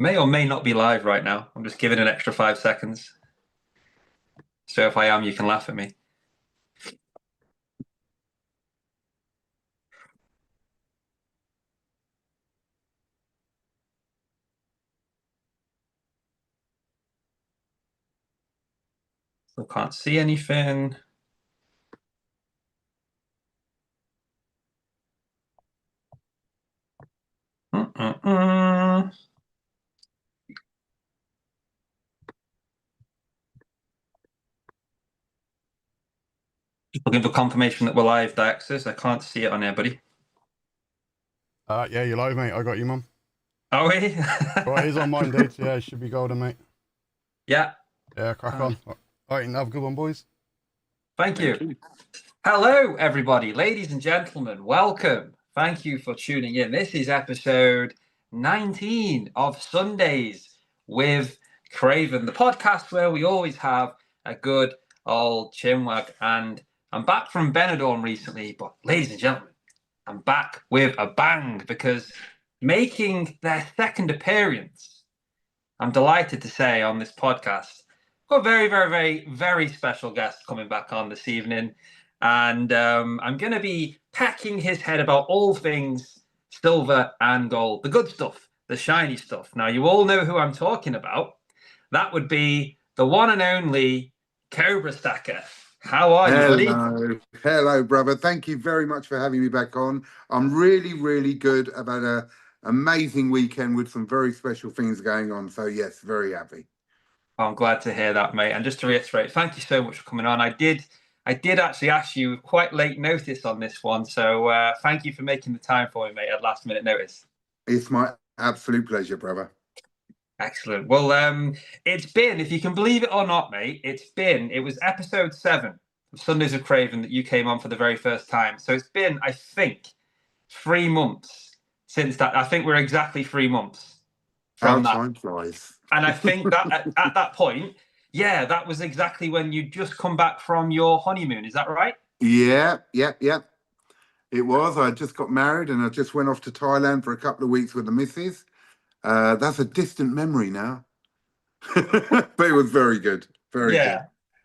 May or may not be live right now. I'm just giving an extra 5 seconds. So if I am, you can laugh at me. Still can't see anything. Just looking for confirmation that we're live, Daxus. I can't see it on there, buddy. Yeah, you're live, mate. I got you, mum. Are we? Oh, it is on mine, dude. Yeah, it should be golden, mate. Yeah. Yeah, crack on. All right, have a good one, boys. Thank you. Hello, everybody. Ladies and gentlemen, welcome. Thank you for tuning in. This is episode 19 of Sundays with Craven, the podcast where we always have a good old chinwag. And I'm back from Benidorm recently, but ladies and gentlemen, I'm back with a bang because making their second appearance, I'm delighted to say on this podcast, got a very, very, very, very special guest coming back on this evening. And I'm going to be packing his head about all things silver and gold, the good stuff, the shiny stuff. Now, you all know who I'm talking about. That would be the one and only CobraStacker. How are you, buddy? Hello, brother. Thank you very much for having me back on. I'm really, really good. About an amazing weekend with some very special things going on. So, yes, very happy. I'm glad to hear that, mate. And just to reiterate, thank you so much for coming on. I did actually ask you quite late notice on this one. So thank you for making the time for me, mate, at last minute notice. It's my absolute pleasure, brother. Excellent. Well, it's been, if you can believe it or not, mate, it was episode 7 of Sundays with Craven that you came on for the very first time. So it's been, I think, 3 months since that. I think we're exactly 3 months from that. Time flies. And I think that at that point, yeah, that was exactly when you just come back from your honeymoon. Is that right? Yeah. It was. I just got married and I just went off to Thailand for a couple of weeks with the missus. That's a distant memory now, but it was very good. Very good.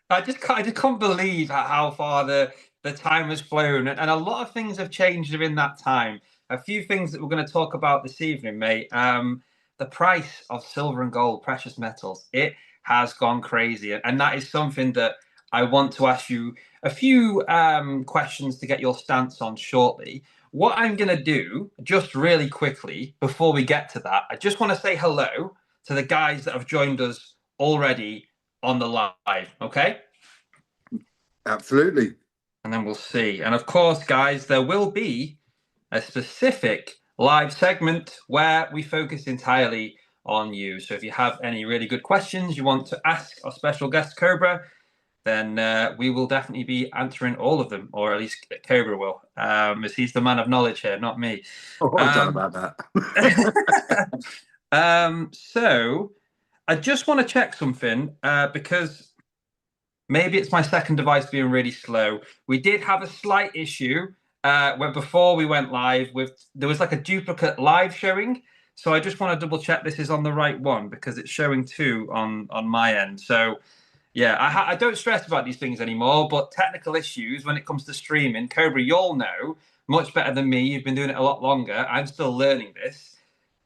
I just can't believe how far the time has flown, and a lot of things have changed in that time. A few things that we're going to talk about this evening, mate. The price of silver and gold, precious metals, it has gone crazy, and that is something that I want to ask you a few questions to get your stance on shortly. What I'm going to do, just really quickly, before we get to that, I just want to say hello to the guys that have joined us already on the live, okay? Absolutely. And then we'll see. And of course, guys, there will be a specific live segment where we focus entirely on you. So if you have any really good questions you want to ask our special guest, Cobra, then we will definitely be answering all of them, or at least Cobra will, as he's the man of knowledge here, not me. Oh, I don't know about that. So I just want to check something because maybe it's my second device being really slow. We did have a slight issue where before we went live there was like a duplicate live showing. So I just want to double check this is on the right one because it's showing 2 on my end. So yeah, I don't stress about these things anymore, but technical issues when it comes to streaming, Cobra, you'll know much better than me. You've been doing it a lot longer. I'm still learning this.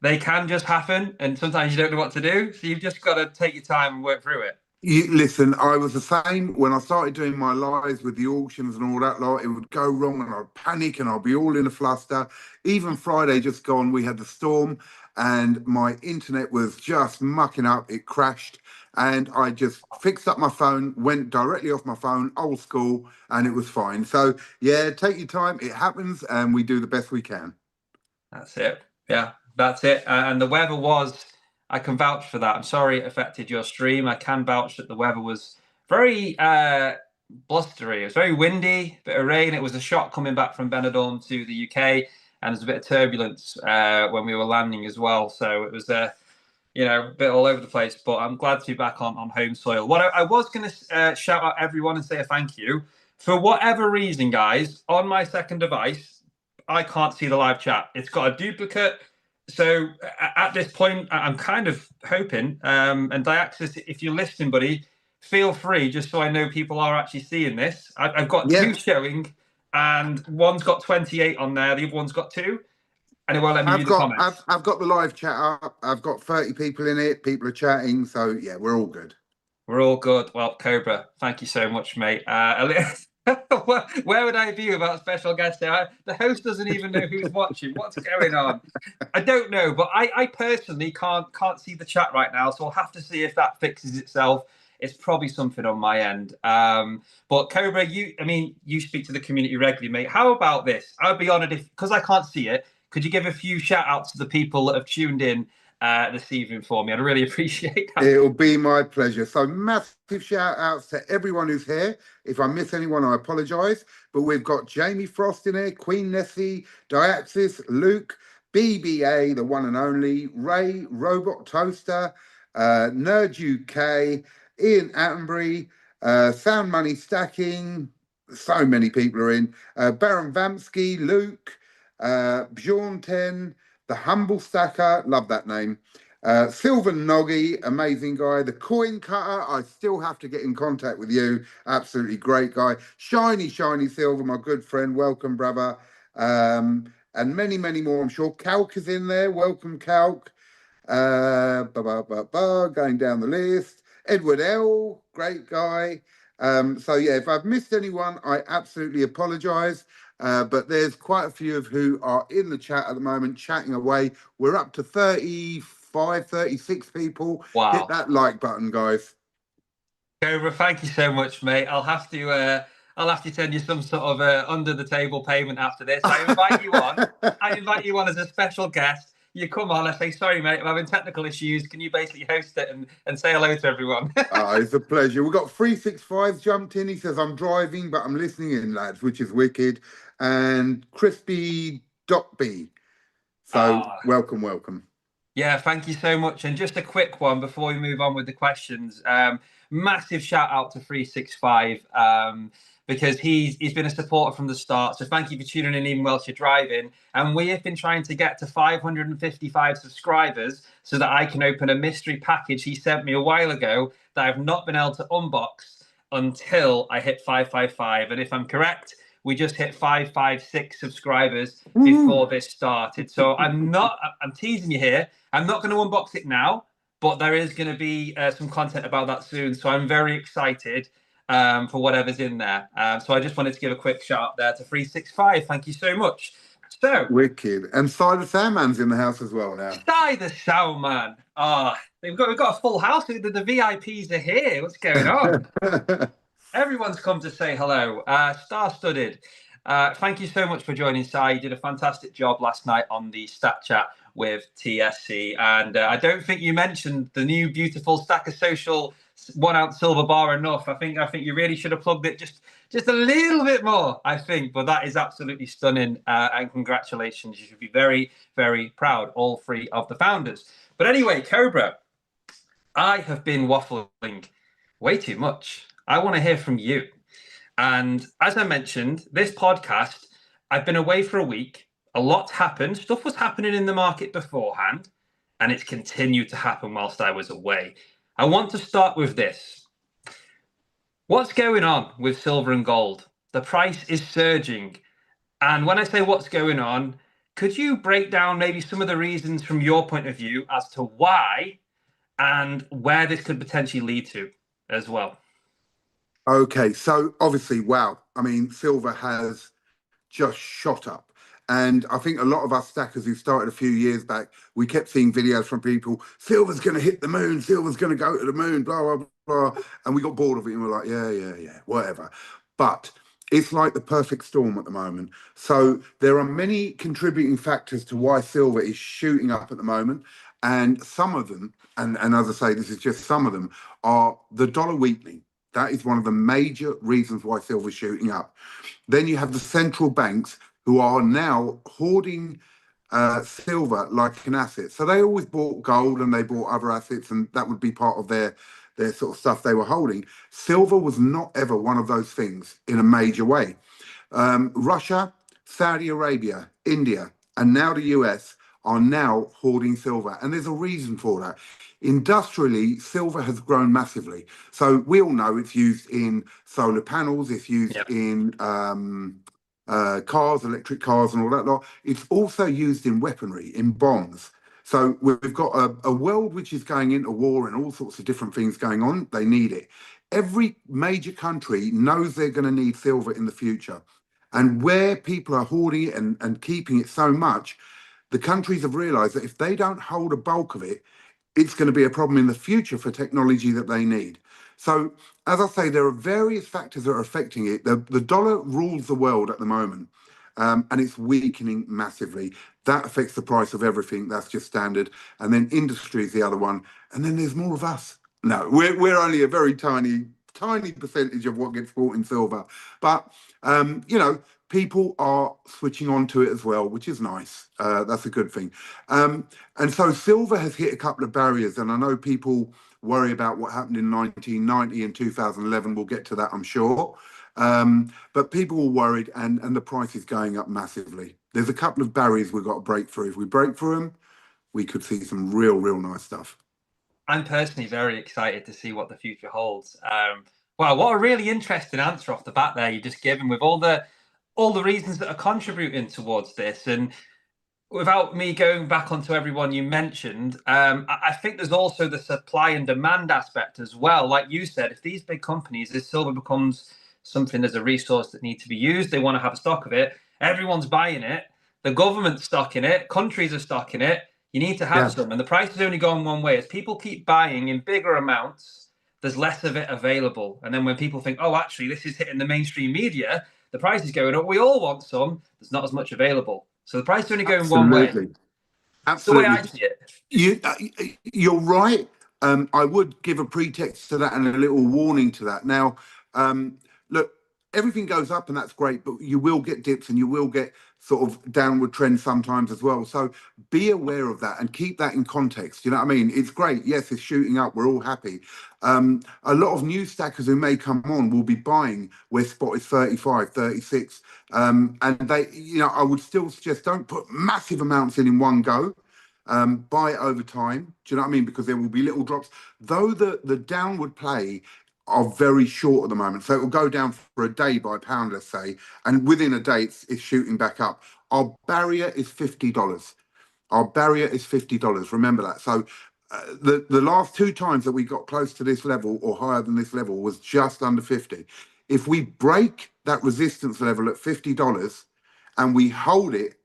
They can just happen, and sometimes you don't know what to do. So you've just got to take your time and work through it. Listen, I was the same when I started doing my lives with the auctions and all that lot. It would go wrong and I'd panic and I'd be all in a fluster. Even Friday just gone, we had the storm and my internet was just mucking up. It crashed and I just fixed up my phone, went directly off my phone, old school, and it was fine. So yeah, take your time. It happens and we do the best we can. That's it. Yeah, that's it. And the weather was... I can vouch for that. I'm sorry it affected your stream. I can vouch that the weather was very blustery. It was very windy, bit of rain. It was a shock coming back from Benidorm to the UK, and there's a bit of turbulence when we were landing as well. So it was a bit all over the place. But I'm glad to be back on home soil. What I was going to shout out everyone and say a thank you. For whatever reason, guys, on my second device, I can't see the live chat. It's got a duplicate So at this point, I'm kind of hoping, and Diaxis, if you're listening, buddy, feel free, just so I know people are actually seeing this. I've got two showing, and one's got 28 on there, the other one's got 2. And it won't let me view the comments. I've got the live chat up. I've got 30 people in it. People are chatting. So, yeah, we're all good. We're all good. Well, Cobra, thank you so much, mate. Where would I be without special guests there? The host doesn't even know who's watching. What's going on? I don't know, but I personally can't see the chat right now, so I'll have to see if that fixes itself. It's probably something on my end. But Cobra, you speak to the community regularly, mate. How about this? I'd be honoured if, because I can't see it, could you give a few shout outs to the people that have tuned in this evening for me? I'd really appreciate that. It'll be my pleasure. So massive shout outs to everyone who's here. If I miss anyone, I apologise. But we've got Jamie Frost in here, Queen Nessie, Diaxis, Luke, BBA, the one and only, Ray, Robot Toaster, Nerd UK, Ian Attenbury, Sound Money Stacking. So many people are in. Baron Vamsky, Luke, Bjorn 10, the Humble Stacker, love that name. Sylvan Noggy, amazing guy. The Coin Cutter, I still have to get in contact with you. Absolutely great guy. Shiny Silver, my good friend. Welcome, brother. And many, many more, I'm sure. Calc is in there. Welcome, Calc. Going down the list. Edward L, great guy. So, yeah, if I've missed anyone, I absolutely apologise. But there's quite a few of who are in the chat at the moment, chatting away. We're up to 35, 36 people. Wow. Hit that like button, guys. Cobra, thank you so much, mate. I'll have to send you some sort of under the table payment after this. I invite you on. I invite you on as a special guest. You come on, I say, sorry, mate, I'm having technical issues. Can you basically host it and say hello to everyone? It's a pleasure. We've got 365 jumped in. He says, I'm driving, but I'm listening in, lads, which is wicked. And Crispy.B. So welcome. Yeah, thank you so much. And just a quick one before we move on with the questions. Massive shout out to 365 because he's been a supporter from the start. So thank you for tuning in even whilst you're driving. And we have been trying to get to 555 subscribers so that I can open a mystery package he sent me a while ago that I've not been able to unbox until I hit 555. And if I'm correct, we just hit 556 subscribers before this started. So I'm teasing you here. I'm not going to unbox it now, but there is going to be some content about that soon. So I'm very excited for whatever's in there. So I just wanted to give a quick shout out there to 365. Thank you so much. So wicked. And Cy the Soundman's in the house as well now. Cy the Soundman. We've got a full house. The VIPs are here. What's going on? Everyone's come to say hello. Star-studded. Thank you so much for joining, Cy. You did a fantastic job last night on the Stat Chat with TSC. And I don't think you mentioned the new beautiful Stacker Social 1 ounce silver bar enough. I think you really should have plugged it just a little bit more, I think. But that is absolutely stunning. And congratulations. You should be very, very proud, all 3 of the founders. But anyway, Cobra, I have been waffling way too much. I want to hear from you. And as I mentioned, this podcast, I've been away for a week. A lot's happened. Stuff was happening in the market beforehand, and it's continued to happen whilst I was away. I want to start with this. What's going on with silver and gold? The price is surging. And when I say what's going on, could you break down maybe some of the reasons from your point of view as to why and where this could potentially lead to as well? Okay, so obviously, wow. I mean, silver has just shot up. And I think a lot of us stackers who started a few years back, we kept seeing videos from people, silver's going to hit the moon, silver's going to go to the moon, blah, blah, blah. And we got bored of it and we're like, yeah, whatever. But it's like the perfect storm at the moment. So there are many contributing factors to why silver is shooting up at the moment. And some of them, and as I say, this is just some of them, are the dollar weakening. That is one of the major reasons why silver is shooting up. Then you have the central banks who are now hoarding silver like an asset. So they always bought gold and they bought other assets, and that would be part of their sort of stuff they were holding. Silver was not ever one of those things in a major way. Russia, Saudi Arabia, India, and now the US are now hoarding silver. And there's a reason for that. Industrially, silver has grown massively. So we all know it's used in solar panels, it's used in cars, electric cars and all that lot. It's also used in weaponry, in bombs. So we've got a world which is going into war and all sorts of different things going on. They need it. Every major country knows they're going to need silver in the future. And where people are hoarding it and keeping it so much, the countries have realized that if they don't hold a bulk of it, it's going to be a problem in the future for technology that they need. So, as I say, there are various factors that are affecting it. The dollar rules the world at the moment, and it's weakening massively. That affects the price of everything. That's just standard. And then industry is the other one. And then there's more of us. No, we're only a very tiny percentage of what gets bought in silver. But, people are switching on to it as well, which is nice. That's a good thing. And so silver has hit a couple of barriers. And I know people worry about what happened in 1990 and 2011. We'll get to that, I'm sure. But people were worried and the price is going up massively. There's a couple of barriers we've got to break through. If we break through them, we could see some real nice stuff. I'm personally very excited to see what the future holds. Wow, what a really interesting answer off the bat there you just given with all the reasons that are contributing towards this. And without me going back onto everyone you mentioned, I think there's also the supply and demand aspect as well. Like you said, if these big companies, this silver becomes something as a resource that needs to be used, they want to have a stock of it, everyone's buying it, the government's stocking it, countries are stocking it, you need to have some. And the price is only going one way. As people keep buying in bigger amounts, there's less of it available. And then when people think, oh, actually, this is hitting the mainstream media, the price is going up, we all want some, there's not as much available. So the price is only going one way. That's the way I see it. You're right. I would give a pretext to that and a little warning to that. Now, look, everything goes up and that's great, but you will get dips and you will get sort of downward trends sometimes as well. So be aware of that and keep that in context. You know what I mean? It's great. Yes, it's shooting up. We're all happy. A lot of new stackers who may come on will be buying where spot is 35, 36. And they, I would still suggest don't put massive amounts in one go. Buy it over time. Do you know what I mean? Because there will be little drops. Though the downward play are very short at the moment. So it will go down for a day by a pound, let's say, and within a day it's shooting back up. Our barrier is $50. Our barrier is $50. Remember that. So the last two times that we got close to this level or higher than this level was just under 50. If we break that resistance level at $50 and we hold it,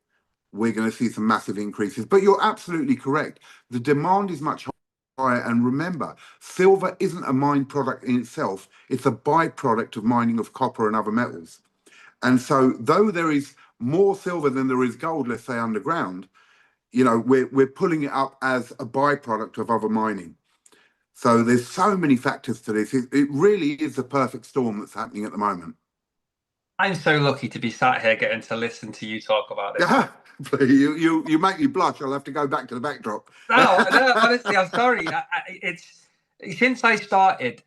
we're going to see some massive increases. But you're absolutely correct. The demand is much higher. And remember, silver isn't a mined product in itself. It's a byproduct of mining of copper and other metals. And so though there is more silver than there is gold, let's say underground, we're pulling it up as a byproduct of other mining. So there's so many factors to this. It really is the perfect storm that's happening at the moment. I'm so lucky to be sat here getting to listen to you talk about this. Yeah, you make me blush. I'll have to go back to the backdrop. No, honestly, I'm sorry. It's since I started,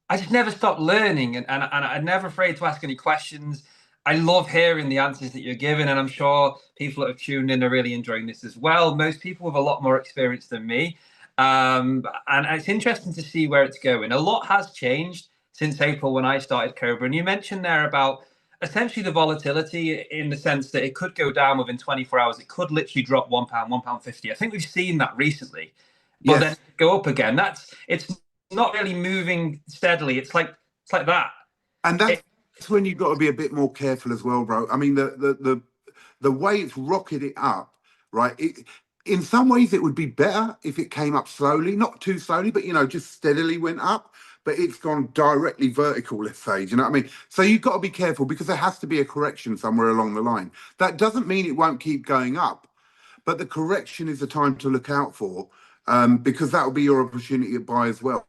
I just never stopped learning, and I'm never afraid to ask any questions. I love hearing the answers that you're giving, and I'm sure people that have tuned in are really enjoying this as well. Most people with a lot more experience than me, and it's interesting to see where it's going. A lot has changed since April when I started Cobra, and you mentioned there about essentially the volatility in the sense that it could go down within 24 hours. It could literally drop £1, £1.50. I think we've seen that recently, but then go up again. It's not really moving steadily. It's like that. And that's when you've got to be a bit more careful as well, bro. I mean, the way it's rocketed up, right? In some ways, it would be better if it came up slowly, not too slowly, but just steadily went up. But it's gone directly vertical, let's say. Do you know what I mean? So you've got to be careful because there has to be a correction somewhere along the line. That doesn't mean it won't keep going up, but the correction is the time to look out for because that will be your opportunity to buy as well.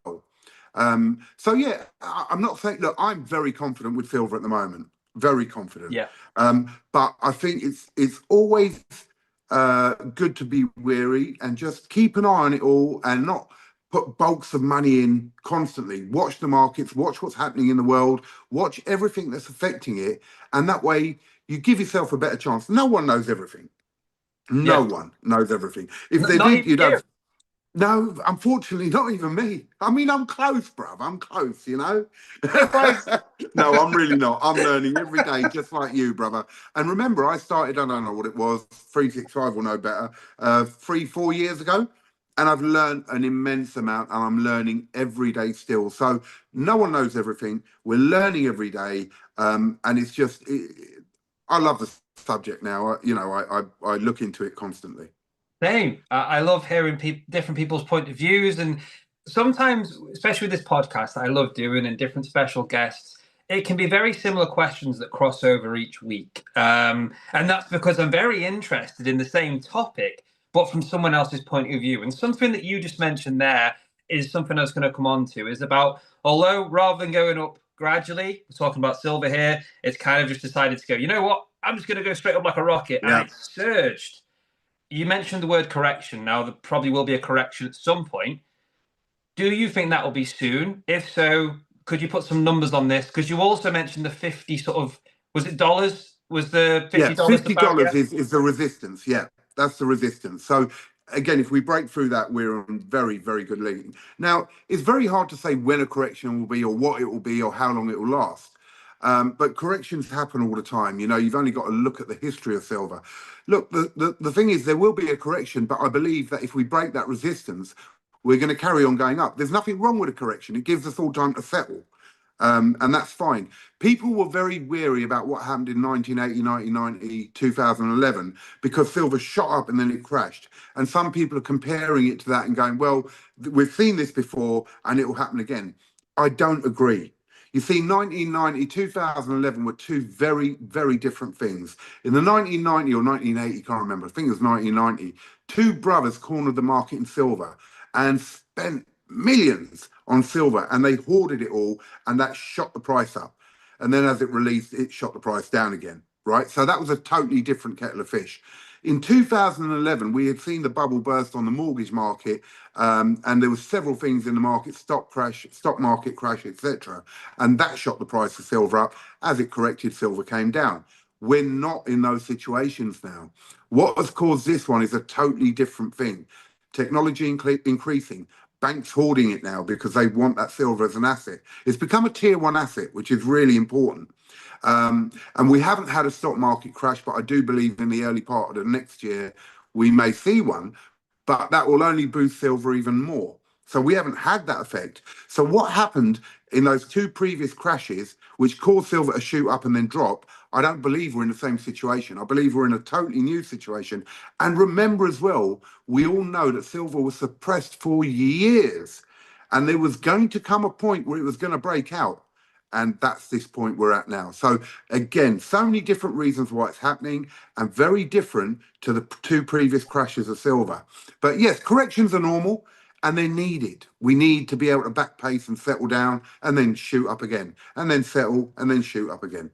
So yeah, I'm not saying, look, I'm very confident with silver at the moment, very confident. Yeah. But I think it's always good to be wary and just keep an eye on it all and not put bulks of money in constantly. Watch the markets, watch what's happening in the world, watch everything that's affecting it. And that way you give yourself a better chance. No one knows everything. No one knows everything. If they Not did, even you'd you. have. No, unfortunately, not even me. I mean, I'm close, bruv. I'm close, you know? So close. No, I'm really not. I'm learning every day, just like you, brother. And remember, I started, I don't know what it was, 365 will know better, 4 years ago. And I've learned an immense amount, and I'm learning every day still. So no one knows everything. We're learning every day. And it's just, I love the subject now. You know, I look into it constantly. Same. I love hearing different people's point of views, and sometimes, especially with this podcast that I love doing and different special guests, it can be very similar questions that cross over each week. And that's because I'm very interested in the same topic, but from someone else's point of view. And something that you just mentioned there is something I was going to come on to, is about, although rather than going up gradually, we're talking about silver here, it's kind of just decided to go, you know what, I'm just going to go straight up like a rocket, and Yeah. it surged. You mentioned the word correction. Now, there probably will be a correction at some point. Do you think that will be soon? If so, could you put some numbers on this? Because you also mentioned the 50 sort of, was it dollars? Was the Yeah, $50 the $50 barrier? is the resistance. Yeah, that's the resistance. So again, if we break through that, we're on very, very good leading. Now, it's very hard to say when a correction will be or what it will be or how long it will last. But corrections happen all the time. You know, you've only got to look at the history of silver. Look, the thing is, there will be a correction, but I believe that if we break that resistance, we're going to carry on going up. There's nothing wrong with a correction. It gives us all time to settle. And that's fine. People were very weary about what happened in 1980, 1990, 2011, because silver shot up and then it crashed. And some people are comparing it to that and going, well, we've seen this before and it will happen again. I don't agree. You see, 1990, 2011 were two very, very different things. In the 1990 or 1980, can't remember, I think it was 1990, two brothers cornered the market in silver and spent millions on silver, and they hoarded it all, and that shot the price up. And then as it released, it shot the price down again, right? So that was a totally different kettle of fish. In 2011, we had seen the bubble burst on the mortgage market, and there were several things in the market, stock market crash, etc. And that shot the price of silver up. As it corrected, silver came down. We're not in those situations now. What has caused this one is a totally different thing. Technology increasing, banks hoarding it now because they want that silver as an asset. It's become a tier one asset, which is really important. And we haven't had a stock market crash, but I do believe in the early part of the next year, we may see one, but that will only boost silver even more. So we haven't had that effect. So what happened in those two previous crashes, which caused silver to shoot up and then drop, I don't believe we're in the same situation. I believe we're in a totally new situation. And remember as well, we all know that silver was suppressed for years. And there was going to come a point where it was going to break out. And that's this point we're at now. So again, so many different reasons why it's happening and very different to the two previous crashes of silver. But yes, corrections are normal and they're needed. We need to be able to back pace and settle down and then shoot up again and then settle and then shoot up again.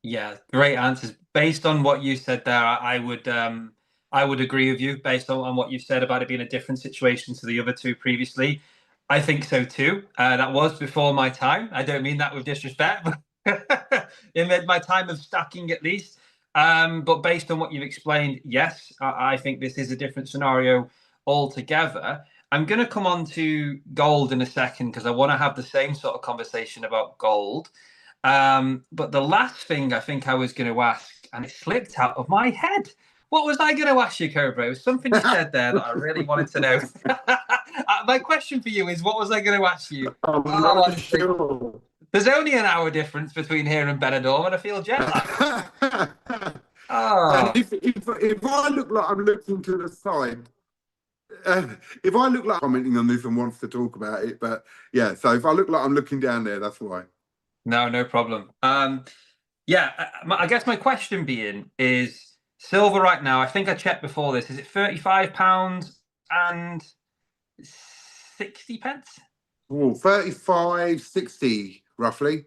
Yeah, great answers. Based on what you said there, I would agree with you based on what you've said about it being a different situation to the other two previously. I think so too. That was before my time. I don't mean that with disrespect, but in my time of stacking at least. But based on what you've explained, yes, I think this is a different scenario altogether. I'm going to come on to gold in a second because I want to have the same sort of conversation about gold. But the last thing I think I was going to ask, and it slipped out of my head. What was I going to ask you, Cobra? It was something you said there that I really wanted to know. My question for you is, what was I going to ask you? I'm not sure. There's only an hour difference between here and Benidorm, and I feel jet lagged. And Oh, if I look like I'm looking to the side, if I look like I'm commenting on this and wants to talk about it, but yeah, so if I look like I'm looking down there, that's why. no problem. Yeah, I guess my question being is silver right now. I think I checked before this. Is it £35 and 60 pence? Oh, 35.60 roughly.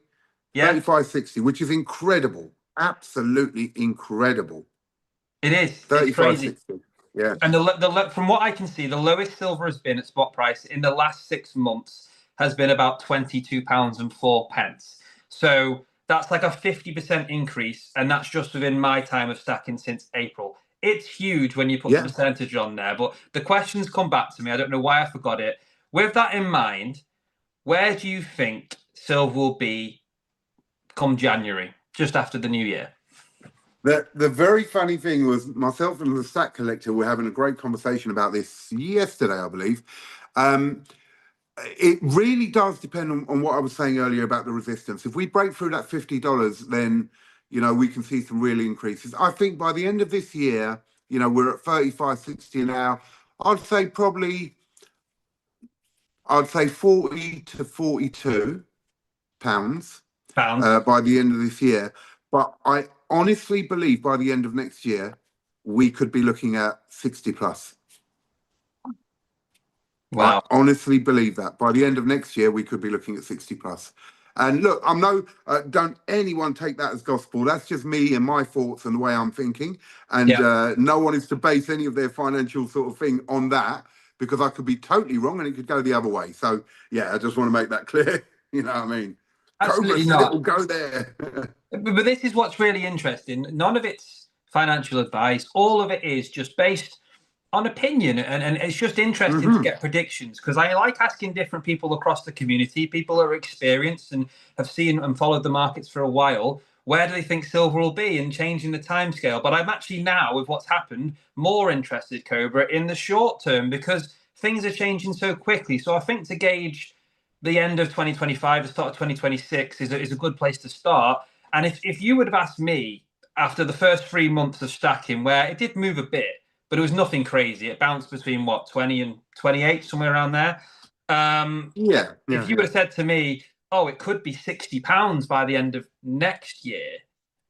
Yeah, 35.60, which is incredible. Absolutely incredible. it is. It's crazy. 35.60. Yeah. And from what I can see, the lowest silver has been at spot price in the last 6 months has been about £22.04. So that's like a 50% increase, and that's just within my time of stacking since April. it's huge when you put the percentage on there. But the questions come back to me. I don't know why I forgot it. With that in mind, where do you think silver will be come January, just after the new year? The very funny thing was myself and the Stack Collector were having a great conversation about this yesterday, I believe. It really does depend on what I was saying earlier about the resistance. If we break through that $50, then, we can see some real increases. I think by the end of this year, we're at 35.60 now. I'd say 40 to 42 pounds by the end of this year. But I honestly believe by the end of next year, we could be looking at 60 plus. Wow. I honestly believe that by the end of next year, we could be looking at 60 plus. And look, don't anyone take that as gospel. That's just me and my thoughts and the way I'm thinking. And no one is to base any of their financial sort of thing on that, because I could be totally wrong and it could go the other way. So, I just want to make that clear. You know what I mean? Absolutely Cobra not. It will go there. But this is what's really interesting. None of it's financial advice. All of it is just based on opinion. And it's just interesting to get predictions, because I like asking different people across the community, people who are experienced and have seen and followed the markets for a while, where do they think silver will be, and changing the timescale. But I'm actually now, with what's happened, more interested, Cobra, in the short term, because things are changing so quickly. So I think to gauge the end of 2025, the start of 2026 is a good place to start. And if you would have asked me after the first 3 months of stacking, where it did move a bit, but it was nothing crazy. It bounced between 20 and 28, somewhere around there. If you would have said to me, oh, it could be £60 by the end of next year,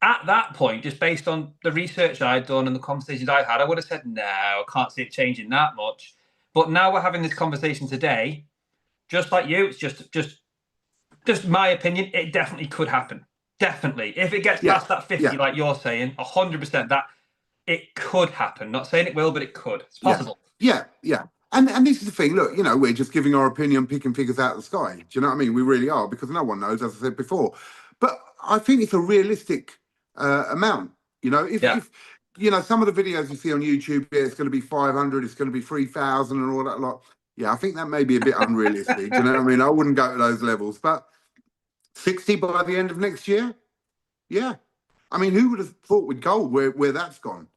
at that point, just based on the research I'd done and the conversations I had, I would have said, no, I can't see it changing that much. But now we're having this conversation today, just like you, it's just my opinion. It definitely could happen. Definitely. If it gets past that 50, like you're saying, 100% that it could happen. Not saying it will, but it could. It's possible. Yeah. And this is the thing. Look, we're just giving our opinion, picking figures out of the sky. Do you know what I mean? We really are, because no one knows, as I said before. But I think it's a realistic amount. If some of the videos you see on YouTube, it's going to be 500, it's going to be 3,000 and all that lot. Yeah, I think that may be a bit unrealistic. Do you know what I mean? I wouldn't go to those levels. But 60 by the end of next year? Yeah. I mean, who would have thought with gold where that's gone?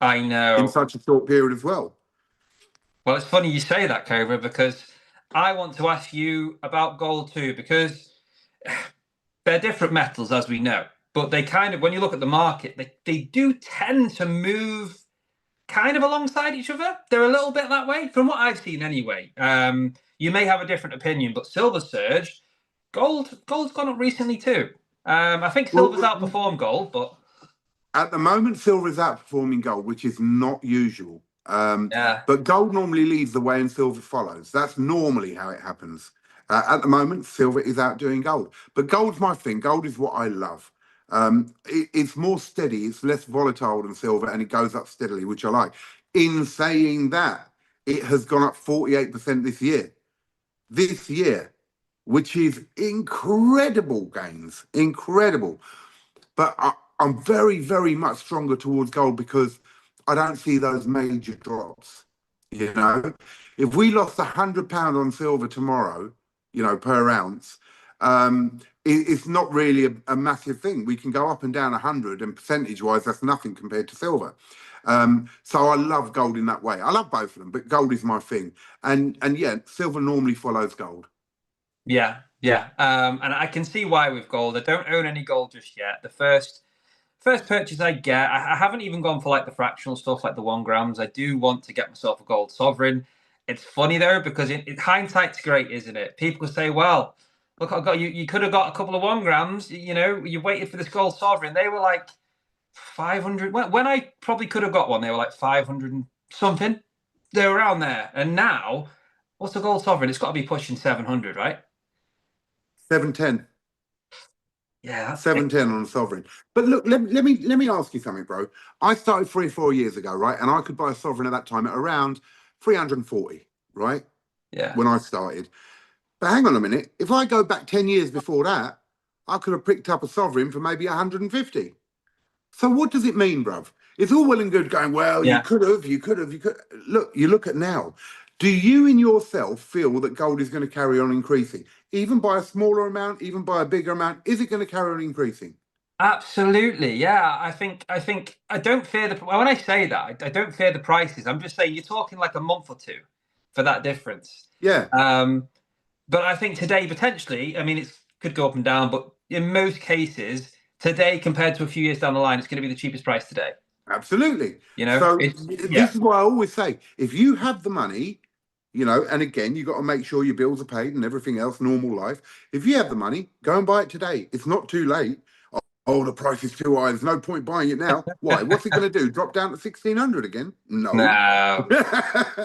I know. In such a short period as well. Well, it's funny you say that, Cobra, because I want to ask you about gold too, because they're different metals, as we know. But they kind of, when you look at the market, they do tend to move kind of alongside each other. They're a little bit that way, from what I've seen anyway. You may have a different opinion, but silver surged. Gold's gone up recently too. I think silver's outperformed gold, but at the moment, silver is outperforming gold, which is not usual. But gold normally leads the way and silver follows. That's normally how it happens. At the moment, silver is outdoing gold. But gold's my thing. Gold is what I love. It's more steady. It's less volatile than silver, and it goes up steadily, which I like. In saying that, it has gone up 48% this year. This year, which is incredible gains. Incredible. But I'm very, very much stronger towards gold, because I don't see those major drops. If we lost £100 on silver tomorrow, per ounce, it's not really a massive thing. We can go up and down 100, and percentage-wise, that's nothing compared to silver. So I love gold in that way. I love both of them, but gold is my thing. And silver normally follows gold. Yeah. And I can see why with gold. I don't own any gold just yet. The first purchase I get, I haven't even gone for like the fractional stuff, like the 1 grams. I do want to get myself a gold sovereign. It's funny though, because hindsight's great, isn't it? People say, well, look, you could have got a couple of 1 grams, you waited for this gold sovereign. They were like 500. When I probably could have got one, they were like 500 and something. They're around there. And now, what's a gold sovereign? It's got to be pushing 700, right? 710. Yeah, that's 710 on a sovereign. But look, let me ask you something, bro. I started 3 or 4 years ago, right? And I could buy a sovereign at that time at around 340, right? Yeah. When I started. But hang on a minute. If I go back 10 years before that, I could have picked up a sovereign for maybe 150. So what does it mean, bruv? It's all well and good going, well, Yeah. you could. Look, you look at now. Do you in yourself feel that gold is going to carry on increasing? Even by a smaller amount, even by a bigger amount, is it going to carry on increasing? Absolutely, yeah. I think I don't fear when I say that, I don't fear the prices. I'm just saying you're talking like a month or two for that difference. Yeah, But I think today potentially, I mean, it could go up and down, but in most cases, today compared to a few years down the line, it's going to be the cheapest price today. absolutely. You know, So yeah, this is why I always say, if you have the money, and again, you got to make sure your bills are paid and everything else, normal life. If you have the money, go and buy it today. It's not too late. Oh, the price is too high. There's no point buying it now. Why? What's it going to do? Drop down to 1,600 again? No. no, Do no,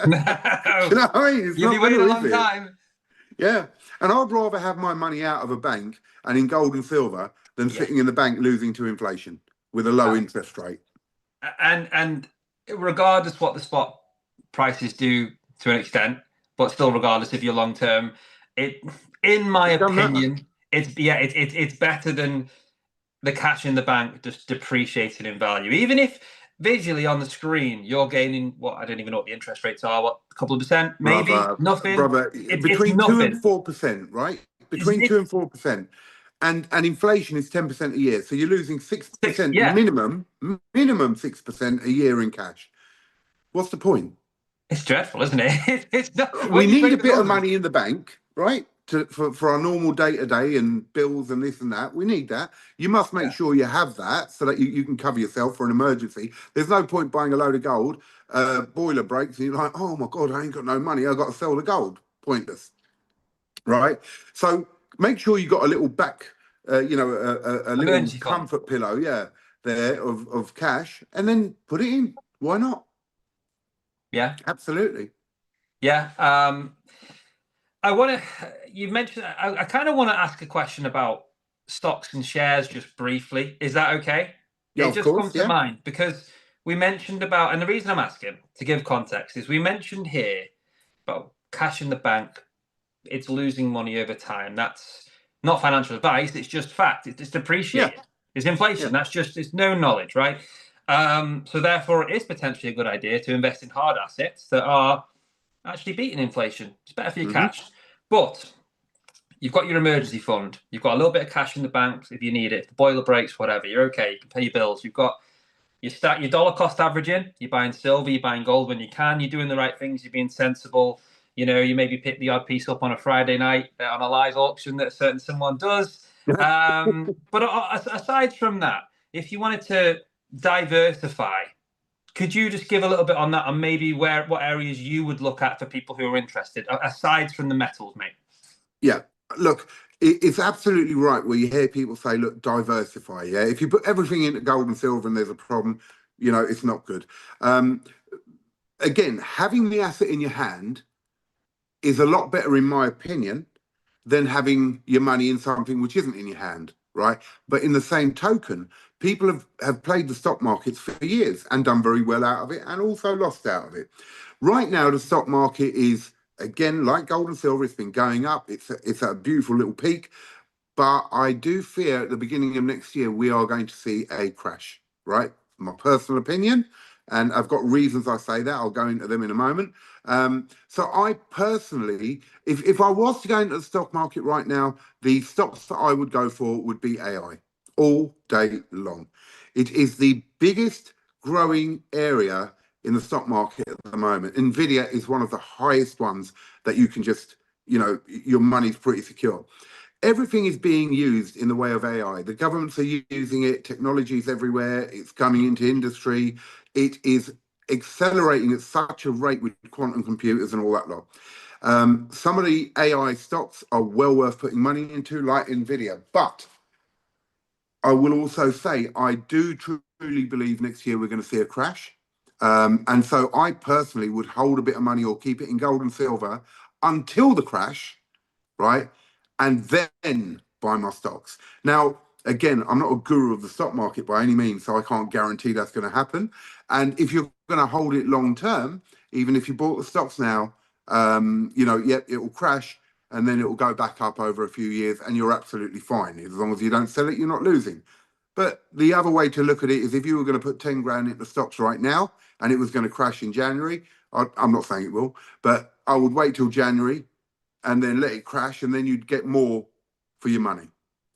you know what I mean? It's you'll not be waiting a going to, long is it? time. Yeah. And I'd rather have my money out of a bank and in gold and silver than Yeah. sitting in the bank losing to inflation with a low interest rate. And regardless what the spot prices do to an extent, but still regardless if you're long term, in my It doesn't matter. opinion, it's better than the cash in the bank just depreciating in value. Even if visually on the screen you're gaining what, I don't even know what the interest rates are, what, a couple of percent, maybe nothing. Brother, It's between 2 and nothing. 4%, right? Between 2 and 4%. And inflation is 10% a year. So you're losing 6% Yeah, minimum 6% a year in cash. What's the point? it's dreadful, isn't it? It's not, We when you need a break the bit of numbers. money in the bank, right? For our normal day-to-day and bills and this and that. We need that. You must make sure you have that so that you can cover yourself for an emergency. There's no point buying a load of gold, boiler breaks, and you're like, oh my God, I ain't got no money. I've got to sell the gold. Pointless, right? So make sure you got a little back, a little Emergency fund. comfort pillow, there of cash, and then put it in. Why not? Yeah. Absolutely. Yeah. I want to, you mentioned, I kind of want to ask a question about stocks and shares just briefly. Is that okay? Yeah, It of just course. comes to mind because we mentioned about, and the reason I'm asking to give context is we mentioned here about cash in the bank, it's losing money over time. That's not financial advice, it's just fact. It's depreciating. It's inflation. That's just, it's known knowledge, right? So therefore, it is potentially a good idea to invest in hard assets that are actually beating inflation. It's better for your cash. But you've got your emergency fund. You've got a little bit of cash in the bank if you need it. If the boiler breaks, whatever, you're okay. You can pay your bills. You've got your dollar cost averaging. You're buying silver. You're buying gold when you can. You're doing the right things. You're being sensible. You maybe pick the odd piece up on a Friday night on a live auction that a certain someone does. But aside from that, if you wanted to diversify, could you just give a little bit on that and maybe what areas you would look at for people who are interested, aside from the metals, mate? Yeah, look, it's absolutely right where you hear people say, look, diversify. Yeah, if you put everything into gold and silver and there's a problem, it's not good. Again, having the asset in your hand is a lot better, in my opinion, than having your money in something which isn't in your hand, right? But in the same token, people have played the stock markets for years and done very well out of it and also lost out of it. Right now, the stock market is, again, like gold and silver, it's been going up. It's at a beautiful little peak. But I do fear at the beginning of next year, we are going to see a crash, right? My personal opinion. And I've got reasons I say that. I'll go into them in a moment. So I personally, if I was to go into the stock market right now, the stocks that I would go for would be AI all day long. It is the biggest growing area in the stock market at the moment. Nvidia is one of the highest ones that you can just, your money's pretty secure. Everything is being used in the way of AI. The governments are using it, technology is everywhere, it's coming into industry. It is accelerating at such a rate with quantum computers and all that lot. Some of the AI stocks are well worth putting money into, like Nvidia. But I will also say, I do truly believe next year we're going to see a crash. And so I personally would hold a bit of money or keep it in gold and silver until the crash, right? And then buy my stocks. Now, again, I'm not a guru of the stock market by any means, so I can't guarantee that's going to happen. And if you're going to hold it long term, even if you bought the stocks now, it will crash and then it will go back up over a few years and you're absolutely fine. As long as you don't sell it, you're not losing. But the other way to look at it is if you were going to put 10 grand into stocks right now and it was going to crash in January, I'm not saying it will, but I would wait till January and then let it crash, and then you'd get more for your money.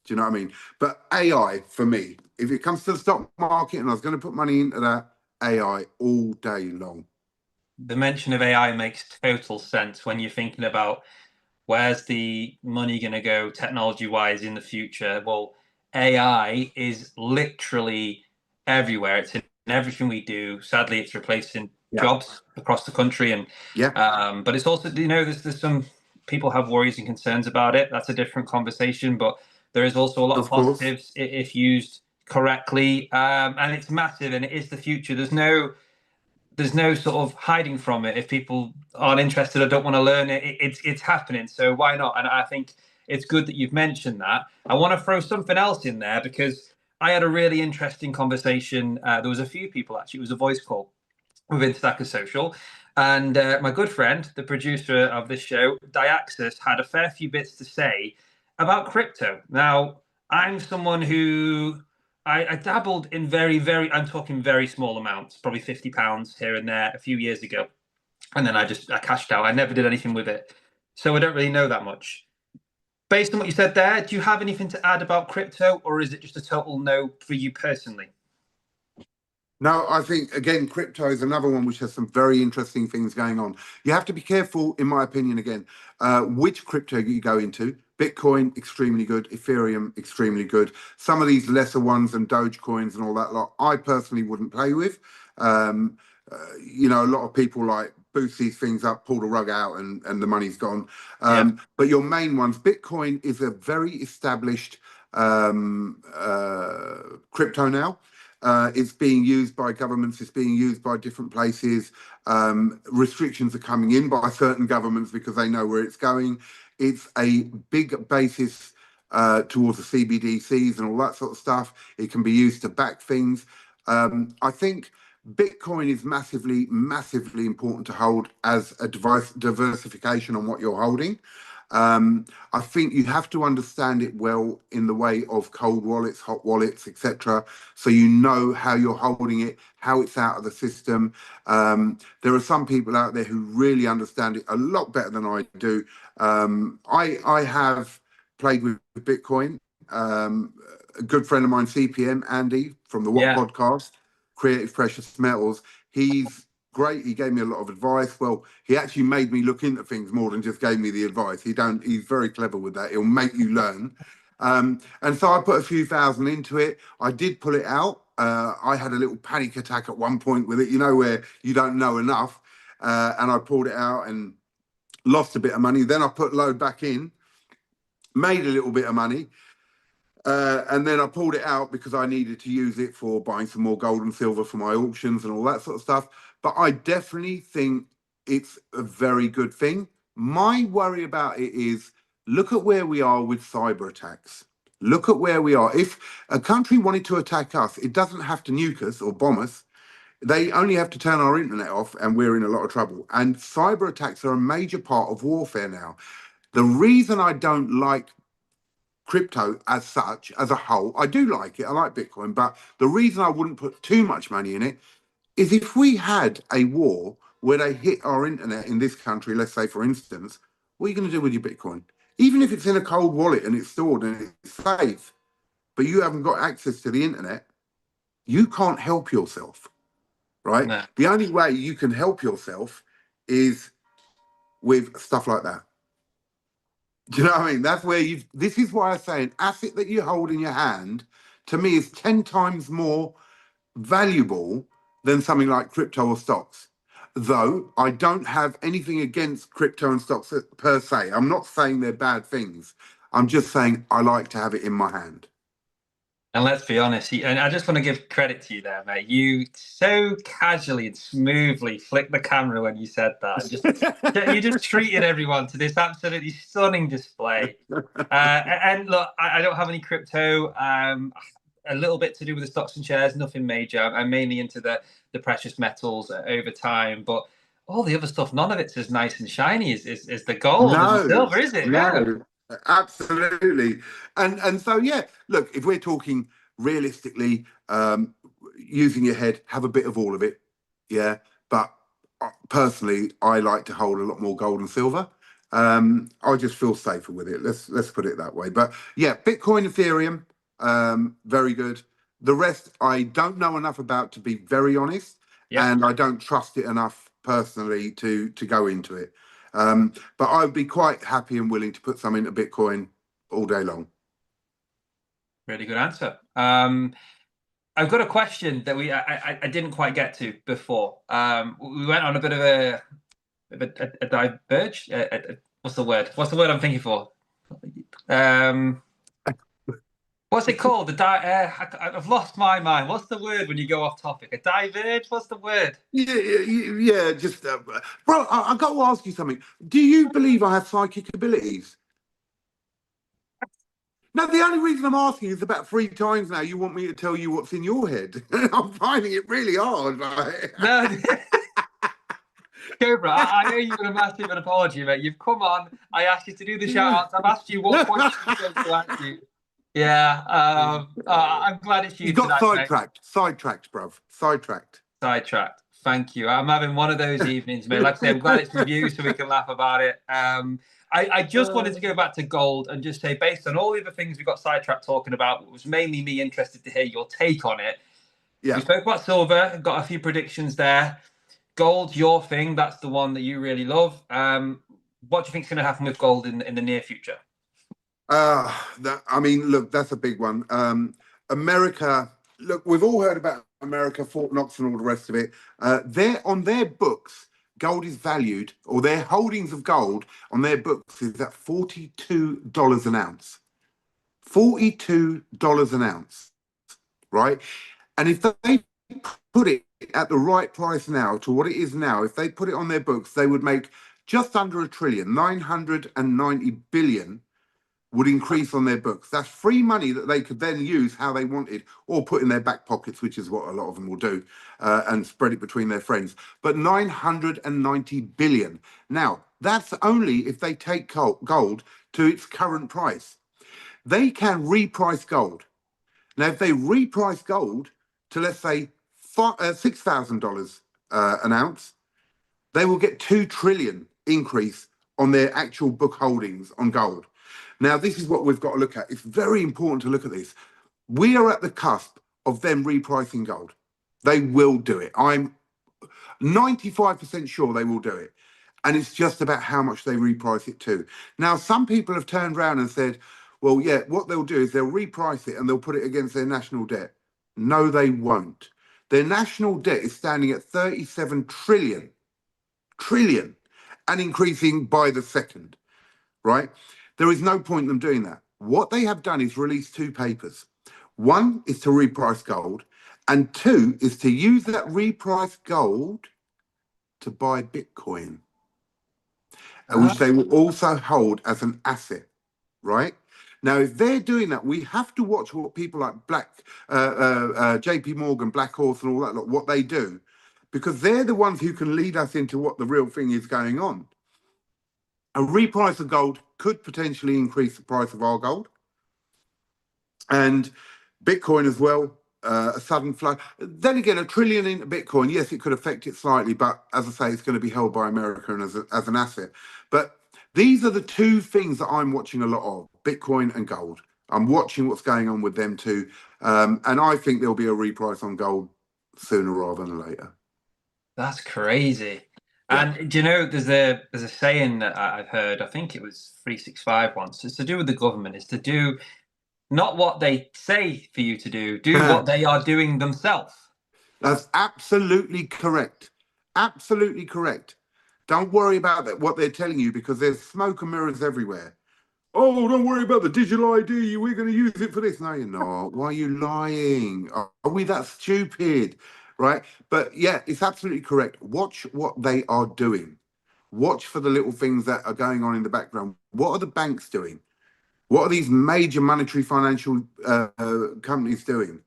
Do you know what I mean? But AI, for me, if it comes to the stock market and I was going to put money into that, AI all day long. The mention of AI makes total sense when you're thinking about where's the money going to go technology-wise in the future. Well, AI is literally everywhere. It's in everything we do. Sadly, it's replacing jobs across the country, and but it's also, you know, there's some people have worries and concerns about it. That's a different conversation, but there is also a lot of positives if used correctly, and it's massive, and it is the future. There's no sort of hiding from it. If people aren't interested or don't want to learn it, it's happening. So why not? And I think it's good that you've mentioned that. I want to throw something else in there because I had a really interesting conversation. There was a few people, actually. It was a voice call within Stacker Social. And my good friend, the producer of this show, Diaxis, had a fair few bits to say about crypto. Now, I'm someone who I dabbled in I'm talking very small amounts, probably £50 here and there a few years ago. And then I cashed out. I never did anything with it. So I don't really know that much. Based on what you said there, do you have anything to add about crypto, or is it just a total no for you personally? No, I think, again, crypto is another one which has some very interesting things going on. You have to be careful, in my opinion, again, which crypto you go into. Bitcoin, extremely good. Ethereum, extremely good. Some of these lesser ones and Dogecoins and all that lot, I personally wouldn't play with. You know, a lot of people like boost these things up, pull the rug out, and the money's gone. But your main ones, Bitcoin is a very established crypto now. It's being used by governments, it's being used by different places. Restrictions are coming in by certain governments because they know where it's going. It's a big basis towards the CBDCs and all that sort of stuff. It can be used to back things. I think Bitcoin is massively, massively important to hold as a diversification on what you're holding. I think you have to understand it well in the way of cold wallets, hot wallets, etc. So you know how you're holding it, how it's out of the system. There are some people out there who really understand it a lot better than I do. I have played with Bitcoin. A good friend of mine, CPM, Andy, from the What podcast, Creative Precious Metals, he's great. He gave me a lot of advice. Well, he actually made me look into things more than just gave me the advice. He's very clever with that. He'll make you learn. And so I put a few thousand into it. I did pull it out. I had a little panic attack at one point with it, you know, where you don't know enough. And I pulled it out and lost a bit of money. Then I put load back in, made a little bit of money. And then I pulled it out because I needed to use it for buying some more gold and silver for my auctions and all that sort of stuff. But I definitely think it's a very good thing. My worry about it is, look at where we are with cyber attacks. Look at where we are. If a country wanted to attack us, it doesn't have to nuke us or bomb us. They only have to turn our internet off and we're in a lot of trouble. And cyber attacks are a major part of warfare now. The reason I don't like crypto as such, as a whole, I do like it, I like Bitcoin, but the reason I wouldn't put too much money in it is if we had a war where they hit our internet in this country, let's say, for instance, what are you going to do with your Bitcoin? Even if it's in a cold wallet and it's stored and it's safe, but you haven't got access to the internet, you can't help yourself, right? No. The only way you can help yourself is with stuff like that. Do you know what I mean? That's where this is why I say an asset that you hold in your hand, to me, is 10 times more valuable than something like crypto or stocks. Though I don't have anything against crypto and stocks per se. I'm not saying they're bad things. I'm just saying I like to have it in my hand. And let's be honest, and I just want to give credit to you there, mate. You so casually and smoothly flicked the camera when you said that. You just treated everyone to this absolutely stunning display. And look, I don't have any crypto. A little bit to do with the stocks and shares, nothing major. I'm mainly into the precious metals over time, but all the other stuff, none of it's as nice and shiny as the gold and the silver, is it? No. Absolutely. And so, yeah, look, if we're talking realistically, using your head, have a bit of all of it. Yeah. But personally, I like to hold a lot more gold and silver. I just feel safer with it. Let's put it that way. But yeah, Bitcoin, Ethereum, very good. The rest, I don't know enough about, to be very honest, and I don't trust it enough personally to go into it. But I'd be quite happy and willing to put some into Bitcoin all day long. Really good answer. I've got a question that I didn't quite get to before. We went on a bit of a diverge. What's the word? What's the word I'm thinking for? What's it called? I've lost my mind. What's the word when you go off topic? A diverge? What's the word? Yeah. Just, bro, I got to ask you something. Do you believe I have psychic abilities? No, the only reason I'm asking is about 3 times now you want me to tell you what's in your head. I'm finding it really hard. Like. No. Cobra, I owe you a massive apology, mate. You've come on. I asked you to do the shout-outs. I've asked you what questions to ask you. Yeah. I'm glad it's you. You got tonight, sidetracked, bruv. Sidetracked. Thank you. I'm having one of those evenings, mate. Like I say, I'm glad it's with you so we can laugh about it. I just wanted to go back to gold and just say, based on all the other things we got sidetracked talking about, it was mainly me interested to hear your take on it. Yeah. We spoke about silver, got a few predictions there. Gold, your thing. That's the one that you really love. What do you think is going to happen with gold in the near future? I mean, look, that's a big one. America, look, we've all heard about America, Fort Knox and all the rest of it. They're on their books, gold is valued, or their holdings of gold on their books is at $42 an ounce. $42 an ounce, right? And if they put it at the right price now to what it is now, if they put it on their books, they would make just under $1 trillion, 990 billion would increase on their books. That's free money that they could then use how they wanted or put in their back pockets, which is what a lot of them will do, and spread it between their friends. But 990 billion. Now, that's only if they take gold to its current price. They can reprice gold. Now, if they reprice gold to, let's say, $6,000 an ounce, they will get 2 trillion increase on their actual book holdings on gold. Now, this is what we've got to look at. It's very important to look at this. We are at the cusp of them repricing gold. They will do it. I'm 95% sure they will do it. And it's just about how much they reprice it to. Now, some people have turned around and said, well, yeah, what they'll do is they'll reprice it and they'll put it against their national debt. No, they won't. Their national debt is standing at 37 trillion and increasing by the second, right? There is no point in them doing that. What they have done is release 2 papers. One is to reprice gold, and 2 is to use that repriced gold to buy Bitcoin, which they will also hold as an asset, right? Now, if they're doing that, we have to watch what people like JP Morgan, Black Horse and all that, what they do, because they're the ones who can lead us into what the real thing is going on. A reprice of gold could potentially increase the price of our gold. And Bitcoin as well, a sudden flow. Then again, $1 trillion into Bitcoin, yes, it could affect it slightly, but as I say, it's going to be held by America and as an asset. But these are the 2 things that I'm watching a lot of, Bitcoin and gold. I'm watching what's going on with them too. And I think there'll be a reprice on gold sooner rather than later. That's crazy. And do you know, there's a saying that I've heard, I think it was 365 once, it's to do with the government, it's to do not what they say for you to do what they are doing themselves. That's absolutely correct. Absolutely correct. Don't worry about that, what they're telling you, because there's smoke and mirrors everywhere. Oh, don't worry about the digital ID. We're going to use it for this. No, you're not. Why are you lying? Are we that stupid? Right? But yeah, it's absolutely correct. Watch what they are doing. Watch for the little things that are going on in the background. What are the banks doing? What are these major monetary financial companies doing?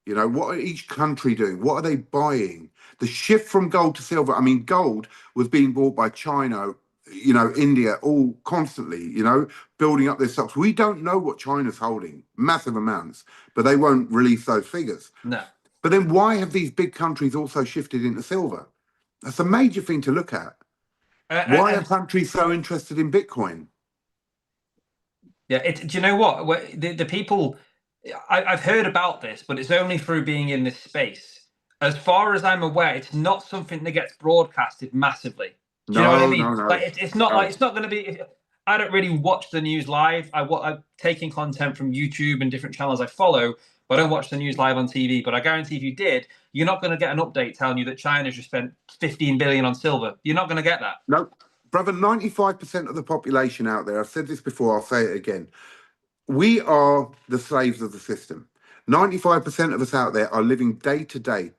You know, what are each country doing? What are they buying? The shift from gold to silver. I mean, gold was being bought by China India, all constantly, building up their stocks. We don't know what China's holding, massive amounts, but they won't release those figures. No. But then why have these big countries also shifted into silver? That's a major thing to look at. Why are countries so interested in Bitcoin? Yeah, do you know what? The people, I've heard about this, but it's only through being in this space. As far as I'm aware, it's not something that gets broadcasted massively. Do you know what I mean? No. Like it's not like it's not going to be. I don't really watch the news live. I'm taking content from YouTube and different channels I follow, but I don't watch the news live on TV. But I guarantee if you did, you're not going to get an update telling you that China's just spent 15 billion on silver. You're not going to get that. No, brother, 95% of the population out there, I've said this before, I'll say it again. We are the slaves of the system. 95% of us out there are living day to day.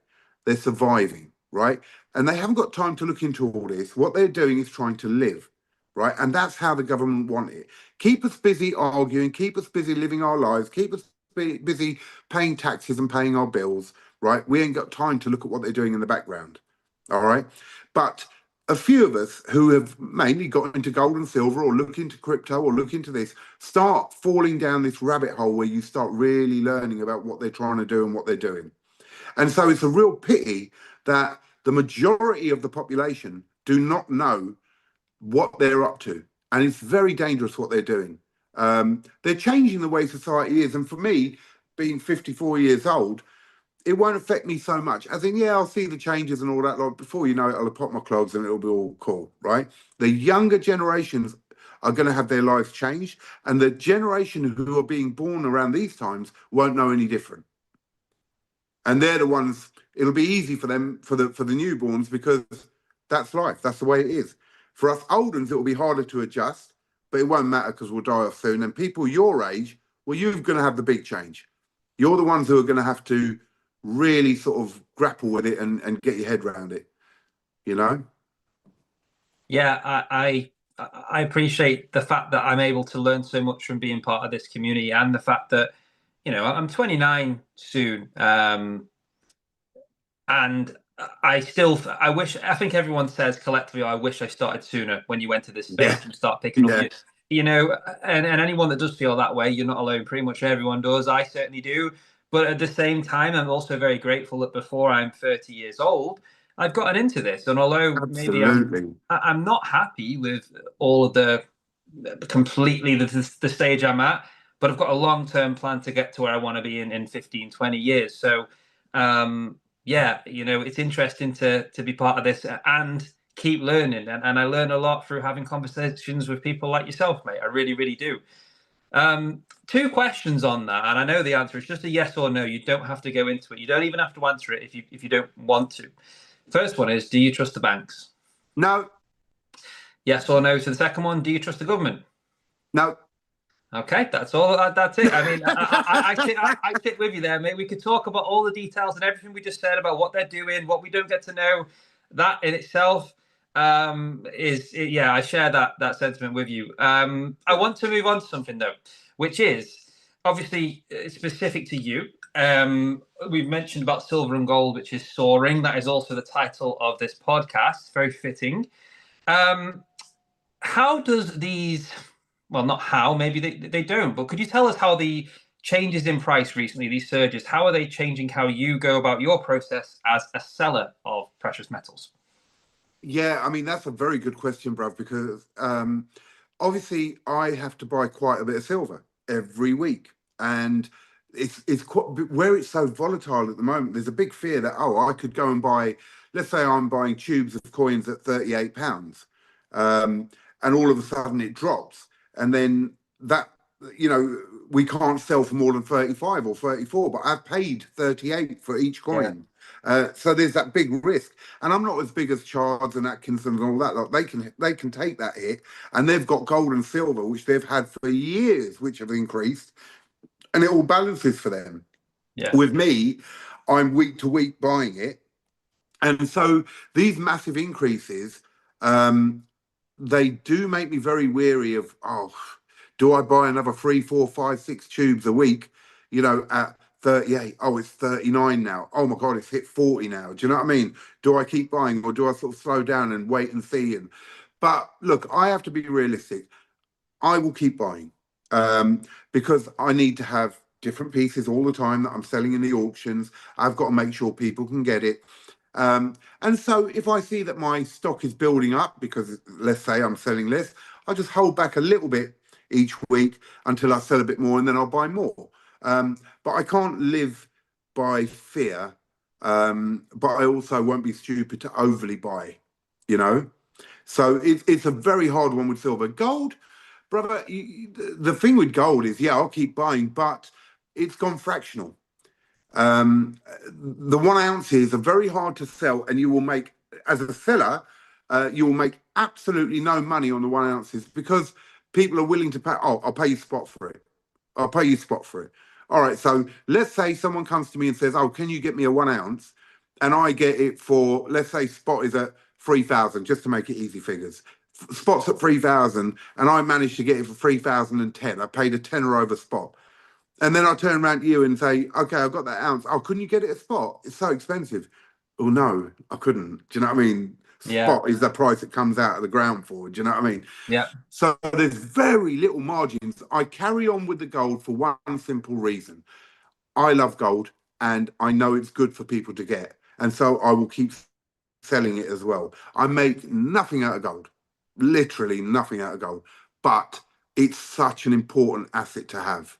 They're surviving, right? And they haven't got time to look into all this. What they're doing is trying to live, right? And that's how the government want it. Keep us busy arguing, keep us busy living our lives, keep us busy paying taxes and paying our bills, right? We ain't got time to look at what they're doing in the background, all right? But a few of us who have mainly got into gold and silver or look into crypto or look into this start falling down this rabbit hole where you start really learning about what they're trying to do and what they're doing. And so it's a real pity that the majority of the population do not know what they're up to. And it's very dangerous what they're doing. They're changing the way society is. And for me, being 54 years old, it won't affect me so much. As in, yeah, I'll see the changes and all that. Like, before you know it, I'll pop my clogs and it'll be all cool, right? The younger generations are going to have their lives changed, and the generation who are being born around these times won't know any different. And they're the ones. It'll be easy for them, for the newborns, because that's life. That's the way it is. For us old ones, it will be harder to adjust, but it won't matter because we'll die off soon. And people your age, well, you're going to have the big change. You're the ones who are going to have to really sort of grapple with it and get your head around it, Yeah, I appreciate the fact that I'm able to learn so much from being part of this community, and the fact that I'm 29 soon, and I think everyone says collectively, I wish I started sooner when you went to this space and start picking up and anyone that does feel that way, you're not alone. Pretty much everyone does. I certainly do. But at the same time, I'm also very grateful that before I'm 30 years old, I've gotten into this. And although maybe I'm not happy with all of the stage I'm at, but I've got a long-term plan to get to where I want to be in 15, 20 years. So, it's interesting to be part of this and keep learning. And I learn a lot through having conversations with people like yourself, mate. I really, really do. Two questions on that, and I know the answer is just a yes or no. You don't have to go into it. You don't even have to answer it if you don't want to. First one is, do you trust the banks? No. Yes or no to the second one? Do you trust the government? No. Okay, that's all. That's it. I mean, I sit with you there, mate. We could talk about all the details and everything we just said about what they're doing, what we don't get to know. That in itself I share that sentiment with you. I want to move on to something though, which is obviously specific to you. We've mentioned about silver and gold, which is soaring. That is also the title of this podcast. Very fitting. How does these? Well, not how. Maybe they don't. But could you tell us how the changes in price recently, these surges, how are they changing how you go about your process as a seller of precious metals? Yeah, I mean, that's a very good question, bruv, because obviously I have to buy quite a bit of silver every week. And it's quite, where it's so volatile at the moment, there's a big fear that, I could go and buy, let's say I'm buying tubes of coins at £38, and all of a sudden it drops. And then that, we can't sell for more than 35 or 34, but I've paid 38 for each coin. Yeah. So there's that big risk. And I'm not as big as Charles and Atkinson and all that. Like, they can take that hit, and they've got gold and silver, which they've had for years, which have increased, and it all balances for them. Yeah. With me, I'm week to week buying it. And so these massive increases, they do make me very weary of, do I buy another 3, 4, 5, 6 tubes a week, at 38? Oh, it's 39 now. Oh my God, it's hit 40 now. Do you know what I mean? Do I keep buying, or do I sort of slow down and wait and see? But look, I have to be realistic. I will keep buying because I need to have different pieces all the time that I'm selling in the auctions. I've got to make sure people can get it. And so if I see that my stock is building up, because let's say I'm selling less, I'll just hold back a little bit each week until I sell a bit more, and then I'll buy more. But I can't live by fear. But I also won't be stupid to overly buy, you know? So it's a very hard one with silver. Gold, brother, the thing with gold is, yeah, I'll keep buying, but it's gone fractional. The 1 ounces are very hard to sell, and you will make, as a seller, you will make absolutely no money on the 1 ounces because people are willing to pay. Oh, I'll pay you spot for it. I'll pay you spot for it. All right. So let's say someone comes to me and says, "Oh, can you get me a 1 ounce?" And I get it for, let's say, spot is at 3,000, just to make it easy figures. Spot's at 3,000, and I managed to get it for 3,010. I paid a tenner over spot. And then I turn around to you and say, okay, I've got that ounce. Oh, couldn't you get it at spot? It's so expensive. Oh, no, I couldn't. Do you know what I mean? Spot is the price it comes out of the ground for. Do you know what I mean? Yeah. So there's very little margins. I carry on with the gold for one simple reason. I love gold and I know it's good for people to get. And so I will keep selling it as well. I make nothing out of gold, literally nothing out of gold, but it's such an important asset to have.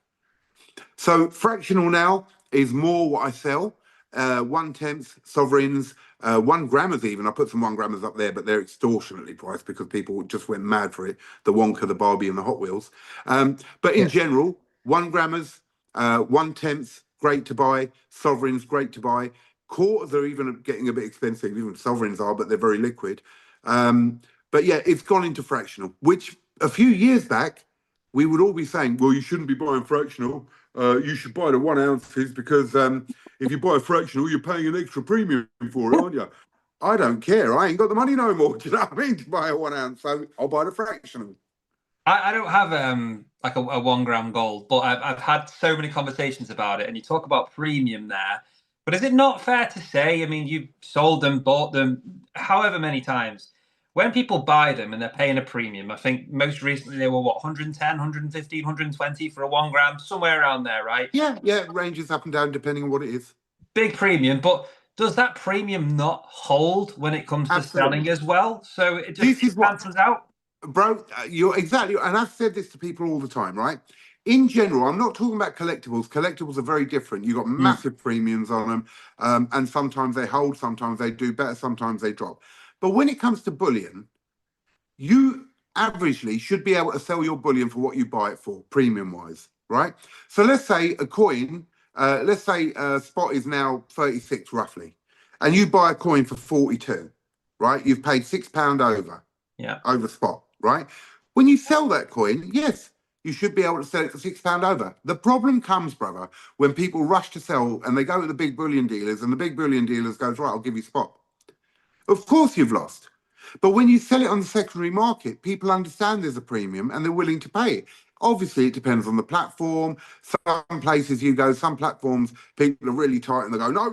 So fractional now is more what I sell. 1/10 sovereigns, 1 grammers even. I put some 1 grammers up there, but they're extortionately priced because people just went mad for it. The Wonka, the Barbie, and the Hot Wheels. But in general, 1 grammers, 1/10, great to buy. Sovereigns, great to buy. Quarters are even getting a bit expensive. Even sovereigns are, but they're very liquid. But yeah, it's gone into fractional, which a few years back, we would all be saying, well, you shouldn't be buying fractional. You should buy the 1 ounces because if you buy a fractional, you're paying an extra premium for it, aren't you? I don't care. I ain't got the money no more. Do you know what I mean? To buy a 1 ounce, so I'll buy the fractional. I don't have like a 1 gram gold, but I've had so many conversations about it, and you talk about premium there. But is it not fair to say, I mean, you've sold them, bought them, however many times, when people buy them and they're paying a premium, I think most recently they were what, 110, 115, 120 for a 1 gram, somewhere around there, right? Yeah, it ranges up and down depending on what it is. Big premium, but does that premium not hold when it comes to selling as well? So it just cancels out. Bro, you're exactly, and I've said this to people all the time, right? In general, I'm not talking about collectibles. Collectibles are very different. You've got massive premiums on them, and sometimes they hold, sometimes they do better, sometimes they drop. But when it comes to bullion, you averagely should be able to sell your bullion for what you buy it for, premium wise, right? So let's say a coin, let's say spot is now 36 roughly, and you buy a coin for 42, right? You've paid £6 over spot, right? When you sell that coin, yes, you should be able to sell it for £6 over. The problem comes, brother, when people rush to sell and they go to the big bullion dealers and the big bullion dealers goes, right, I'll give you spot. Of course you've lost. But when you sell it on the secondary market, people understand there's a premium and they're willing to pay it. Obviously, it depends on the platform. Some places you go, some platforms, people are really tight and they go, no,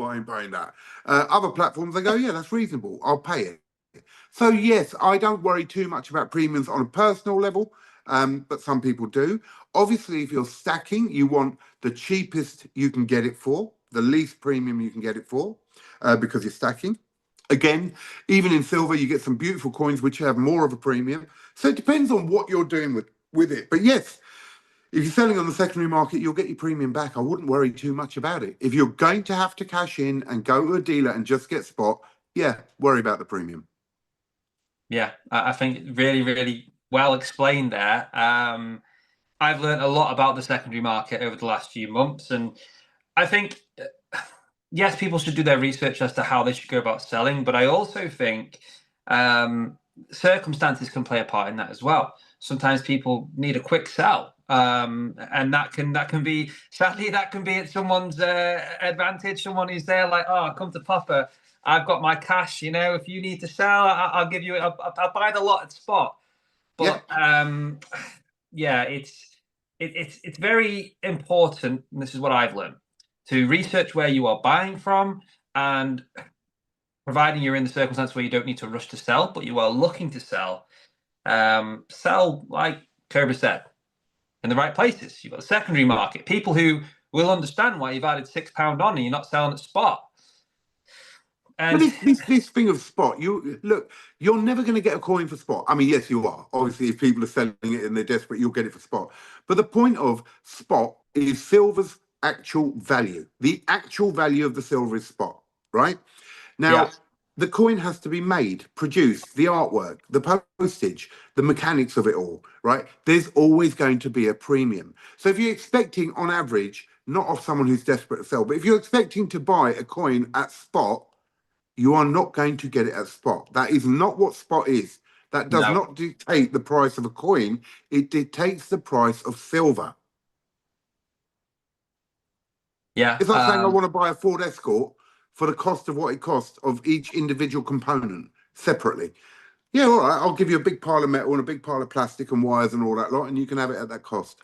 I ain't paying that. Other platforms, they go, yeah, that's reasonable. I'll pay it. So, yes, I don't worry too much about premiums on a personal level, but some people do. Obviously, if you're stacking, you want the cheapest you can get it for, the least premium you can get it for, because you're stacking. Again, even in silver, you get some beautiful coins which have more of a premium. So it depends on what you're doing with it. But yes, if you're selling on the secondary market, you'll get your premium back. I wouldn't worry too much about it. If you're going to have to cash in and go to a dealer and just get spot, yeah, worry about the premium. Yeah, I think really, really well explained there. I've learned a lot about the secondary market over the last few months, and I think yes, people should do their research as to how they should go about selling, but I also think circumstances can play a part in that as well. Sometimes people need a quick sell, and that can be, sadly, that can be at someone's advantage. Someone who's there like, oh, come to Papa, I've got my cash. You know, if you need to sell, I'll give you. I'll buy the lot at spot. But yeah, it's very important, and this is what I've learned, to research where you are buying from. And providing you're in the circumstance where you don't need to rush to sell, but you are looking to sell, sell like Cobra said, in the right places. You've got the secondary market, people who will understand why you've added £6 on and you're not selling at spot. And this thing of spot, you're never going to get a coin for spot. I mean, yes, you are. Obviously, if people are selling it and they're desperate, you'll get it for spot. But the point of spot is silver's actual value. The actual value of the silver is spot, right? Now, the coin has to be made, produced, the artwork, the postage, the mechanics of it all, right? There's always going to be a premium. So if you're expecting, on average, not off someone who's desperate to sell, but if you're expecting to buy a coin at spot, you are not going to get it at spot. That is not what spot is. That does not dictate the price of a coin. It dictates the price of silver. Yeah. It's like saying I want to buy a Ford Escort for the cost of what it costs of each individual component separately. Yeah, all right, I'll give you a big pile of metal and a big pile of plastic and wires and all that lot, and you can have it at that cost.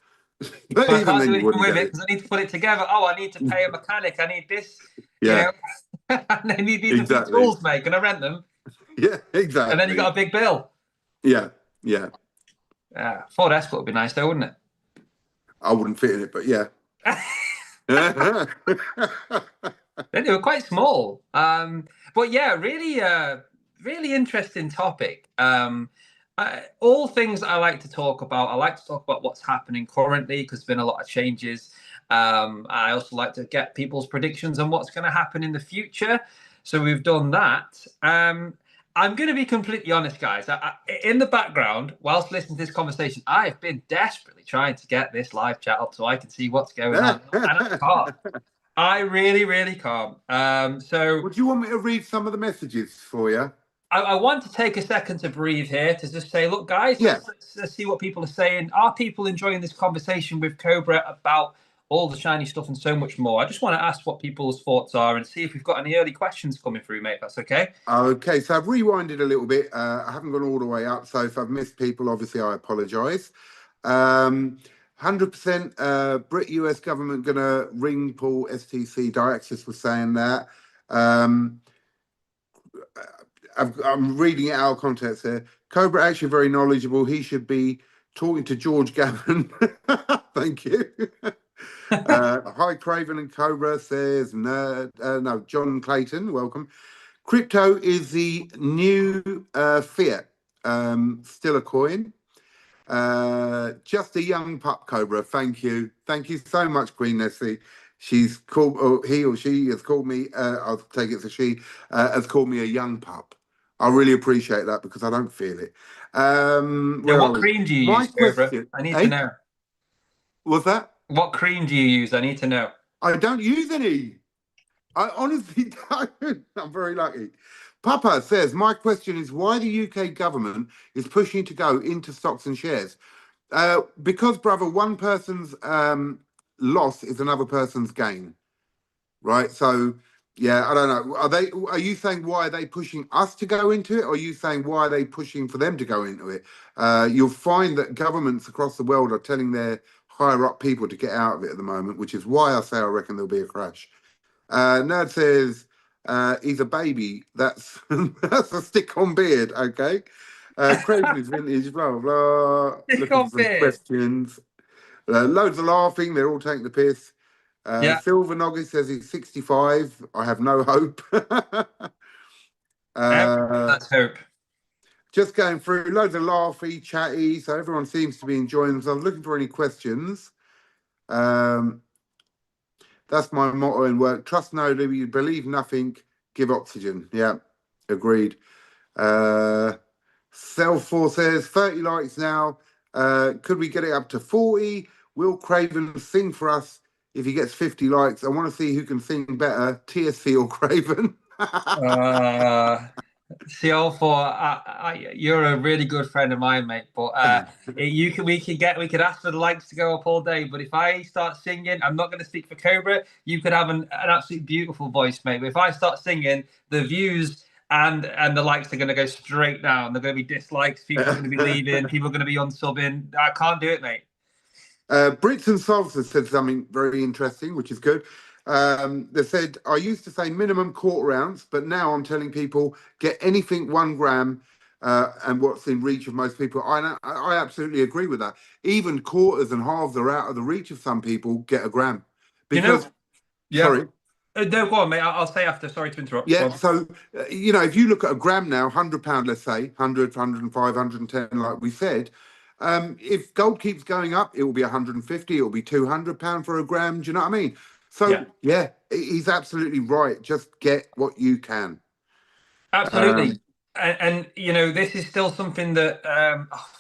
But I can't do anything with it because I need to put it together. Oh, I need to pay a mechanic. I need this. Yeah. You know? And then you need the tools, mate. Can I rent them? Yeah, exactly. And then you got a big bill. Yeah. Ford Escort would be nice though, wouldn't it? I wouldn't fit in it, but yeah. They were quite small. But yeah, really interesting topic. All things I like to talk about. I like to talk about what's happening currently because there's been a lot of changes. I also like to get people's predictions on what's going to happen in the future. So we've done that. I'm going to be completely honest, guys. In the background, whilst listening to this conversation, I have been desperately trying to get this live chat up so I can see what's going on. And I can't. I really can't. So would you want me to read some of the messages for you? I want to take a second to breathe here to just say, look, guys, let's see what people are saying. Are people enjoying this conversation with Cobra about all the shiny stuff and so much more? I just want to ask what people's thoughts are and see if we've got any early questions coming through, mate. That's okay. Okay, so I've rewinded a little bit. I haven't gone all the way up, so if I've missed people, obviously I apologise. 100% Brit US government going to ring Paul STC. Diaxis was saying that. I'm reading it out of context here. Cobra actually very knowledgeable. He should be talking to George Gavin. Thank you. Hi, Craven and Cobra says, no, John Clayton, welcome. Crypto is the new fiat, still a coin. Just a young pup, Cobra. Thank you. Thank you so much, Queen Nessie. She's called, or he or she has called me, I'll take it as a she, has called me a young pup. I really appreciate that because I don't feel it. What cream do you use, Cobra? I need to know. What's that? What cream do you use? I need to know. I don't use any. I honestly don't. I'm very lucky. Papa says, my question is why the UK government is pushing to go into stocks and shares. Because, brother, one person's loss is another person's gain. Right? So, yeah, I don't know. Are you saying why are they pushing us to go into it? Or are you saying why are they pushing for them to go into it? You'll find that governments across the world are telling their higher up people to get out of it at the moment, which is why I say I reckon there'll be a crash. Nerd says he's a baby. That's a stick-on beard. Okay. Craven is vintage. Blah blah blah. Looking for some questions. Loads of laughing. They're all taking the piss. Silver Noggy says he's 65. I have no hope. Let's hope. Just going through loads of laughy, chatty. So everyone seems to be enjoying themselves. Looking for any questions. That's my motto in work. Trust nobody, believe nothing, give oxygen. Yeah, agreed. Self4 says 30 likes now. Could we get it up to 40? Will Craven sing for us if he gets 50 likes? I want to see who can sing better, TSC or Craven. CL4, you're a really good friend of mine, mate. But we could ask for the likes to go up all day. But if I start singing, I'm not going to speak for Cobra. You could have an absolutely beautiful voice, mate. But if I start singing, the views and the likes are going to go straight down. They're going to be dislikes. People are going to be leaving. People are going to be unsubbing. I can't do it, mate. Brits and Salsa said something very interesting, which is good. They said, I used to say minimum quarter ounce, but now I'm telling people get anything 1 gram and what's in reach of most people. I absolutely agree with that. Even quarters and halves are out of the reach of some people, get a gram. Because, sorry. No, go on, mate. I'll say after. Sorry to interrupt. Yeah, so, if you look at a gram now, £100, let's say, 100, 105, 110, like we said, if gold keeps going up, it will be 150, it will be £200 for a gram. Do you know what I mean? So, yeah, he's absolutely right. Just get what you can. Absolutely. And this is still something that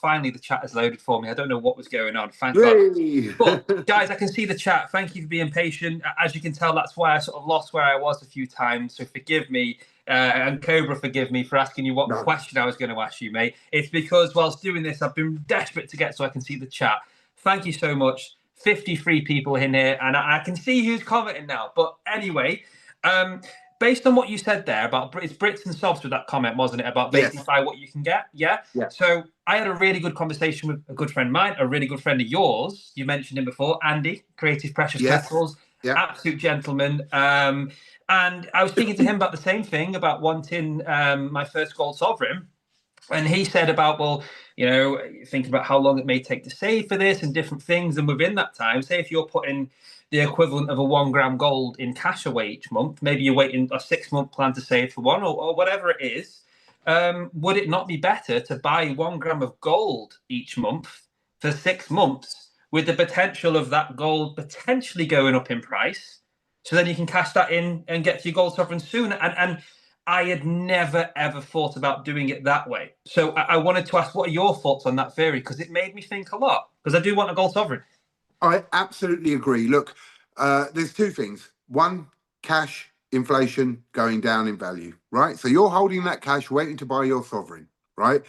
finally the chat has loaded for me. I don't know what was going on. Thank God. But guys, I can see the chat. Thank you for being patient. As you can tell, that's why I sort of lost where I was a few times. So forgive me. And Cobra, forgive me for asking you what question I was going to ask you, mate. It's because whilst doing this, I've been desperate to get so I can see the chat. Thank you so much. 53 people in here, and I can see who's commenting now. But anyway, based on what you said there about it's Brits and Sobs with that comment, wasn't it? About basically buy what you can get. Yeah. So I had a really good conversation with a good friend of mine, a really good friend of yours. You mentioned him before, Andy, Creative Precious Metals. Absolute gentleman. And I was speaking to him about the same thing, about wanting my first gold sovereign. And he said about, well, thinking about how long it may take to save for this and different things. And within that time, say if you're putting the equivalent of a 1 gram gold in cash away each month, maybe you're waiting a 6-month plan to save for one or whatever it is. Would it not be better to buy 1 gram of gold each month for 6 months with the potential of that gold potentially going up in price? So then you can cash that in and get to your gold sovereign sooner. And I had never, ever thought about doing it that way. So I wanted to ask, what are your thoughts on that theory? Because it made me think a lot, because I do want a gold sovereign. I absolutely agree. Look, there's 2 things. One, cash inflation going down in value, right? So you're holding that cash waiting to buy your sovereign, right?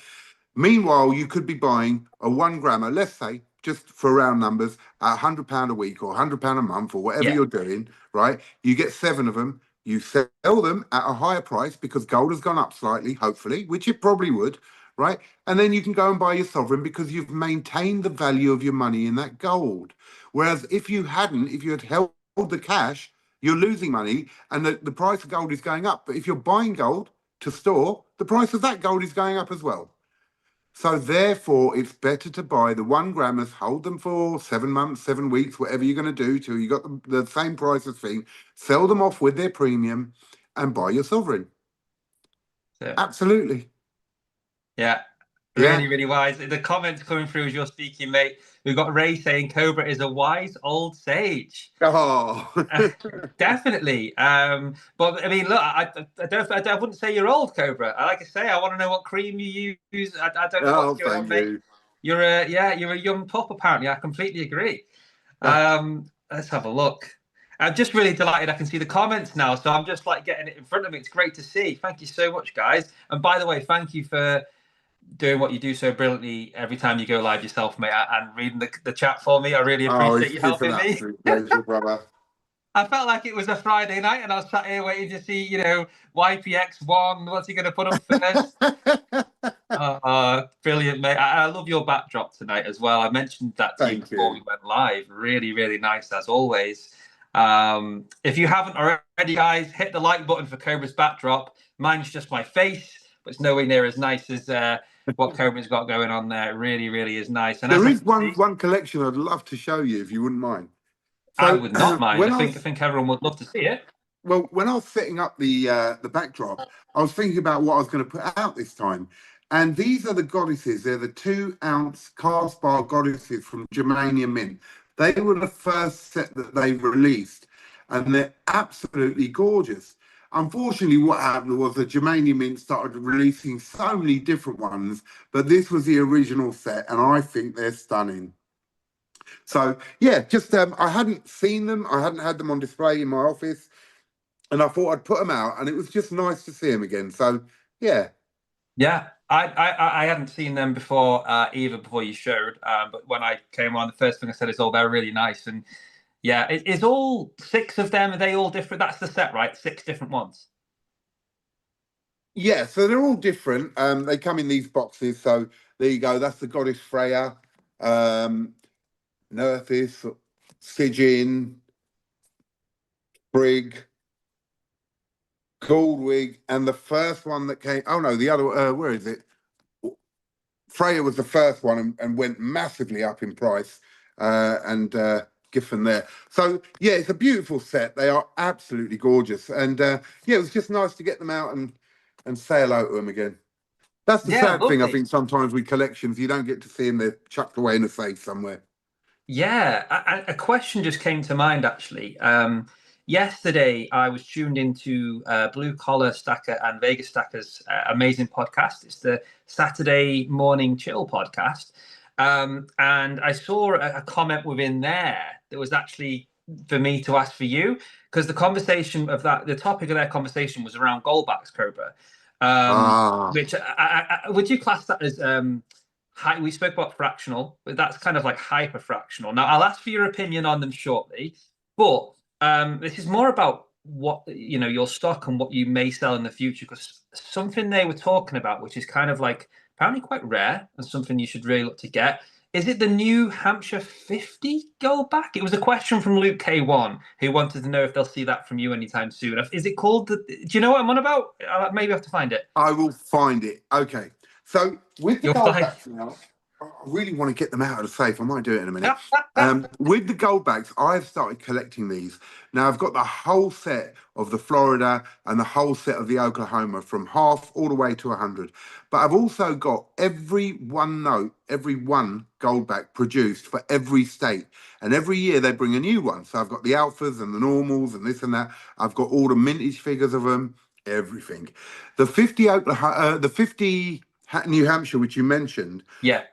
Meanwhile, you could be buying a 1 grammer, let's say, just for round numbers, at £100 a week or £100 a month or whatever you're doing, right? You get 7 of them. You sell them at a higher price because gold has gone up slightly, hopefully, which it probably would, right? And then you can go and buy your sovereign because you've maintained the value of your money in that gold. Whereas if you had held the cash, you're losing money and the price of gold is going up. But if you're buying gold to store, the price of that gold is going up as well. So therefore, it's better to buy the 1 grammers, hold them for 7 months, 7 weeks, whatever you're going to do till you got the same price as thing, sell them off with their premium and buy your sovereign. Absolutely. Yeah. Really, really wise. The comments coming through as you're speaking, mate. We've got Ray saying Cobra is a wise old sage. Oh, definitely. But I mean, look, I wouldn't say you're old, Cobra. Like I say, I want to know what cream you use. I don't know what's going on, mate. You're a young pup, apparently. I completely agree. Let's have a look. I'm just really delighted I can see the comments now. So I'm just like getting it in front of me. It's great to see. Thank you so much, guys. And by the way, thank you for doing what you do so brilliantly every time you go live yourself, mate, and reading the chat for me. I really appreciate you helping me. Pleasure, brother. I felt like it was a Friday night and I was sat here waiting to see, YPX1, what's he going to put up first? Brilliant, mate. I love your backdrop tonight as well. I mentioned that to you before we went live. Really, really nice as always. If you haven't already, guys, hit the like button for Cobra's backdrop. Mine's just my face, but it's nowhere near as nice as what Cobra's got going on there. It really, really is nice. And there is one collection I'd love to show you if you wouldn't mind. So, I would not mind. I think everyone would love to see it. Well, when I was setting up the backdrop, I was thinking about what I was going to put out this time. And these are the goddesses. They're the 2-ounce cast bar goddesses from Germanium Mint. They were the first set that they released, and they're absolutely gorgeous. Unfortunately, what happened was the Germanium Mint started releasing so many different ones, but this was the original set, and I think they're stunning. So, yeah, just I hadn't seen them. I hadn't had them on display in my office, and I thought I'd put them out, and it was just nice to see them again. So, yeah. Yeah, I hadn't seen them before, either before you showed. But when I came on, the first thing I said is, oh, they're really nice. And yeah, is all 6 of them, are they all different? That's the set, right? 6 different ones. Yeah, so they're all different. They come in these boxes. So there you go. That's the Goddess Freya, Nerthis, Sigyn, Brig, Goldwig, and the first one that came. Oh no, the other. Where is it? Freya was the first one and went massively up in price. And Giffen there. So yeah, it's a beautiful set. They are absolutely gorgeous. And yeah, it was just nice to get them out and say hello to them again. That's the sad thing, I think, sometimes with collections, you don't get to see them. They're chucked away in a safe somewhere. Yeah, a question just came to mind, actually. Yesterday, I was tuned into Blue Collar Stacker and Vegas Stacker's amazing podcast. It's the Saturday Morning Chill podcast. And I saw a comment within there that was actually for me to ask for you, because the conversation of that, the topic of their conversation was around goldbacks, Cobra. Which would you class that as we spoke about fractional, but that's kind of like hyper fractional. Now I'll ask for your opinion on them shortly, but this is more about what your stock and what you may sell in the future, because something they were talking about, which is kind of like apparently quite rare and something you should really look to get. Is it the New Hampshire 50 goldback? It was a question from Luke K1, who wanted to know if they'll see that from you anytime soon. Is it called do you know what I'm on about? Maybe I have to find it. I will find it. Okay. So with the goldbacks now, I really want to get them out of the safe. I might do it in a minute. With the goldbacks, I've started collecting these. Now I've got the whole set of the Florida and the whole set of the Oklahoma from half all the way to 100. But I've also got every one goldback produced for every state. And every year they bring a new one. So I've got the alphas and the normals and this and that. I've got all the mintage figures of them, everything. The 50 Oklahoma, the 50 New Hampshire, which you mentioned,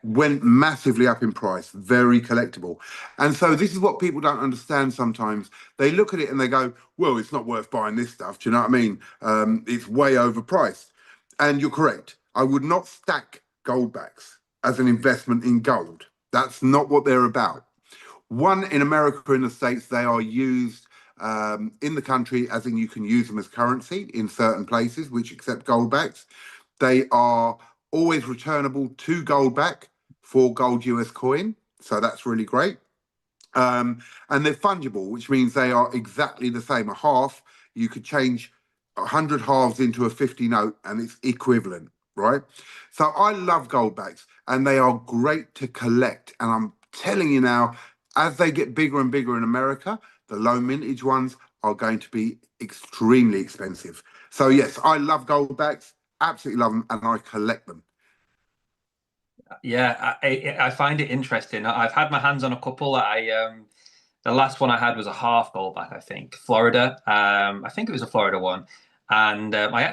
went massively up in price, very collectible. And so this is what people don't understand sometimes. They look at it and they go, well, it's not worth buying this stuff. Do you know what I mean? It's way overpriced. And you're correct. I would not stack goldbacks as an investment in gold. That's not what they're about. One, in America, in the States, they are used in the country, as in you can use them as currency in certain places which accept goldbacks. They are always returnable to goldback for gold US coin. So that's really great. And they're fungible, which means they are exactly the same. A half, you could change 100 halves into a 50 note and it's equivalent, right? So I love goldbacks and they are great to collect. And I'm telling you now, as they get bigger and bigger in America, the low mintage ones are going to be extremely expensive. So yes, I love goldbacks. Absolutely love them, and I collect them. Yeah, I find it interesting. I've had my hands on a couple. The last one I had was a half goldback, I think, Florida. I think it was a Florida one, and I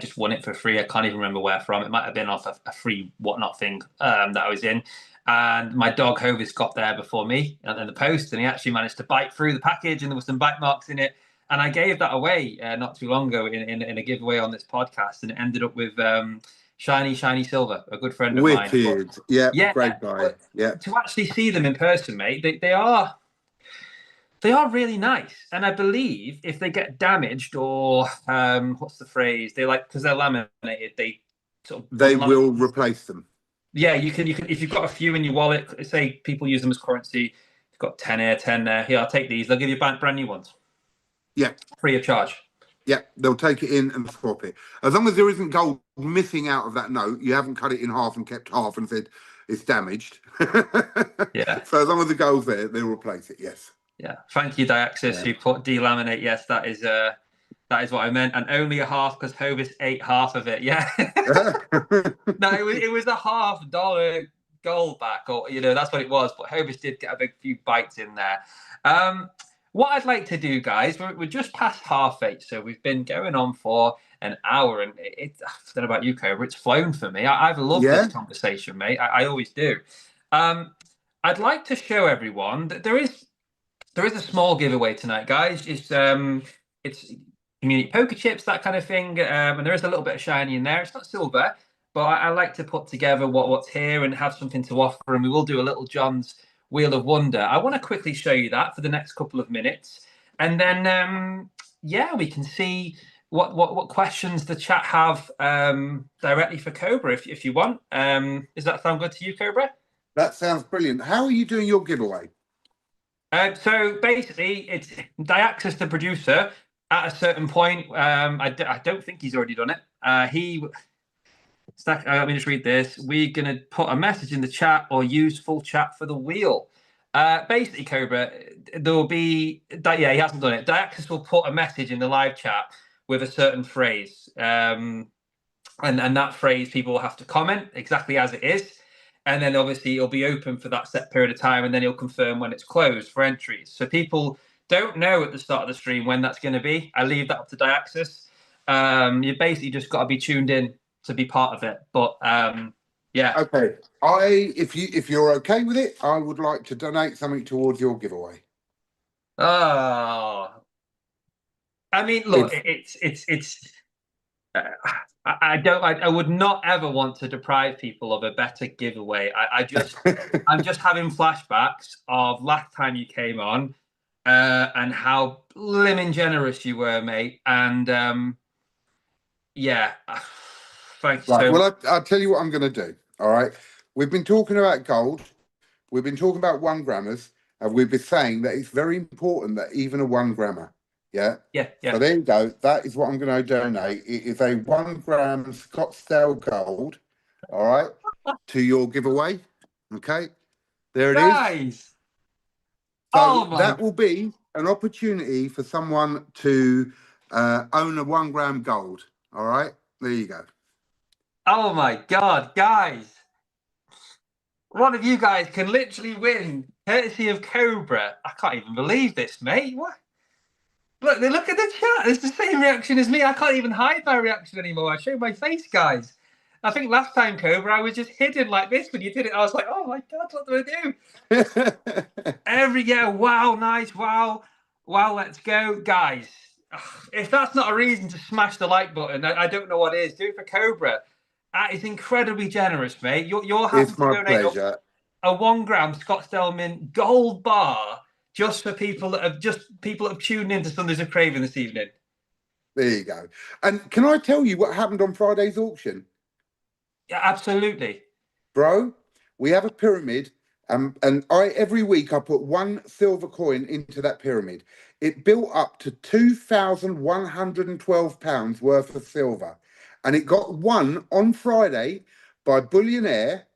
just won it for free. I can't even remember where from. It might have been off a free whatnot thing that I was in. And my dog Hovis got there before me in the post, and he actually managed to bite through the package, and there were some bite marks in it. And I gave that away not too long ago in a giveaway on this podcast, and it ended up with Shiny Silver, a good friend of mine. Wicked, yeah, great guy. Yeah. To actually see them in person, mate, they are really nice. And I believe if they get damaged or what's the phrase? Because they're laminated, they will replace them. Yeah, you can if you've got a few in your wallet, say people use them as currency. You've got 10 there. Here, I'll take these. They'll give you brand new ones. Yeah. Free of charge. Yeah, they'll take it in and swap it. As long as there isn't gold missing out of that note, you haven't cut it in half and kept half and said it's damaged. Yeah. So as long as the gold's there, they'll replace it, yes. Yeah. Thank you, Diaxis, who put delaminate. Yes, that is what I meant. And only a half because Hovis ate half of it. Yeah. No, it was a $half gold back, or that's what it was. But Hovis did get a big few bites in there. What I'd like to do, guys, we're just past 8:30, so we've been going on for an hour, and I don't know about you, Cobra, it's flown for me. I've loved this conversation, mate. I always do. I'd like to show everyone that there is a small giveaway tonight, guys. It's community poker chips, that kind of thing, and there is a little bit of shiny in there. It's not silver, but I like to put together what's here and have something to offer, and we will do a little John's Wheel of Wonder. I want to quickly show you that for the next couple of minutes, and then we can see what questions the chat have directly for Cobra if you want. Does that sound good to you, Cobra? That sounds brilliant. How are you doing your giveaway? So basically, it's Diaxis, the producer. At a certain point, I don't think he's already done it. Let me just read this. We're going to put a message in the chat or use full chat for the wheel. Basically, Cobra, there will be... Yeah, he hasn't done it. Diaxis will put a message in the live chat with a certain phrase. And that phrase, people will have to comment exactly as it is. And then obviously it'll be open for that set period of time, and then he'll confirm when it's closed for entries. So people don't know at the start of the stream when that's going to be. I leave that up to Diaxis. You basically just got to be tuned in to be part of it. But yeah. Okay. If you're okay with it, I would like to donate something towards your giveaway. Oh, I mean, look, I would not ever want to deprive people of a better giveaway. I'm just having flashbacks of last time you came on, and how blimmin' generous you were, mate. And yeah, thanks Right. so Well, I'll tell you what I'm going to do. All right. We've been talking about gold. We've been talking about 1 grammers, and we've been saying that it's very important that even a 1 grammer. Yeah. Yeah. So there you go. That is what I'm going to donate. It is a 1 gram Scottsdale gold. All right. To your giveaway. Okay. There it is. Guys. So that will be an opportunity for someone to own a 1 gram gold. All right. There you go. Oh my God, guys. One of you guys can literally win, courtesy of Cobra. I can't even believe this, mate. What? Look at the chat. It's the same reaction as me. I can't even hide my reaction anymore. I show my face, guys. I think last time, Cobra, I was just hidden like this. When you did it, I was like, oh my God, what do I do? Wow, nice, wow, let's go. Guys, if that's not a reason to smash the like button, I don't know what is. Do it for Cobra. That is incredibly generous, mate. You're happy It's my to donate pleasure. a 1 gram Scottsdale Mint gold bar just for people that have tuned into Sundays of Craven this evening. There you go. And can I tell you what happened on Friday's auction? Yeah, absolutely. Bro, we have a pyramid, and every week I put 1 silver coin into that pyramid. It built up to £2,112 worth of silver, and it got won on Friday by Bullionaire,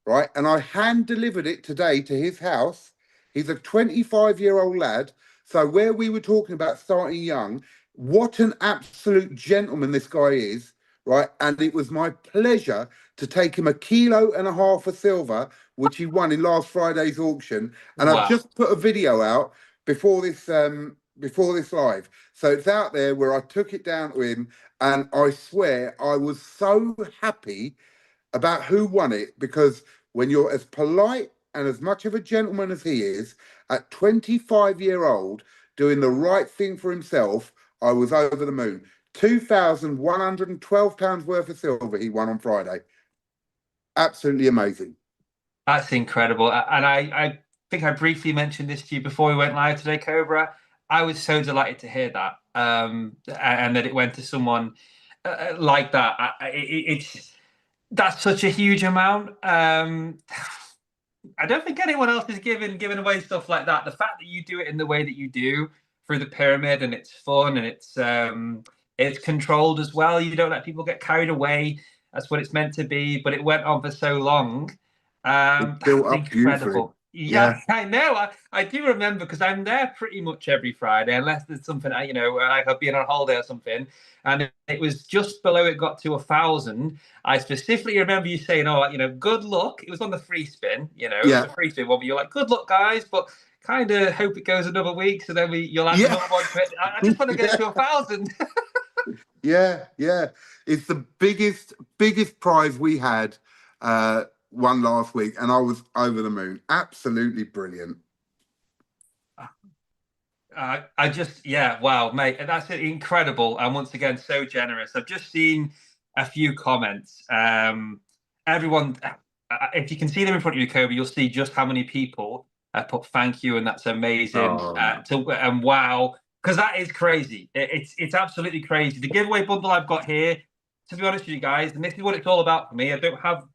right? And I hand delivered it today to his house. He's a 25-year-old lad. So where we were talking about starting young, what an absolute gentleman this guy is, right? And it was my pleasure to take him 1.5 kilos of silver, which he won in last Friday's auction. And Wow. I've just put a video out before this live. So it's out there where I took it down to him, and I swear I was so happy about who won it, because when you're as polite and as much of a gentleman as he is, at 25-year-old, doing the right thing for himself, I was over the moon. £2,112 worth of silver he won on Friday. Absolutely amazing. That's incredible. And I think I briefly mentioned this to you before we went live today, Cobra. I was so delighted to hear that, and that it went to someone like that. That's such a huge amount. I don't think anyone else is giving away stuff like that. The fact that you do it in the way that you do through the pyramid, and it's fun, and it's controlled as well. You don't let people get carried away. That's what it's meant to be. But it went on for so long. It built up beautifully. Yeah, I know. I do remember, because I'm there pretty much every Friday, unless there's something, like I've been on holiday or something. And it was just below it got to 1,000. I specifically remember you saying, "Oh, good luck." It was on the free spin, the free spin one. But you're like, "Good luck, guys," but kind of hope it goes another week, so then you'll have another one. I just want to get to 1,000. Yeah. It's the biggest prize we had. One last week, and I was over the moon. Absolutely brilliant. Wow, mate, that's incredible, and once again, so generous. I've just seen a few comments. Everyone, if you can see them in front of you, Kobe, you'll see just how many people put thank you, and that's amazing. And wow, because that is crazy. It's absolutely crazy. The giveaway bundle I've got here, to be honest with you guys, and this is what it's all about for me. I don't have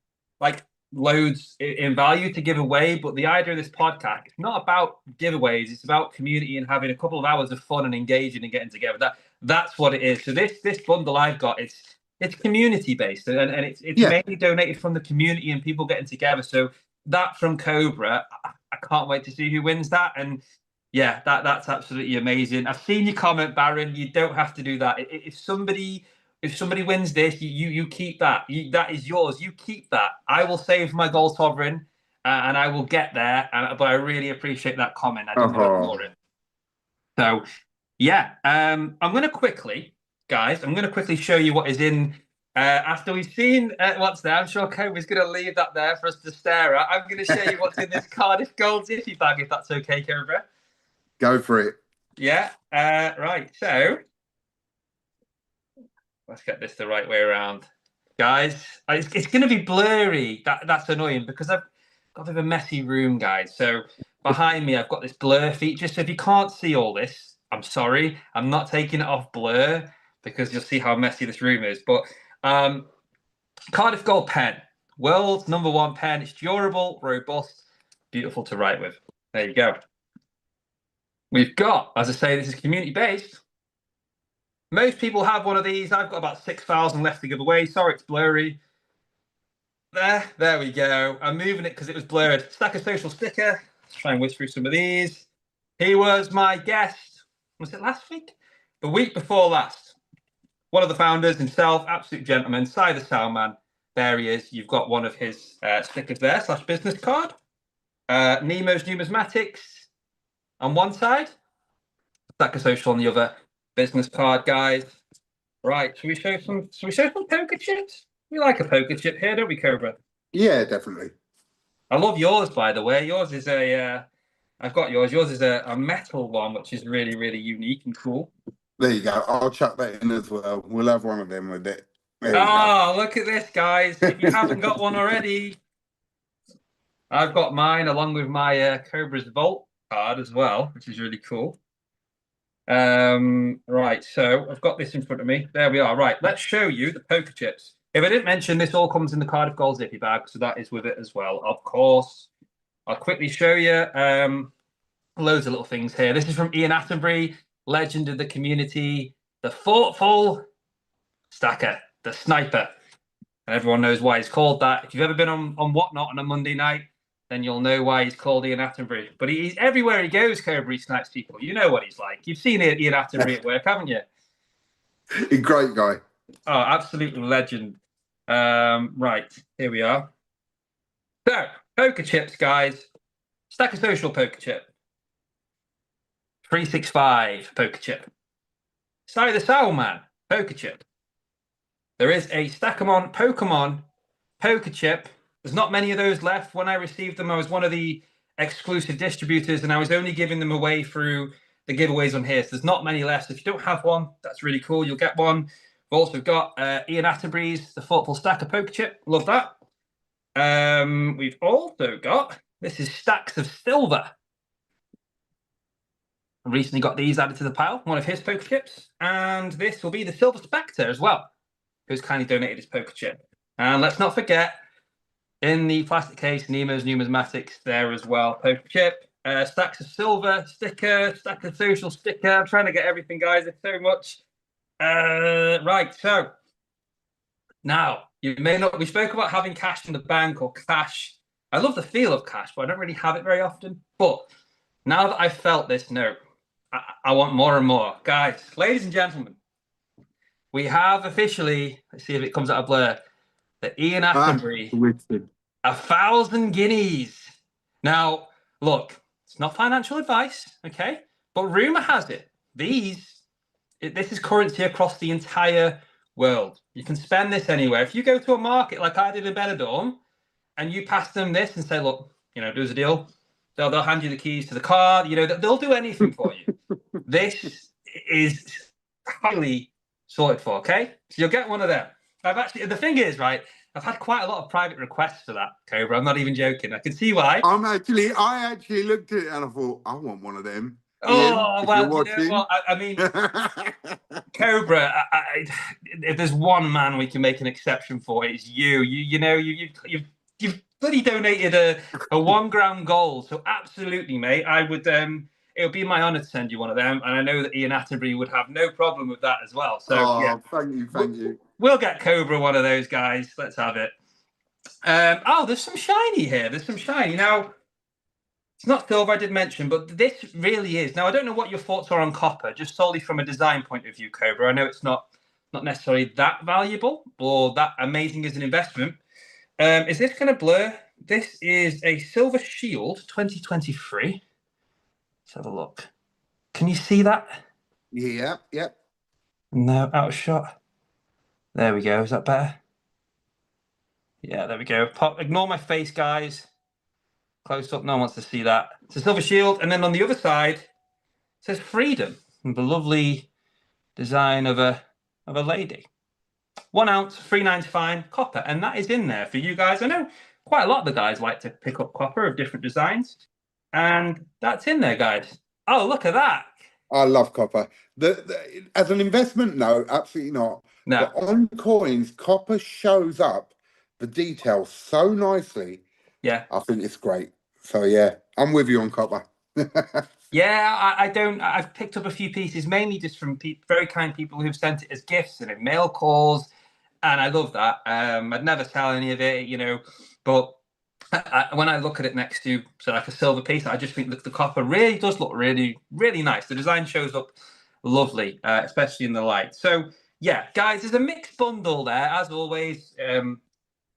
loads in value to give away, but the idea of this podcast, it's not about giveaways. It's about community and having a couple of hours of fun and engaging and getting together. That's what it is. So this bundle I've got, it's community based, and it's mainly donated from the community and people getting together. So that from Cobra, I can't wait to see who wins that. And yeah, that's absolutely amazing. I've seen your comment, Baron. You don't have to do that. If somebody wins this, you keep that. That is yours. You keep that. I will save my gold sovereign, and I will get there. But I really appreciate that comment. I don't want to ignore it. So yeah, I'm going to quickly, guys. I'm going to quickly show you what is in. After we've seen what's there, I'm sure Cobra's going to leave that there for us to stare at. I'm going to show you what's in this Cardiff Gold Zippy bag, if that's okay, Cobra. Go for it. Yeah. Right. So let's get this the right way around, guys. It's going to be blurry. That's annoying because I've got a bit of a messy room, guys. So behind me, I've got this blur feature. So if you can't see all this, I'm sorry. I'm not taking it off blur because you'll see how messy this room is. But Cardiff Gold pen, world's #1 pen. It's durable, robust, beautiful to write with. There you go. We've got, as I say, this is community based. Most people have one of these. I've got about 6,000 left to give away. Sorry, it's blurry. There we go. I'm moving it because it was blurred. Stacker Social sticker. Let's try and whiz through some of these. He was my guest. Was it last week? The week before last. One of the founders himself, absolute gentleman, Cy the Soundman. There he is. You've got one of his stickers there, / business card. Nemo's Numismatics on one side. Stacker Social on the other. Business card, guys. Right, should we show some poker chips? We like a poker chip here, don't we, Cobra? Yeah, definitely. I love yours, by the way. Yours is I've got yours. Yours is a metal one, which is really, really unique and cool. There you go. I'll chuck that in as well. We'll have one of them with it. Oh, look at this, guys. If you haven't got one already, I've got mine along with my Cobra's Vault card as well, which is really cool. Right, so I've got this in front of me. There we are. Right, let's show you the poker chips. If I didn't mention, this all comes in the Cardiff Gold Zippy bag, so that is with it as well, of course. I'll quickly show you loads of little things here. This is from Ian Attenbury, legend of the community, the thoughtful stacker, the sniper. And everyone knows why he's called that. If you've ever been on Whatnot on a Monday night, then you'll know why he's called Ian Attenbury. But he's everywhere he goes, Cobra, he snipes people. You know what he's like. You've seen Ian Attenbury at work, haven't you? A great guy. Oh, absolutely legend. Right, here we are. So, poker chips, guys. Stacker Social poker chip. 365 poker chip. Cy the Soundman poker chip. There is a Stackermon Pokemon poker chip. There's not many of those left. When I received them, I was one of the exclusive distributors, and I was only giving them away through the giveaways on here. So there's not many left. If you don't have one, that's really cool. You'll get one. We've also got Ian Attenbury's The Thoughtful Stacker poker chip. Love that. We've also got, this is Stacks of Silver. I recently got these added to the pile, one of his poker chips. And this will be the Silver Spectre as well, who's kindly donated his poker chip. And let's not forget, in the plastic case, Nemo's Numismatics there as well. Poker chip, Stacks of Silver sticker, Stacker Social sticker. I'm trying to get everything, guys. There's so much. Right, so now you may not. We spoke about having cash in the bank or cash. I love the feel of cash, but I don't really have it very often. But now that I've felt this, no, I want more and more, guys. Ladies and gentlemen, we have officially. Let's see if it comes out of blur. The Ian Attenbury, 1,000 guineas. Now, look, it's not financial advice, okay? But rumor has it, this is currency across the entire world. You can spend this anywhere. If you go to a market like I did in Benidorm, and you pass them this and say, look, you know, there's a deal. They'll hand you the keys to the car. You know, they'll do anything for you. This is highly sorted for, okay? So you'll get one of them. The thing is, right, I've had quite a lot of private requests for that, Cobra. I'm not even joking. I can see why. I actually looked at it and I thought, I want one of them. Oh, well, you know what? I mean, Cobra, if there's one man we can make an exception for, it's you. You know, you've bloody donated a 1 gram gold. So absolutely, mate. I would it would be my honour to send you one of them, and I know that Ian Attenbury would have no problem with that as well. So yeah, thank you. we'll get Cobra one of those guys. Let's have it. Oh, there's some shiny here. There's some shiny now. It's not silver, I did mention, but this really is. Now, I don't know what your thoughts are on copper, just solely from a design point of view, Cobra. I know it's not necessarily that valuable or that amazing as an investment. Is this going to blur? This is a Silver Shield 2023. Let's have a look. Can you see that? Yeah, yep. No, out of shot. There we go. Is that better? Yeah, there we go. Ignore my face, guys. Close up. No one wants to see that. It's a Silver Shield. And then on the other side, it says Freedom. And the lovely design of a lady. 1 ounce, 3.9 fine, copper. And that is in there for you guys. I know quite a lot of the guys like to pick up copper of different designs. And that's in there, guys. Oh, look at that. I love copper. As an investment, no, absolutely not. No. But on coins, copper shows up the details so nicely. Yeah. I think it's great. So yeah, I'm with you on copper. Yeah, I've picked up a few pieces, mainly just from very kind people who've sent it as gifts and in mail calls, and I love that. I'd never sell any of it, but when I look at it next to like a silver piece, I just think the copper really does look really, really nice. The design shows up lovely, especially in the light. So yeah, guys, there's a mixed bundle there, as always.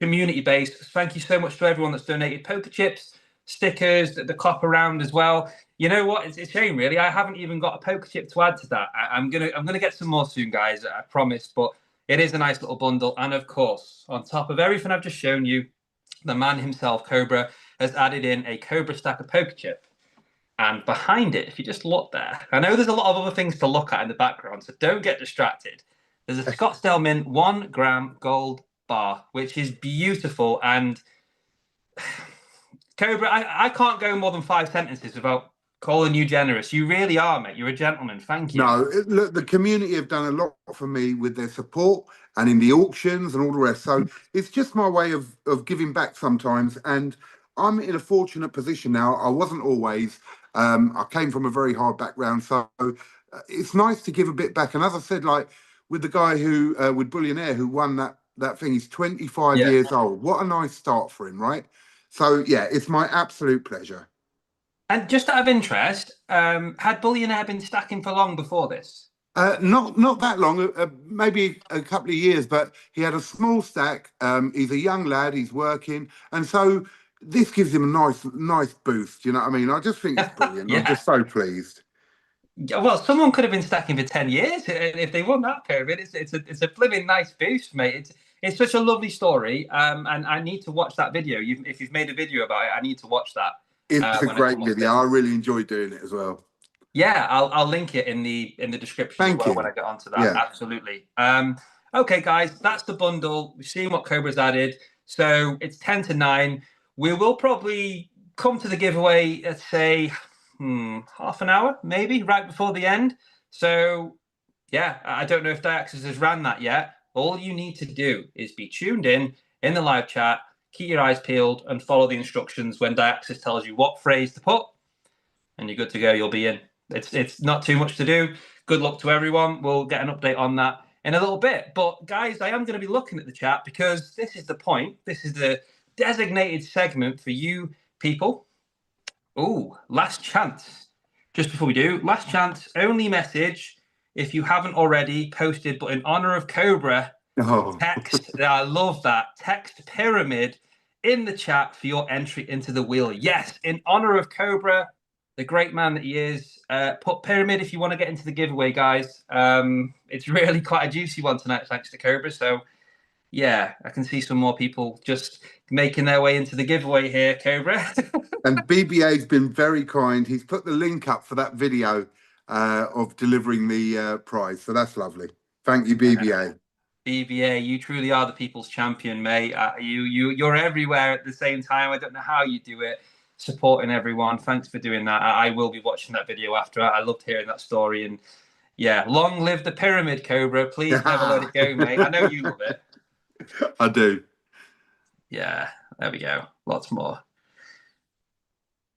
Community based. Thank you so much to everyone that's donated poker chips, stickers, the copper round as well. You know what? It's a shame, really. I haven't even got a poker chip to add to that. I'm gonna get some more soon, guys. I promise. But it is a nice little bundle, and of course, on top of everything I've just shown you, the man himself, Cobra, has added in a CobraStacker poker chip. And behind it, if you just look there, I know there's a lot of other things to look at in the background, so don't get distracted. There's a Scottsdale Mint 1 gram gold bar, which is beautiful. And Cobra, I can't go more than 5 sentences without calling you generous. You really are, mate. You're a gentleman. Thank you. No, look, the community have done a lot for me with their support and in the auctions and all the rest. So it's just my way of giving back sometimes. And I'm in a fortunate position now. I wasn't always. I came from a very hard background. So it's nice to give a bit back. And as I said, like with the guy who, with Bullionaire, who won that thing, he's 25 years old. What a nice start for him, right? So yeah, it's my absolute pleasure. And just out of interest, had Bullionaire been stacking for long before this? Not that long, maybe a couple of years, but he had a small stack. He's a young lad, he's working, and so this gives him a nice boost. You know what I mean? I just think it's brilliant. I'm just so pleased. Well, someone could have been stacking for 10 years if they won that COVID. It's a flipping nice boost, mate. It's such a lovely story, and I need to watch that video. If you've made a video about it, I need to watch that. It's a great video. I really enjoy doing it as well. Yeah, I'll link it in the description as well when I get onto that. Yeah. Absolutely. Okay, guys, that's the bundle. We've seen what Cobra's added. So it's 10 to 9. We will probably come to the giveaway, let's say, half an hour, maybe, right before the end. So, yeah, I don't know if Diaxis has ran that yet. All you need to do is be tuned in the live chat, keep your eyes peeled, and follow the instructions when Diaxis tells you what phrase to put, and you're good to go. You'll be in. It's not too much to do. Good luck to everyone. We'll get an update on that in a little bit. But, guys, I am going to be looking at the chat because this is the point. This is the designated segment for you people. Oh, last chance. Just before we do, last chance, only message if you haven't already posted, but in honor of Cobra, text, I love that, text Pyramid in the chat for your entry into the wheel. Yes, in honor of Cobra, the great man that he is, put Pyramid if you want to get into the giveaway, guys. It's really quite a juicy one tonight, thanks to Cobra. So, yeah, I can see some more people just making their way into the giveaway here, Cobra. And BBA's been very kind. He's put the link up for that video of delivering the prize. So that's lovely. Thank you, BBA. BBA, you truly are the people's champion, mate. You're everywhere at the same time. I don't know how you do it, supporting everyone. Thanks for doing that. I will be watching that video after. I loved hearing that story. And yeah, long live the Pyramid, Cobra. Please never let it go, mate. I know you love it. I do. Yeah. There we go. Lots more.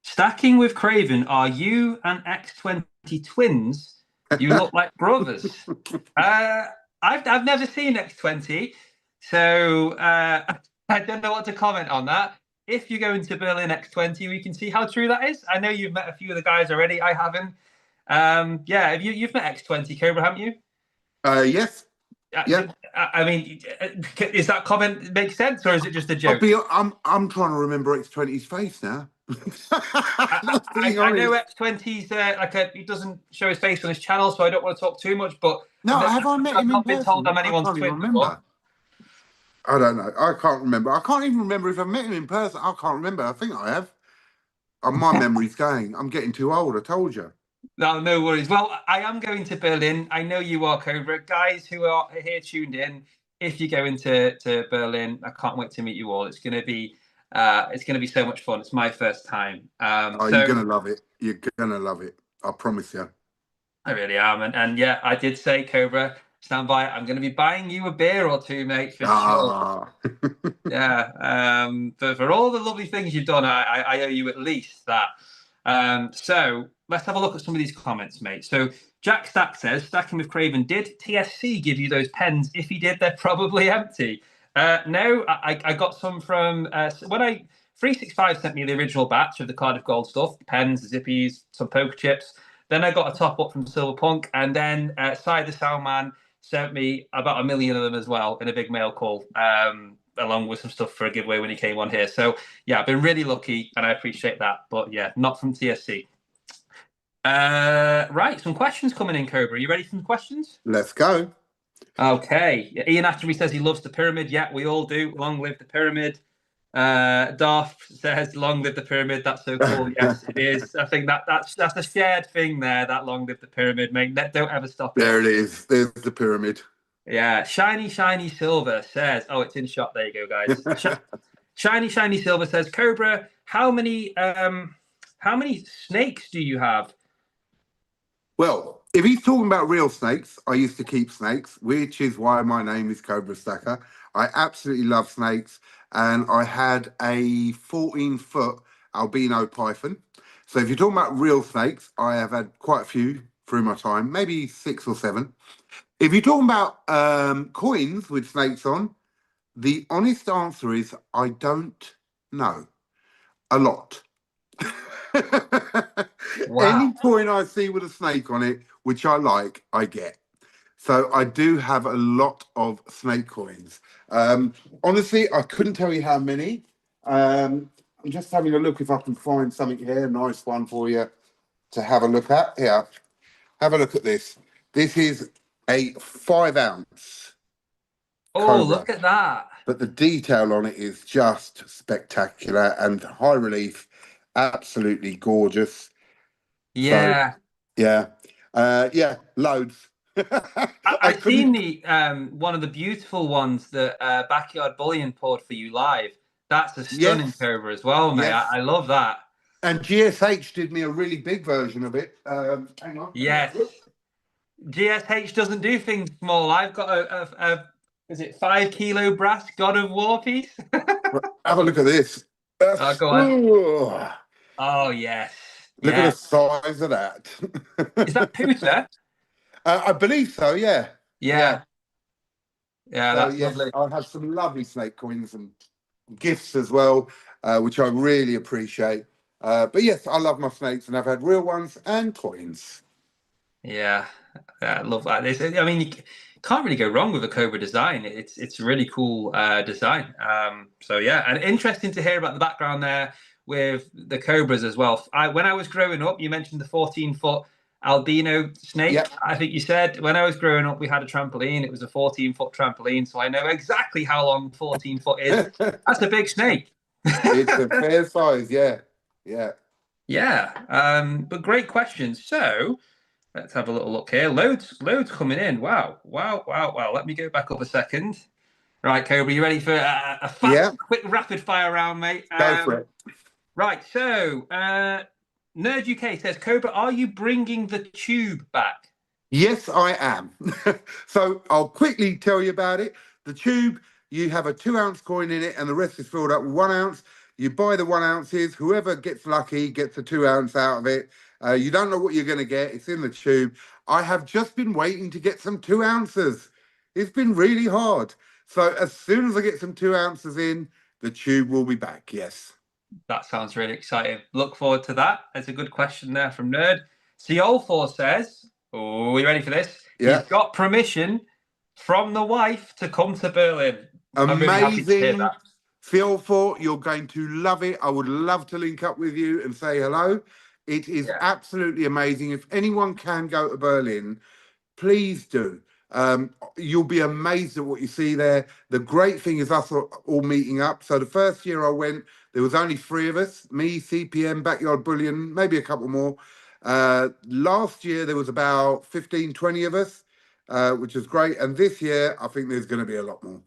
Stacking with Craven, are you and X20 twins? You look like brothers. I've never seen X20, so I don't know what to comment on that. If you go into Berlin X20, we can see how true that is. I know you've met a few of the guys already. I haven't. Yeah, you've met X20, Cobra, haven't you? Yes. Yeah. I mean, is that comment make sense, or is it just a joke? I'm trying to remember X20's face now. I know X20's he doesn't show his face on his channel, so I don't want to talk too much. But no, have I met him in person? I've not been told I'm anyone's twin before. I don't know. I can't remember. I can't even remember if I've met him in person. I can't remember. I think I have. My memory's going. I'm getting too old. I told you. No worries. Well, I am going to Berlin. I know you are, Cobra. Guys who are here tuned in, if you go into Berlin, I can't wait to meet you all. It's going to be so much fun. It's my first time. You're going to love it. You're going to love it. I promise you. I really am. And yeah, I did say, Cobra, stand by. I'm going to be buying you a beer or two, mate, for sure. Yeah. For all the lovely things you've done, I owe you at least that. So let's have a look at some of these comments, mate. So Jack Stack says, stacking with Craven, did TSC give you those pens? If he did, they're probably empty. No, I got some from when 365 sent me the original batch of the Cardiff Gold stuff, the pens, the zippies, some poker chips. Then I got a top up from Silverpunk, and then Side the Soundman sent me about 1 million of them as well in a big mail call, along with some stuff for a giveaway when he came on here. So yeah, I've been really lucky, and I appreciate that. But yeah, not from TSC. Right, some questions coming in, Cobra. Are you ready for some questions? Let's go. Okay. Ian Atterbury says he loves the pyramid. Yeah, we all do. Long live the pyramid. Darth says, long live the pyramid. That's so cool. Yes, it is. I think that's a shared thing there, that long live the pyramid, mate. Don't ever stop it. There it is. There's the pyramid. Yeah. Shiny Silver says, oh, it's in shot. There you go, guys. Shiny Silver says, Cobra, how many snakes do you have? Well, if he's talking about real snakes, I used to keep snakes, which is why my name is CobraStacker. I absolutely love snakes, and I had a 14-foot albino python. So if you're talking about real snakes, I have had quite a few through my time, maybe 6 or 7. If you're talking about coins with snakes on, the honest answer is I don't know. A lot. Wow. Any coin I see with a snake on it, which I like, I get. So I do have a lot of snake coins. Honestly, I couldn't tell you how many. I'm just having a look if I can find something here, nice one for you to have a look at. Here, have a look at this. This is a 5-ounce. Oh, Cobra. Look at that. But the detail on it is just spectacular and high relief. Absolutely gorgeous. Yeah. So, yeah, loads. I've seen the one of the beautiful ones that Backyard Bullion poured for you live. That's a stunning Cobra as well, mate. Yes. I love that. And GSH did me a really big version of it. Hang on. Yes. GSH doesn't do things small. I've got a is it 5 kilo brass God of War piece? Have a look at this. Go on. Oh, yes. Look at the size of that. Is that Puta? I believe so, yeah. Yeah, that's lovely. I have some lovely snake coins and gifts as well, which I really appreciate. But yes, I love my snakes, and I've had real ones and coins. Yeah, I love that. I mean, you can't really go wrong with a Cobra design. It's a really cool design. So yeah, and interesting to hear about the background there with the Cobras as well. When I was growing up, you mentioned the 14-foot albino snake. Yep. I think you said when I was growing up, we had a trampoline. It was a 14-foot trampoline, so I know exactly how long 14 foot is. That's a big snake. It's a fair size, yeah. But great questions. So let's have a little look here. Loads coming in. Wow. Let me go back up a second. Right, Cobra, you ready for a fast, quick, rapid fire round, mate? Go for it. Right, so Nerd UK says, Cobra, are you bringing the tube back? Yes, I am. So I'll quickly tell you about it. The tube You have a 2-ounce coin in it, and the rest is filled up with 1 ounce. You buy the 1 ounces. Whoever gets lucky gets a 2-ounce out of it. You don't know what you're going to get. It's in the tube. I have just been waiting to get some 2 ounces. It's been really hard. So as soon as I get some 2 ounces in, the tube will be back. Yes. That sounds really exciting. Look forward to that. There's a good question there from Nerd. Ciol4 says, oh, are you ready for this? Yeah. He's got permission from the wife to come to Berlin. Amazing. I'm really happy to hear that. Ciol4, you're going to love it. I would love to link up with you and say hello. It is absolutely amazing. If anyone can go to Berlin, please do. You'll be amazed at what you see there. The great thing is us all meeting up. So the first year I went, there was only 3 of us, me, CPM, Backyard Bullion, maybe a couple more. Last year, there was about 15, 20 of us, which is great. And this year, I think there's going to be a lot more.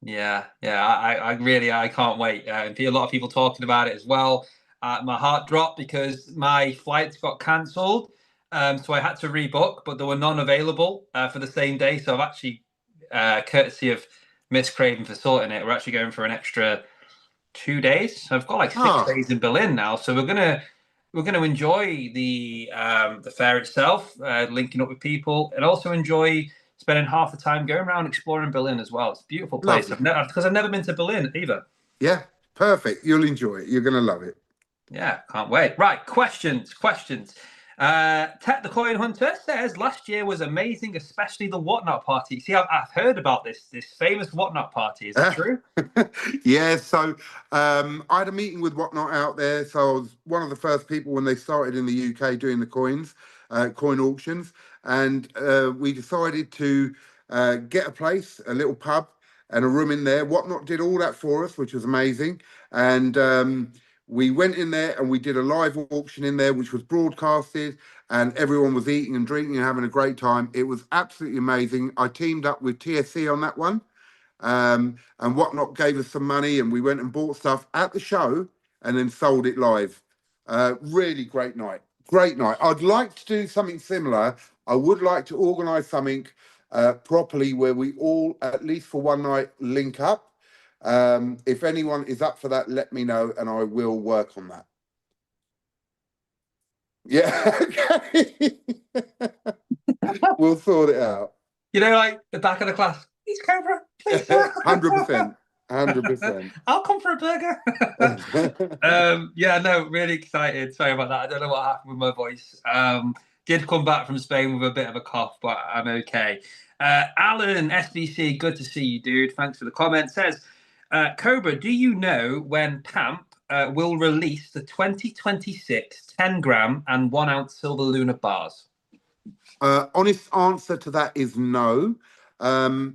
Yeah, I really can't wait. And a lot of people talking about it as well. My heart dropped because my flights got cancelled. So I had to rebook, but there were none available for the same day. So I've actually, courtesy of Miss Craven for sorting it, we're actually going for an extra 2 days. So I've got like 6 days in Berlin now. So we're gonna enjoy the fair itself, linking up with people, and also enjoy spending half the time going around exploring Berlin as well. It's a beautiful place. Because I've never been to Berlin either. Yeah, perfect. You'll enjoy it. You're gonna love it. Yeah, can't wait. Right, questions. Tech the Coin Hunter says last year was amazing, especially the Whatnot party. See, I've heard about this famous Whatnot party. Is that true? Yeah, so I had a meeting with Whatnot out there. So I was one of the first people when they started in the UK doing the coins, coin auctions. And we decided to get a place, a little pub and a room in there. Whatnot did all that for us, which was amazing. And we went in there and we did a live auction in there, which was broadcasted, and everyone was eating and drinking and having a great time. It was absolutely amazing. I teamed up with TSC on that one. And Whatnot gave us some money, and we went and bought stuff at the show and then sold it live. Really great night. Great night. I'd like to do something similar. I would like to organise something properly where we all, at least for one night, link up. If anyone is up for that, let me know and I will work on that. Yeah, okay. We'll sort it out. You know, like the back of the class. Please, Cobra. Please. 100%. 100%. I'll come for a burger. Yeah, no, really excited. Sorry about that. I don't know what happened with my voice. Did come back from Spain with a bit of a cough, but I'm okay. Alan, SWC, good to see you, dude. Thanks for the comment. Says, Cobra, do you know when PAMP will release the 2026 10-gram and 1-ounce silver lunar bars? Honest answer to that is no. I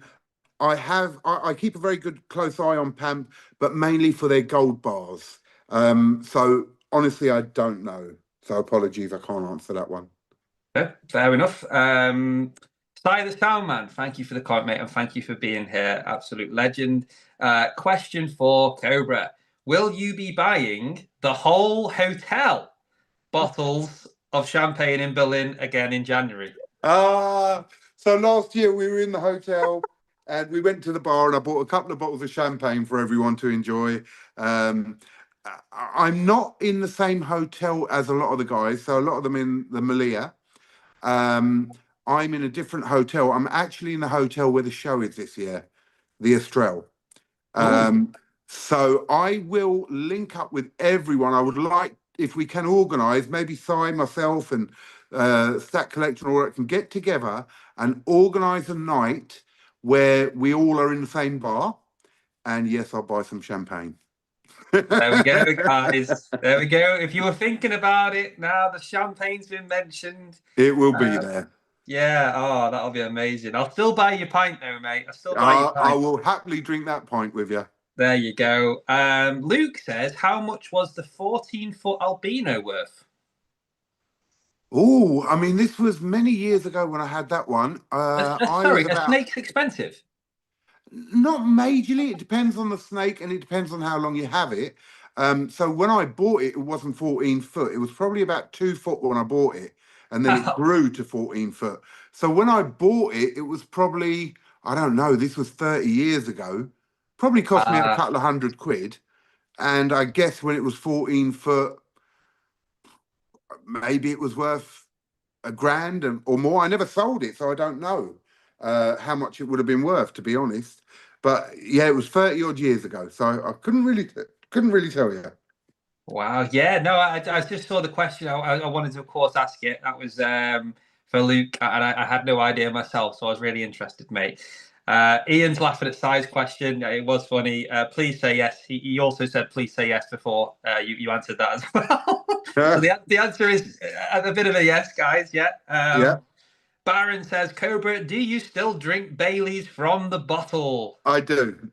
keep a very good close eye on PAMP, but mainly for their gold bars. So honestly, I don't know. So apologies, I can't answer that one. Yeah, fair enough. Ty the Soundman, thank you for the comment, mate, and thank you for being here. Absolute legend. Question for Cobra. Will you be buying the whole hotel bottles of champagne in Berlin again in January? So last year we were in the hotel and we went to the bar and I bought a couple of bottles of champagne for everyone to enjoy. I'm not in the same hotel as a lot of the guys, so a lot of them in the Malia. I'm in a different hotel. I'm actually in the hotel where the show is this year, the Estrelle. So I will link up with everyone. I would like, if we can organise, maybe Si, myself and Stack Collection or can get together and organise a night where we all are in the same bar. And yes, I'll buy some champagne. There we go, guys. There we go. If you were thinking about it, now the champagne's been mentioned. It will be there. Yeah, oh, that'll be amazing. I'll still buy your pint though, mate. I'll still buy your pint. I will happily drink that pint with you. There you go. Luke says, how much was the 14-foot albino worth? Oh, I mean, this was many years ago when I had that one. Sorry, a snake's expensive? Not majorly. It depends on the snake and it depends on how long you have it. So when I bought it, it wasn't 14 foot. It was probably about 2 foot when I bought it. And then it grew to 14 foot. So when I bought it, it was probably, I don't know, this was 30 years ago. Probably cost me a couple of £100. And I guess when it was 14 foot, maybe it was worth £1,000 or more. I never sold it, so I don't know how much it would have been worth, to be honest. But yeah, it was 30 odd years ago, so I couldn't really tell you. Wow. Yeah. No, I just saw the question. I wanted to, of course, ask it. That was for Luke, and I had no idea myself, so I was really interested, mate. Ian's laughing at Si's question. It was funny. Please say yes. He also said please say yes before you answered that as well. So the answer is a bit of a yes, guys. Yeah. Yeah. Baron says, Cobra, do you still drink Baileys from the bottle? I do.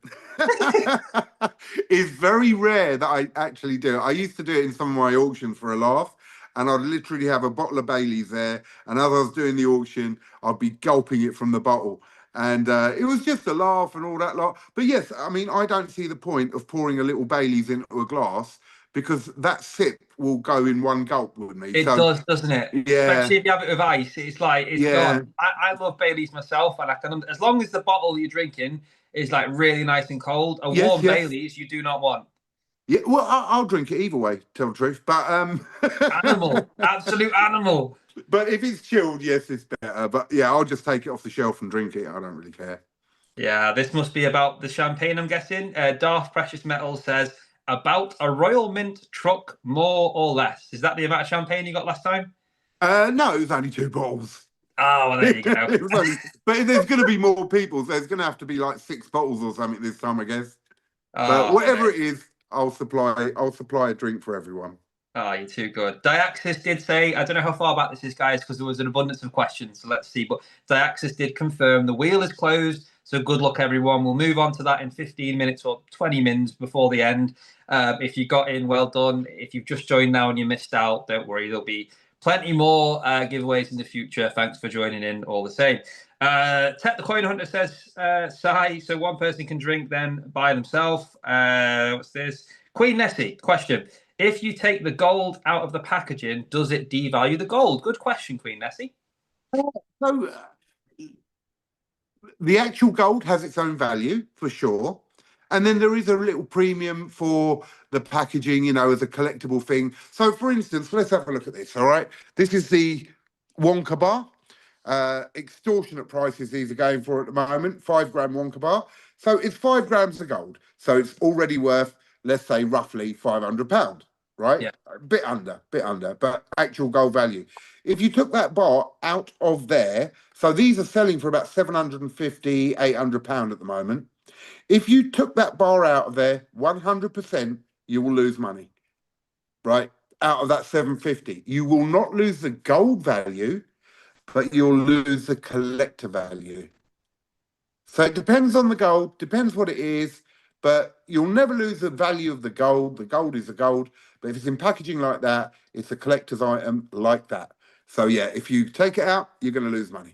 It's very rare that I actually do. I used to do it in some of my auctions for a laugh, and I'd literally have a bottle of Baileys there, and as I was doing the auction, I'd be gulping it from the bottle. And it was just a laugh and all that lot. But yes, I mean, I don't see the point of pouring a little Baileys into a glass, because that sip will go in one gulp with me. It does, doesn't it? Yeah. Especially if you have it with ice, it's like it's gone. I love Baileys myself, and I can, as long as the bottle you're drinking is like really nice and cold. A warm Baileys you do not want. Yeah, well, I'll drink it either way, tell the truth. But animal, absolute animal. But if it's chilled, yes, it's better. But yeah, I'll just take it off the shelf and drink it. I don't really care. Yeah, this must be about the champagne, I'm guessing. Darth Precious Metal says, about a Royal Mint truck, more or less. Is that the amount of champagne you got last time? No, it was only 2 bottles. Oh, well, there you go. But if there's going to be more people, there's going to have to be like 6 bottles or something this time, I guess. But whatever it is, I'll supply a drink for everyone. Oh, you're too good. Diaxis did say, I don't know how far back this is, guys, because there was an abundance of questions. So let's see. But Diaxis did confirm the wheel is closed. So good luck, everyone. We'll move on to that in 15 minutes or 20 minutes before the end. If you got in, well done. If you've just joined now and you missed out, don't worry. There'll be plenty more giveaways in the future. Thanks for joining in all the same. Tech the Coin Hunter says, Sahi, so one person can drink then by themselves. What's this? Queen Nessie, question. If you take the gold out of the packaging, does it devalue the gold? Good question, Queen Nessie. So the actual gold has its own value, for sure. And then there is a little premium for the packaging, you know, as a collectible thing. So, for instance, let's have a look at this, all right? This is the Wonka bar. Extortionate prices these are going for at the moment, 5 gram Wonka bar. So it's 5 grams of gold. So it's already worth, let's say, roughly £500, right? Yeah. A bit under, but actual gold value. If you took that bar out of there, so these are selling for about £750, £800 at the moment. If you took that bar out of there, 100%, you will lose money, right? Out of that 750, you will not lose the gold value, but you'll lose the collector value. So it depends on the gold, depends what it is, but you'll never lose the value of the gold. The gold is the gold, but if it's in packaging like that, it's a collector's item like that. So yeah, if you take it out, you're going to lose money.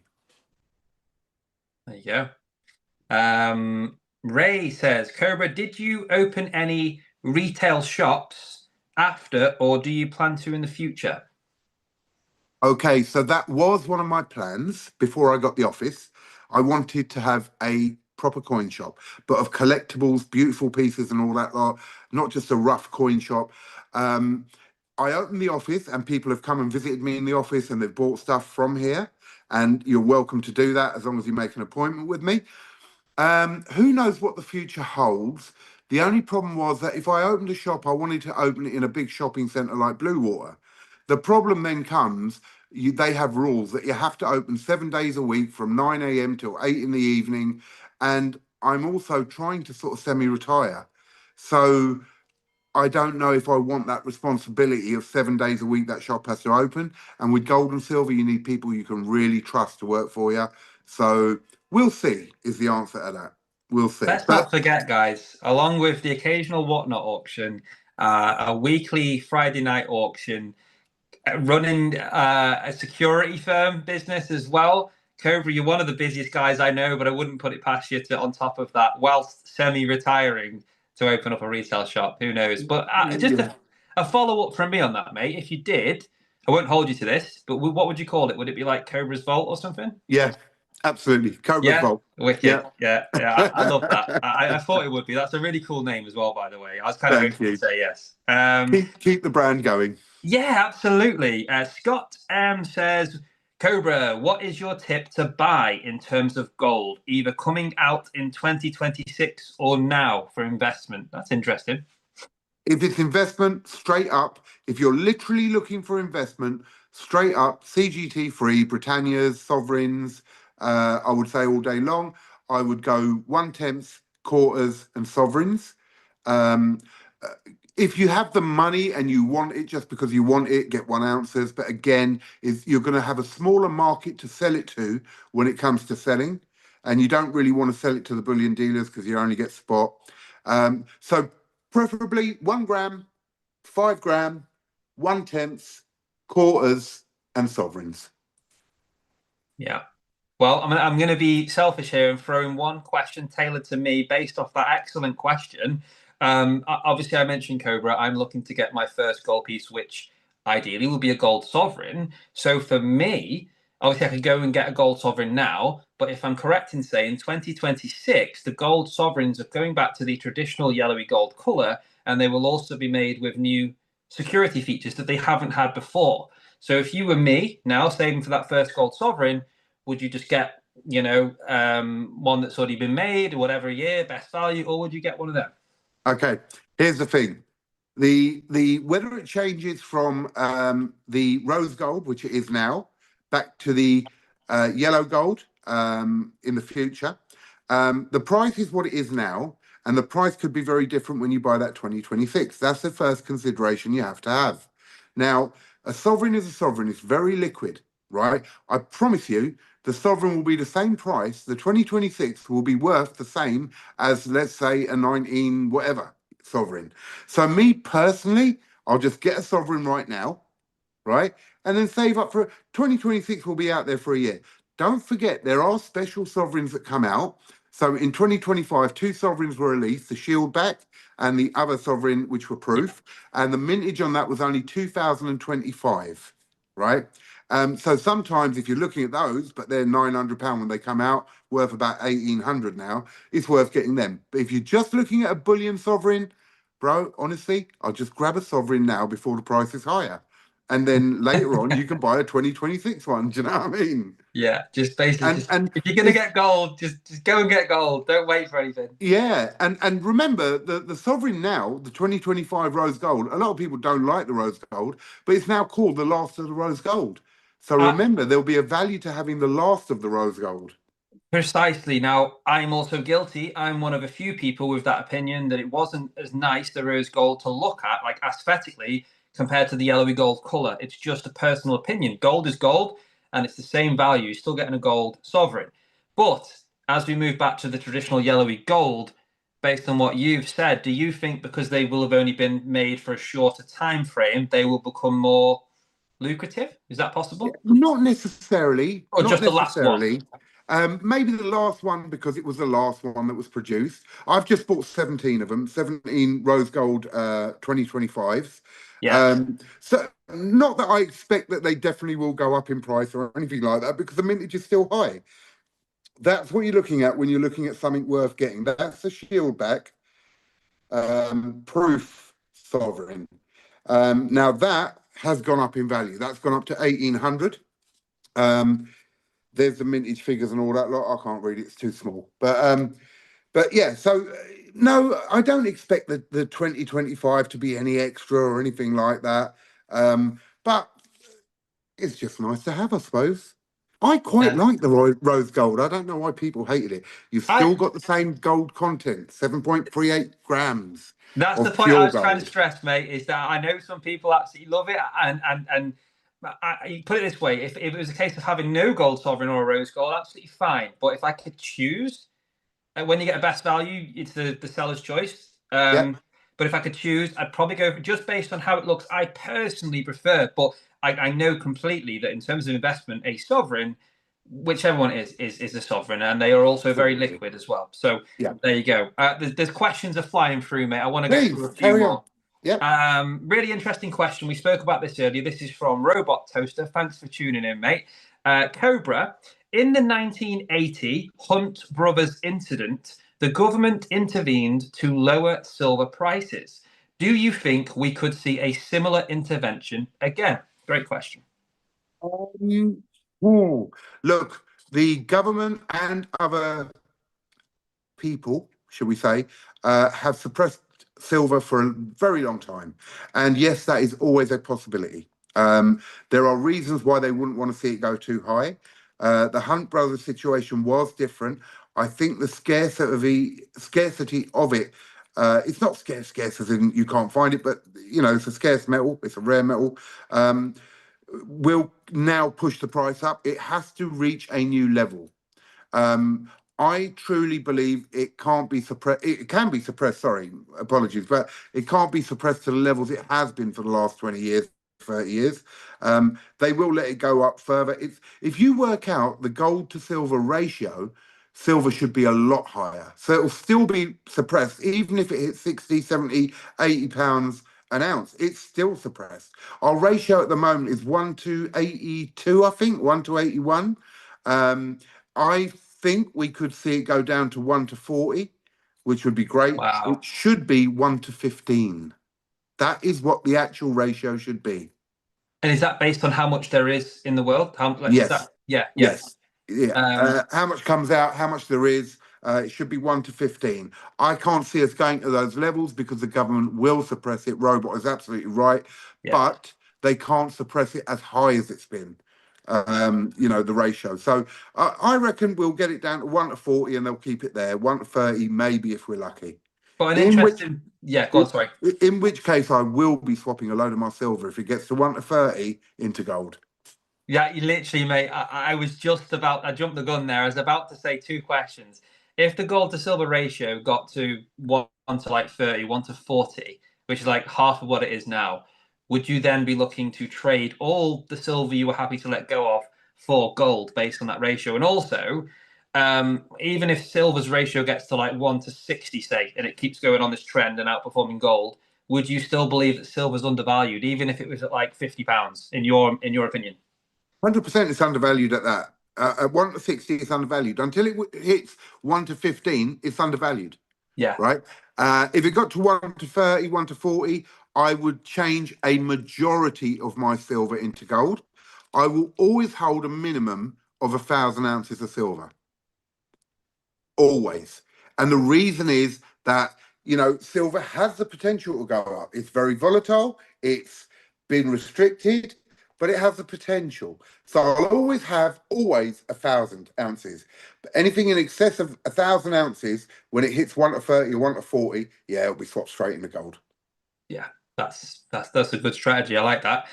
There you go. Ray says, Cobra, did you open any retail shops after, or do you plan to in the future? Okay, so that was one of my plans before I got the office. I wanted to have a proper coin shop, but of collectibles, beautiful pieces and all that lot, not just a rough coin shop. I opened the office and people have come and visited me in the office and they've bought stuff from here. And you're welcome to do that as long as you make an appointment with me. Who knows what the future holds? The only problem was that if I opened a shop, I wanted to open it in a big shopping centre like Bluewater. The problem then comes, they have rules that you have to open 7 days a week from 9 a.m. till 8 in the evening. And I'm also trying to sort of semi-retire. So I don't know if I want that responsibility of 7 days a week that shop has to open. And with gold and silver, you need people you can really trust to work for you. So we'll see is the answer to that. We'll see. Let's not forget, guys, along with the occasional Whatnot auction, a weekly Friday night auction, running a security firm business as well. Cobra, you're one of the busiest guys I know, but I wouldn't put it past you to, on top of that, whilst semi-retiring, to open up a retail shop. Who knows? But just a follow-up from me on that, mate. If you did, I won't hold you to this, but what would you call it? Would it be like Cobra's Vault or something? Yeah, Absolutely. Cobra's Yeah, Vault. wicked. Yeah, I love that. I thought it would be. That's a really cool name as well, by the way. I was kind of Thank hoping you. to say yes. Keep the brand going. Yeah, absolutely. Scott says, Cobra, what is your tip to buy in terms of gold, either coming out in 2026 or now for investment? That's interesting. If it's investment, straight up. If you're literally looking for investment, straight up, CGT free, Britannias, sovereigns, I would say all day long. I would go 1/10, quarters, and sovereigns. Um, if you have the money and you want it just because you want it, get 1 ounces. But again, you're going to have a smaller market to sell it to when it comes to selling, and you don't really want to sell it to the bullion dealers because you only get spot. So preferably 1 gram, 5 gram, 1/10, quarters, and sovereigns. Yeah. Well, I'm going to be selfish here and throw in one question tailored to me based off that excellent question. Obviously, I mentioned Cobra. I'm looking to get my first gold piece, which ideally will be a gold sovereign. So for me, obviously, I could go and get a gold sovereign now. But if I'm correct in saying 2026, the gold sovereigns are going back to the traditional yellowy gold color, and they will also be made with new security features that they haven't had before. So if you were me now saving for that first gold sovereign, would you just get, one that's already been made, whatever year, best value, or would you get one of them? Okay, here's the thing. The whether it changes from the rose gold, which it is now, back to the yellow gold in the future, the price is what it is now, and the price could be very different when you buy that 2026. That's the first consideration you have to have. Now, a sovereign is a sovereign. It's very liquid, right? I promise you, the sovereign will be the same price. The 2026 will be worth the same as, let's say, a 19 whatever sovereign. So me personally, I'll just get a sovereign right now, right? And then save up for 2026 will be out there for a year. Don't forget, there are special sovereigns that come out. So in 2025, 2 sovereigns were released, the shield back and the other sovereign, which were proof. And the mintage on that was only 2025, right? So sometimes if you're looking at those, but they're £900 when they come out, worth about 1,800 now, it's worth getting them. But if you're just looking at a bullion sovereign, bro, honestly, I'll just grab a sovereign now before the price is higher. And then later on, you can buy a 2026 one. Do you know what I mean? Yeah, just basically, And if you're going to get gold, just go and get gold. Don't wait for anything. yeah, and remember the sovereign now, the 2025 rose gold. A lot of people don't like the rose gold, but it's now called the last of the rose gold. So remember, there'll be a value to having the last of the rose gold. Precisely. Now, I'm also guilty. I'm one of a few people with that opinion that it wasn't as nice, the rose gold, to look at, like aesthetically, compared to the yellowy gold color. It's just a personal opinion. Gold is gold, and it's the same value. You're still getting a gold sovereign. But as we move back to the traditional yellowy gold, based on what you've said, do you think because they will have only been made for a shorter time frame, they will become more lucrative? Is that possible? Not necessarily. Or Not just the last one? necessarily. Maybe the last one because it was the last one that was produced. I've just bought 17 of them, 17 rose gold 2025s. Yeah. So not that I expect that they definitely will go up in price or anything like that because the mintage is still high. That's what you're looking at when you're looking at something worth getting. That's the shield back proof sovereign. Now that has gone up in value. That's gone up to 1,800. There's the mintage figures and all that lot. I can't read it; it's too small. But yeah. So no, I don't expect the 2025 to be any extra or anything like that. But it's just nice to have, I suppose. I quite like the rose gold. I don't know why people hated it. You've still got the same gold content, 7.38 grams. That's the point I was trying to stress, mate, is that I know some people absolutely love it. And you put it this way, if it was a case of having no gold sovereign or a rose gold, absolutely fine. But if I could choose, when you get a best value, it's the seller's choice. But if I could choose, I'd probably go just based on how it looks. I personally prefer, but I know completely that in terms of investment, a sovereign, whichever one is a sovereign, and they are also very liquid as well. So there you go. There's questions are flying through, mate. I want to get through a few more. Really interesting question. We spoke about this earlier. This is from Robot Toaster. Thanks for tuning in, mate. Cobra, in the 1980 Hunt Brothers incident, the government intervened to lower silver prices. Do you think we could see a similar intervention again? Great question. Look, the government and other people, should we say, have suppressed silver for a very long time. And yes, that is always a possibility. There are reasons why they wouldn't want to see it go too high. The Hunt Brothers situation was different. I think the scarcity of it, it's not scarce as in you can't find it, but you know, it's a scarce metal, it's a rare metal, will now push the price up. It has to reach a new level. I truly believe it can't be suppressed. It can be suppressed, sorry, apologies, but it can't be suppressed to the levels it has been for the last 20 years, 30 years. They will let it go up further. If you work out the gold to silver ratio, silver should be a lot higher. So it'll still be suppressed, even if it hits 60, 70, 80 pounds an ounce. It's still suppressed. Our ratio at the moment is 1 to 82, I think, 1 to 81. I think we could see it go down to 1 to 40, which would be great. Wow. It should be 1 to 15. That is what the actual ratio should be. And is that based on how much there is in the world? Yes. Yes. Yeah. How much comes out, how much there is, it should be 1 to 15. I can't see us going to those levels because the government will suppress it. Robot is absolutely right. Yeah. But they can't suppress it as high as it's been. You know, the ratio. So I reckon we'll get it down to 1 to 40 and they'll keep it there. 1 to 30, maybe if we're lucky. But an interesting, go on, sorry. In which case I will be swapping a load of my silver if it gets to 1 to 30 into gold. Yeah, you literally, mate. I was just about, I jumped the gun there. I was about to say 2 questions. If the gold to silver ratio got to 1 to like 30, 1 to 40, which is like half of what it is now, would you then be looking to trade all the silver you were happy to let go of for gold based on that ratio? And also, even if silver's ratio gets to like 1 to 60, say, and it keeps going on this trend and outperforming gold, would you still believe that silver's undervalued, even if it was at like £50, in your opinion? 100% it's undervalued at that. At 1 to 60, it's undervalued. Until it hits 1 to 15, it's undervalued. Yeah. Right? If it got to 1 to 30, 1 to 40, I would change a majority of my silver into gold. I will always hold a minimum of 1,000 ounces of silver. Always. And the reason is that, you know, silver has the potential to go up. It's very volatile. It's been restricted, but it has the potential. So I'll always have 1,000 ounces. But anything in excess of 1,000 ounces, when it hits 1 to 30 or 1 to 40, yeah, it'll be swapped straight into gold. Yeah, that's a good strategy. I like that.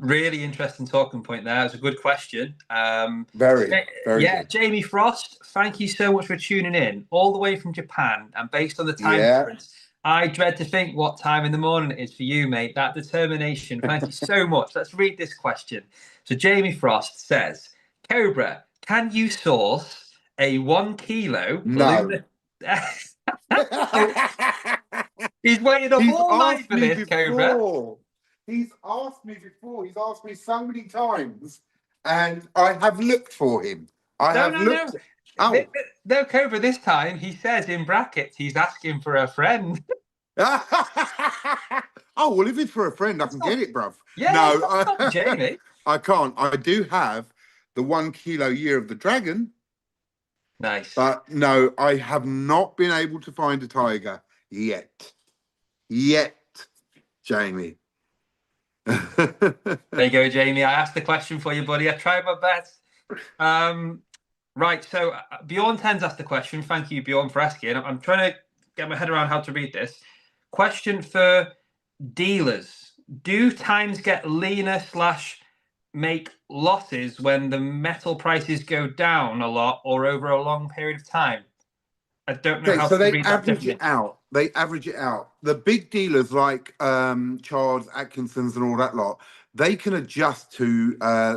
Really interesting talking point there. It's a good question. Very good. Jamie Frost, thank you so much for tuning in all the way from Japan. And based on the time difference, I dread to think what time in the morning it is for you, mate. That determination. Thank you so much. Let's read this question. So Jamie Frost says, Cobra, can you source a 1 kilo? No. He's waited up all night for this, Cobra. He's asked me before. He's asked me so many times, and I have looked for him. No, Cobra, this time he says in brackets he's asking for a friend. Oh, well, if it's for a friend, I can get it, bruv. Yeah, no, Jamie. I can't. I do have the 1 kilo Year of the Dragon. Nice. But no, I have not been able to find a tiger yet. Jamie. There you go, Jamie. I asked the question for you, buddy. I tried my best. Right, so Bjorn 10's asked the question. Thank you, Bjorn, for asking. I'm trying to get my head around how to read this. Question for dealers. Do times get leaner / make losses when the metal prices go down a lot or over a long period of time? I don't know how to read that. So they average it out. They average it out. The big dealers like Charles, Atkinson's and all that lot, they can adjust to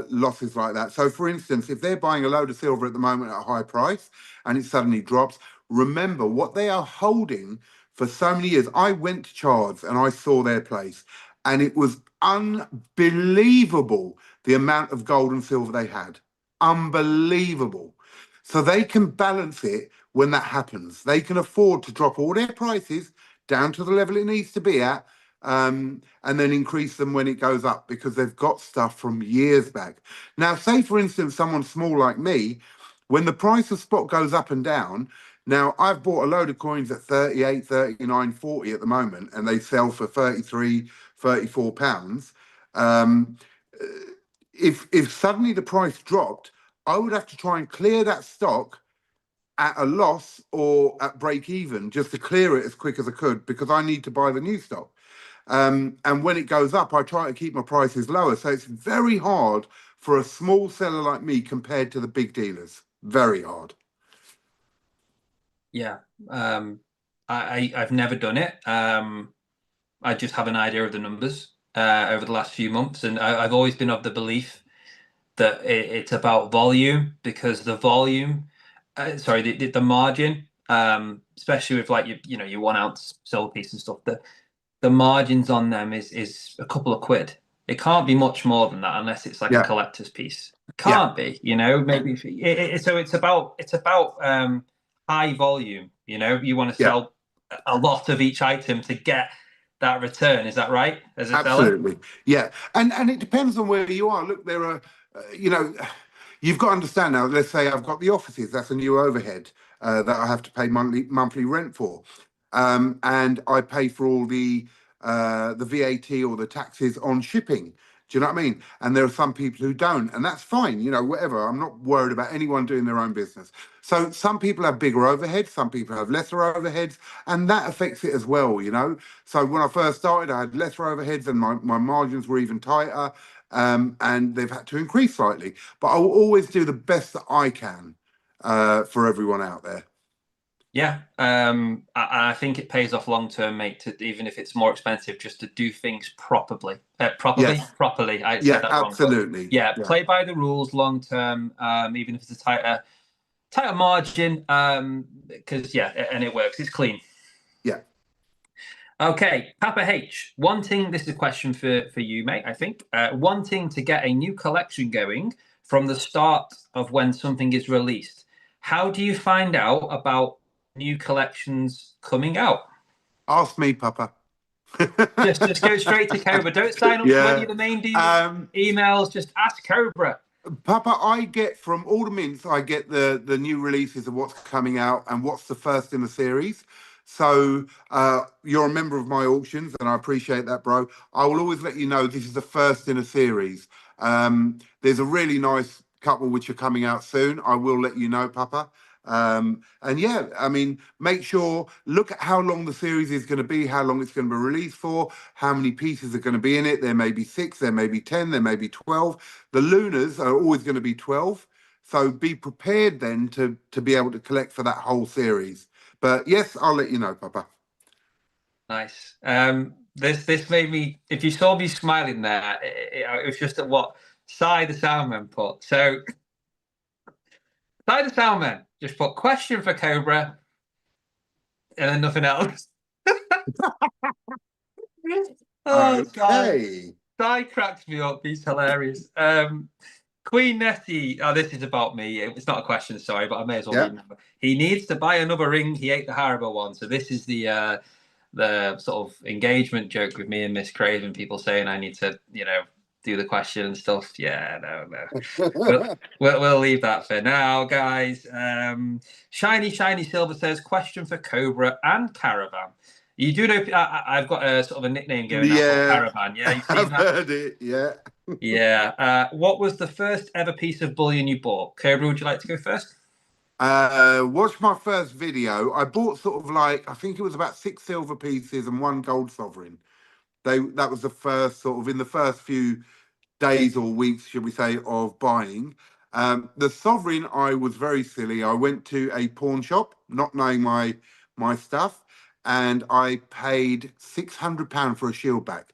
losses like that. So, for instance, if they're buying a load of silver at the moment at a high price and it suddenly drops, remember what they are holding for so many years. I went to Charles and I saw their place, and it was unbelievable the amount of gold and silver they had. unbelievable. So they can balance it when that happens. They can afford to drop all their prices down to the level it needs to be at, and then increase them when it goes up because they've got stuff from years back. Now, say for instance, someone small like me, when the price of spot goes up and down, now I've bought a load of coins at 38, 39, 40 at the moment, and they sell for 33, 34 pounds. Um, if suddenly the price dropped, I would have to try and clear that stock at a loss or at break even just to clear it as quick as I could because I need to buy the new stock. And when it goes up, I try to keep my prices lower. So it's very hard for a small seller like me compared to the big dealers. Very hard. Yeah. I've never done it. I just have an idea of the numbers over the last few months, and I've always been of the belief that it's about volume because the volume, the margin, especially with like your 1 ounce silver piece and stuff, the margins on them is a couple of quid. It can't be much more than that unless it's like a collector's piece. It can't be, maybe. So it's about high volume. You want to sell a lot of each item to get that return. Is that right? As a Absolutely. seller? Yeah. And it depends on where you are. Look, there are, you've got to understand now, let's say I've got the offices, that's a new overhead that I have to pay monthly rent for. And I pay for all the VAT or the taxes on shipping. Do you know what I mean? And there are some people who don't, and that's fine, whatever. I'm not worried about anyone doing their own business. So some people have bigger overheads, some people have lesser overheads, and that affects it as well, So when I first started, I had lesser overheads and my margins were even tighter, and they've had to increase slightly. But I will always do the best that I can for everyone out there. Yeah, I think it pays off long term, mate. Even if it's more expensive, just to do things properly. Properly. I said that wrong. Absolutely. Yeah, play by the rules long term. Even if it's a tighter margin. Because and it works. It's clean. Yeah. Okay, Papa H, wanting, this is a question for you, mate, I think. Wanting to get a new collection going from the start of when something is released. How do you find out about new collections coming out? Ask me, Papa. just go straight to Cobra. Don't sign up to any of the main emails. Just ask Cobra. Papa, I get from all the mints, I get the new releases of what's coming out and what's the first in the series. So you're a member of my auctions, and I appreciate that, bro. I will always let you know this is the first in a series. There's a really nice couple which are coming out soon. I will let you know, Papa. And yeah, I mean, make sure, look at how long the series is going to be, how long it's going to be released for, how many pieces are going to be in it. There may be 6, there may be 10, there may be 12. The Lunas are always going to be 12. So be prepared then to be able to collect for that whole series. But yes, I'll let you know, Papa. Nice. This made me, if you saw me smiling there, it was just at what Sai the Soundman put. So Sai the Soundman just put question for Cobra and then nothing else. Okay. Sai cracks me up. He's hilarious. Queen Nettie, this is about me. It's not a question, sorry, but I may as well remember. He needs to buy another ring. He ate the Haribo one. So this is the sort of engagement joke with me and Miss Craven. People saying I need to, do the question and stuff. Yeah, no. we'll leave that for now, guys. Shiny Silver says, question for Cobra and Caravan. You do know I've got a sort of a nickname going out called Caravan. Yeah, you've seen I've that? heard it. Yeah. Yeah. What was the first ever piece of bullion you bought? Cobra, would you like to go first? Watch my first video. I bought sort of like, I think it was about 6 silver pieces and 1 gold sovereign. That was the first sort of in the first few days or weeks, should we say, of buying. The sovereign, I was very silly. I went to a pawn shop, not knowing my stuff, and I paid £600 for a shield back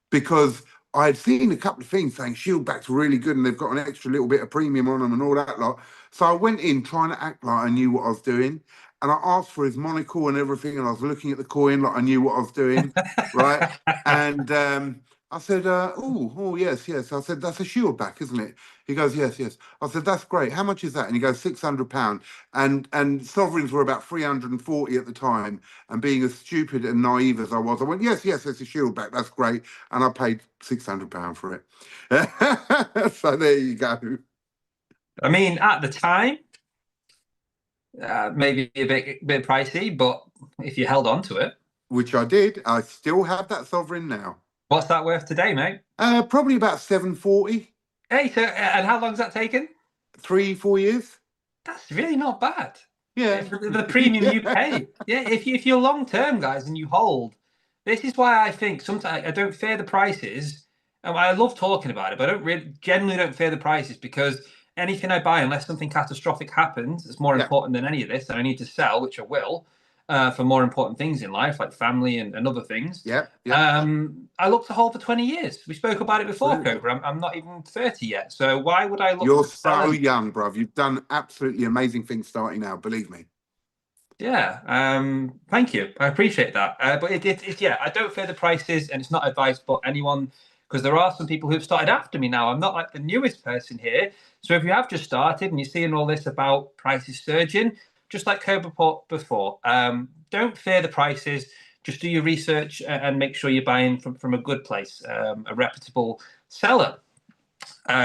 because I had seen a couple of things saying shield backs are really good and they've got an extra little bit of premium on them and all that lot. So I went in trying to act like I knew what I was doing. And I asked for his monocle and everything. And I was looking at the coin like I knew what I was doing. Right. And I said, oh, yes, yes. I said, that's a shield back, isn't it? He goes, yes, yes. I said, that's great. How much is that? And he goes, £600. And sovereigns were about 340 at the time. And being as stupid and naive as I was, I went, yes, yes, it's a shield back. That's great. And I paid £600 for it. So there you go. I mean, at the time, maybe a bit pricey, but if you held on to it. Which I did. I still have that sovereign now. What's that worth today, mate? Probably about 740. Hey, so and how long's that taken? 3-4 years. That's really not bad. Yeah. For the premium you pay. Yeah, if you're long term, guys, and you hold, this is why I think sometimes I don't fear the prices. I love talking about it, but I generally don't fear the prices because anything I buy, unless something catastrophic happens, is more important than any of this, and I need to sell, which I will. For more important things in life, like family and other things. Yeah. I look to hold for 20 years. We spoke about it before, Cobra. I'm not even 30 yet. So why would I look? You're so young, bruv. You've done absolutely amazing things starting now, believe me. Yeah. Thank you. I appreciate that. But it's yeah, I don't fear the prices, and it's not advice for anyone, because there are some people who've started after me now. I'm not like the newest person here. So if you have just started and you're seeing all this about prices surging, just like Cobra put before, don't fear the prices. Just do your research and make sure you're buying from a good place, a reputable seller,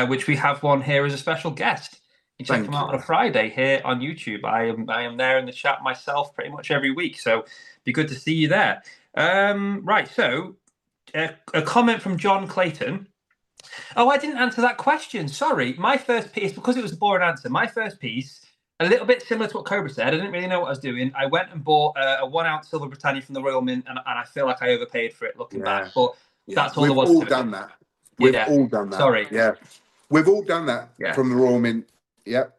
which we have one here as a special guest. You check him out on a Friday here on YouTube. I am there in the chat myself pretty much every week, so be good to see you there. Right, so a comment from John Clayton. Oh, I didn't answer that question. Sorry, my first piece, because it was a boring answer. My first piece, a little bit similar to what Cobra said. I didn't really know what I was doing. I went and bought a 1 ounce Silver Britannia from the Royal Mint, and I feel like I overpaid for it looking back. But that's all there was to it. We've all done that. We've all done that. Sorry. Yeah. We've all done that from the Royal Mint. Yep.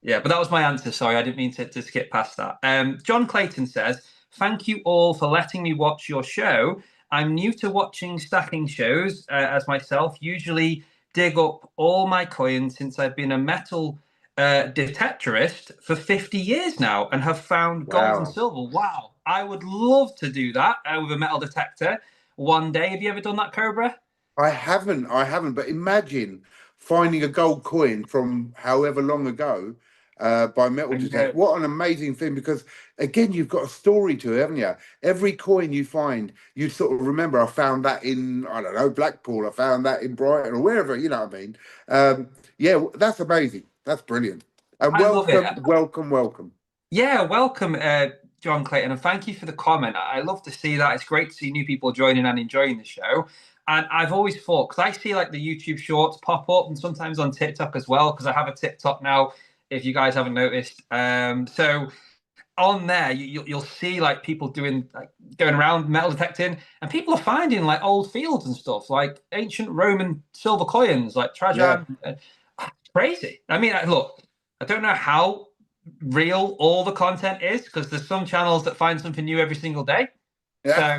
Yeah, but that was my answer. Sorry, I didn't mean to skip past that. John Clayton says, thank you all for letting me watch your show. I'm new to watching stacking shows as myself. Usually dig up all my coins since I've been a metal detectorist for 50 years now and have found gold and silver. Wow. I would love to do that with a metal detector one day. Have you ever done that, Cobra? I haven't. But imagine finding a gold coin from however long ago by metal detector. What an amazing thing, because again, you've got a story to it, haven't you? Every coin you find, you sort of remember, I found that in, I don't know, Blackpool, I found that in Brighton or wherever, you know what I mean? Yeah, that's amazing. That's brilliant. And welcome. Yeah, welcome, John Clayton, and thank you for the comment. I love to see that. It's great to see new people joining and enjoying the show. And I've always thought, because I see like the YouTube shorts pop up and sometimes on TikTok as well, because I have a TikTok now, if you guys haven't noticed. So on there, you'll see like people doing, like, going around metal detecting, and people are finding like old fields and stuff, like ancient Roman silver coins, like Trajan. Crazy. I mean, look, I don't know how real all the content is, because there's some channels that find something new every single day. So,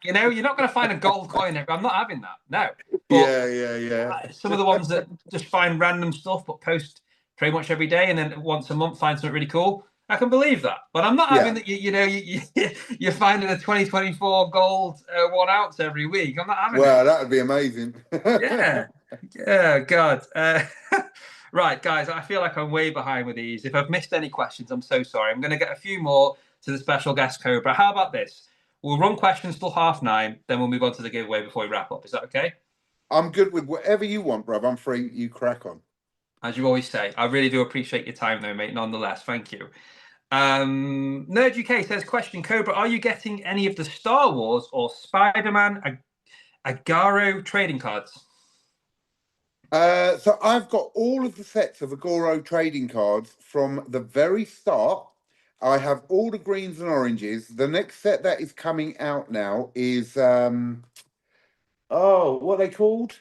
you know, you're not going to find a gold coin. I'm not having that. No. But some of the ones that just find random stuff but post pretty much every day, and then once a month find something really cool. I can believe that. But I'm not having that. You're finding a 2024 gold 1 ounce every week. I'm not having it. Well, that would be amazing. Yeah, God. Right, guys, I feel like I'm way behind with these. If I've missed any questions, I'm so sorry. I'm going to get a few more to the special guest, Cobra. How about this? We'll run questions till 9:30, then we'll move on to the giveaway before we wrap up. Is that okay? I'm good with whatever you want, bruv. I'm free. You crack on. As you always say. I really do appreciate your time, though, mate, nonetheless. Thank you. Nerd UK says, question, Cobra, are you getting any of the Star Wars or Spider-Man Agaro trading cards? So I've got all of the sets of Agoro trading cards from the very start. I have all the greens and oranges. The next set that is coming out now is what are they called?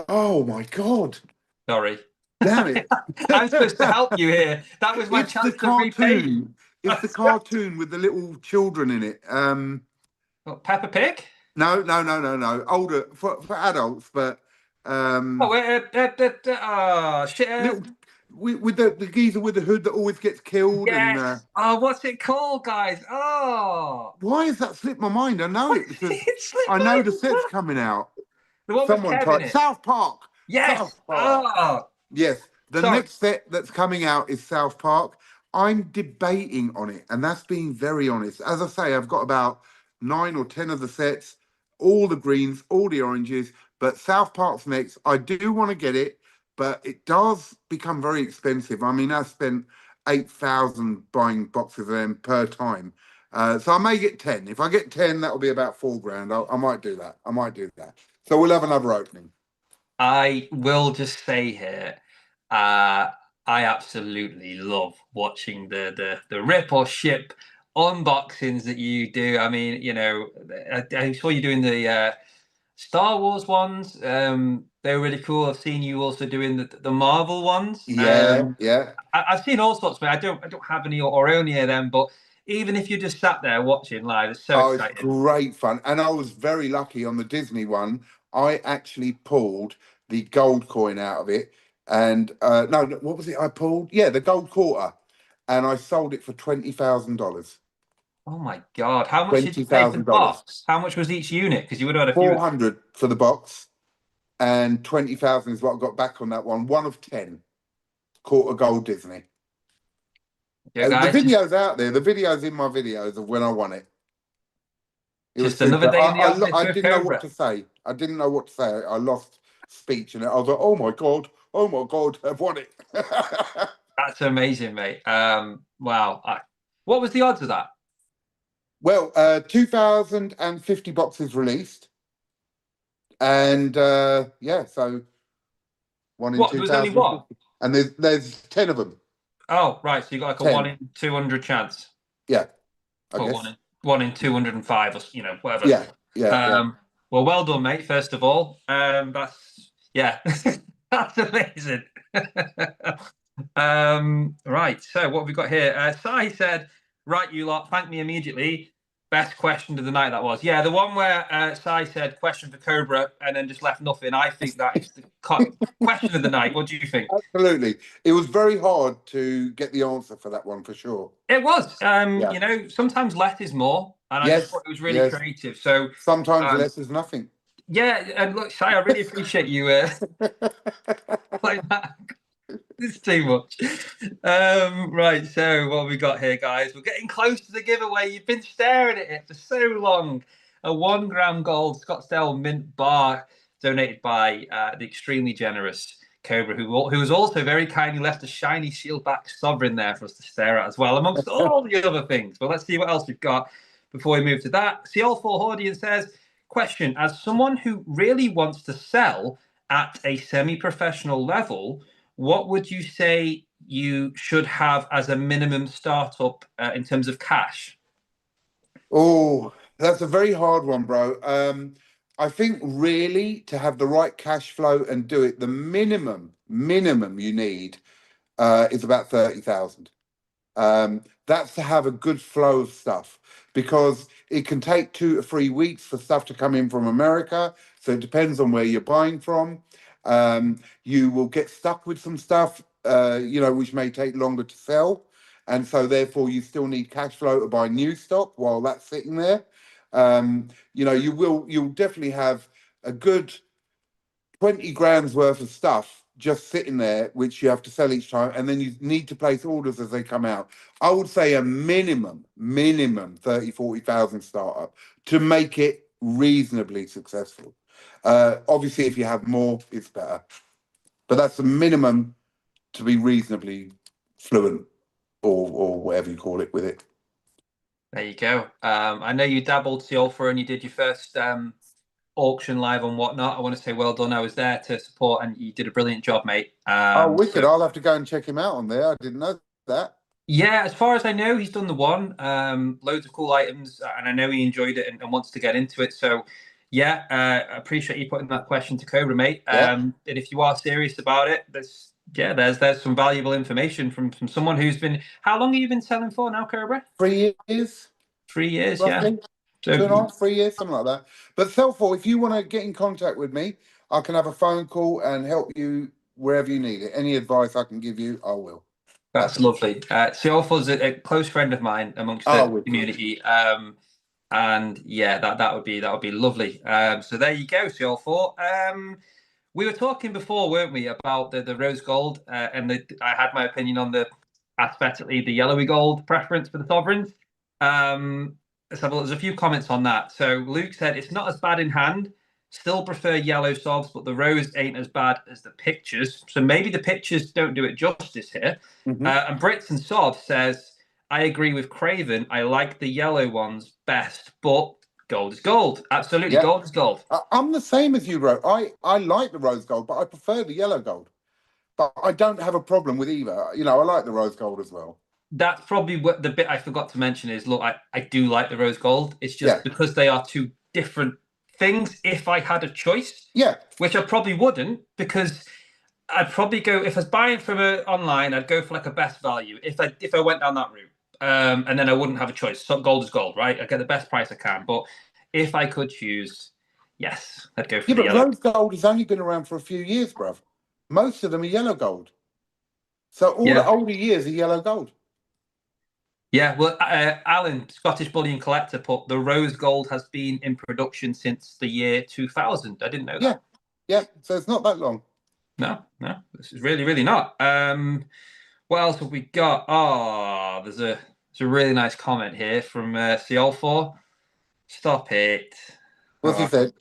Oh my God. Sorry. Damn it. I'm supposed to help you here. That was my chance to repay you. It's the cartoon with the little children in it. Peppa Pig? No. Older for adults, but shit. with the geezer with the hood that always gets killed. Yes. And Oh, what's it called, guys? Oh, why has that slipped my mind? I know it because it slipped I my know the mind. set's coming out. The one with Someone Kevin typed in. South Park. Yes. South Park. Oh, Yes, the sorry. next set that's coming out is South Park. I'm debating on it, and that's being very honest. As I say, I've got about 9 or 10 of the sets, all the greens, all the oranges, but South Park's next. I do want to get it, but it does become very expensive. I mean, I spent 8,000 buying boxes of them per time. So I may get 10. If I get 10, that'll be about $4,000. I might do that. I might do that. So we'll have another opening. I will just say here, I absolutely love watching the rip or ship unboxings that you do. I mean, you know, I saw you doing the Star Wars ones. They were really cool. I've seen you also doing the Marvel ones. Yeah, yeah. I've seen all sorts, but I don't have any or any of them. But even if you just sat there watching live, it's so Oh, it's exciting. great fun. And I was very lucky on the Disney one. I actually pulled the gold coin out of it. And no, what was it I pulled? Yeah, the gold quarter. And I sold it for $20,000. Oh my God. How much did you pay for the $20,000. box? How much was each unit? Because you would have had a few. 400 for the box. And 20,000 is what I got back on that one. One of 10. Quarter gold Disney. Yeah, The guys, video's out there. The video's in my videos of when I won it. It was just another super. day in the office I with didn't know what Cobra. to say. I didn't know what to say. I lost speech, and I was like, "Oh my god! Oh my god! I've won it!" That's amazing, mate. Wow. What was the odds of that? Well, 2,050 boxes released, and yeah, so one in What? There was only one. 2,050, and there's 10 of them. Oh, right. So you got like a 10. 1 in 200 chance, Yeah, I or guess. 1 in 205, or whatever. Yeah, yeah. Well, well done, mate. First of all, that's yeah, that's amazing. Right. So what have we got here? Sai said, "Right, you lot, thank me immediately." Best question of the night that was. Yeah, the one where Sai said question for Cobra and then just left nothing. I think that is the question of the night. What do you think? Absolutely. It was very hard to get the answer for that one for sure. It was. Yeah. Sometimes less is more, and I just Yes. thought it was really Yes. creative. So Sometimes less is nothing. yeah, and look, Sai, I really appreciate you like that. It's too much. Right, so what have we got here, guys? We're getting close to the giveaway. You've been staring at it for so long. A 1 gram gold Scottsdale Mint bar donated by the extremely generous Cobra, who was also very kindly left a shiny Shieldback Sovereign there for us to stare at as well, amongst all the other things. But let's see what else we've got before we move to that. See all four Hordian says, question, as someone who really wants to sell at a semi-professional level, what would you say you should have as a minimum startup in terms of cash? Oh, that's a very hard one, bro. I think really to have the right cash flow and do it, the minimum you need is about 30,000. That's to have a good flow of stuff because it can take 2 to 3 weeks for stuff to come in from America. So it depends on where you're buying from. You will get stuck with some stuff, which may take longer to sell. And so therefore you still need cash flow to buy new stock while that's sitting there. You'll definitely have a good 20 grams worth of stuff just sitting there, which you have to sell each time, and then you need to place orders as they come out. I would say a minimum 30,000-40,000 startup to make it reasonably successful. Obviously, if you have more, it's better, but that's the minimum to be reasonably fluent or whatever you call it with it. There you go. I know you dabbled Sulfur and you did your first auction live and whatnot. I want to say well done. I was there to support and you did a brilliant job, mate. Wicked. I'll have to go and check him out on there. I didn't know that. Yeah, as far as I know, he's done the one. Loads of cool items, and I know he enjoyed it and wants to get into it. So, yeah, I appreciate you putting that question to Cobra, mate. Yeah. And if you are serious about it, there's some valuable information from someone who's been. How long have you been selling for now, Cobra? 3 years. 3 years, Roughly. yeah. So 2.5, 3 years, something like that. But Selfall, if you want to get in contact with me, I can have a phone call and help you wherever you need it. Any advice I can give you, I will. That's lovely. Siolfo's a close friend of mine amongst the community. And yeah, that would be lovely. So there you go, Siolfo. We were talking before, weren't we, about the rose gold, and I had my opinion on the aesthetically the yellowy gold preference for the sovereigns. So there's a few comments on that. So Luke said it's not as bad in hand. Still prefer yellow sovs, but the rose ain't as bad as the pictures. So maybe the pictures don't do it justice here. Mm-hmm. And Brits and Sov says, I agree with Craven. I like the yellow ones best, but gold is gold. Absolutely, Yeah. gold is gold. I'm the same as you, Ro. I like the rose gold, but I prefer the yellow gold. But I don't have a problem with either. You know, I like the rose gold as well. That's probably what the bit I forgot to mention is, look, I do like the rose gold. It's just because they are two different things. If I had a choice, which I probably wouldn't, because I'd probably go, if I was buying from online, I'd go for like a best value. If I went down that route, and then I wouldn't have a choice. So gold is gold, right? I get the best price I can. But if I could choose, yes, I'd go for the yellow. But rose gold has only been around for a few years, bruv. Most of them are yellow gold. So all the older years are yellow gold. Yeah, well, Alan, Scottish Bullion Collector, put the rose gold has been in production since the year 2000. I didn't know that. Yeah, so it's not that long. No, this is really, really not. What else have we got? Oh, there's a really nice comment here from Siolfor. Stop it. What's he said?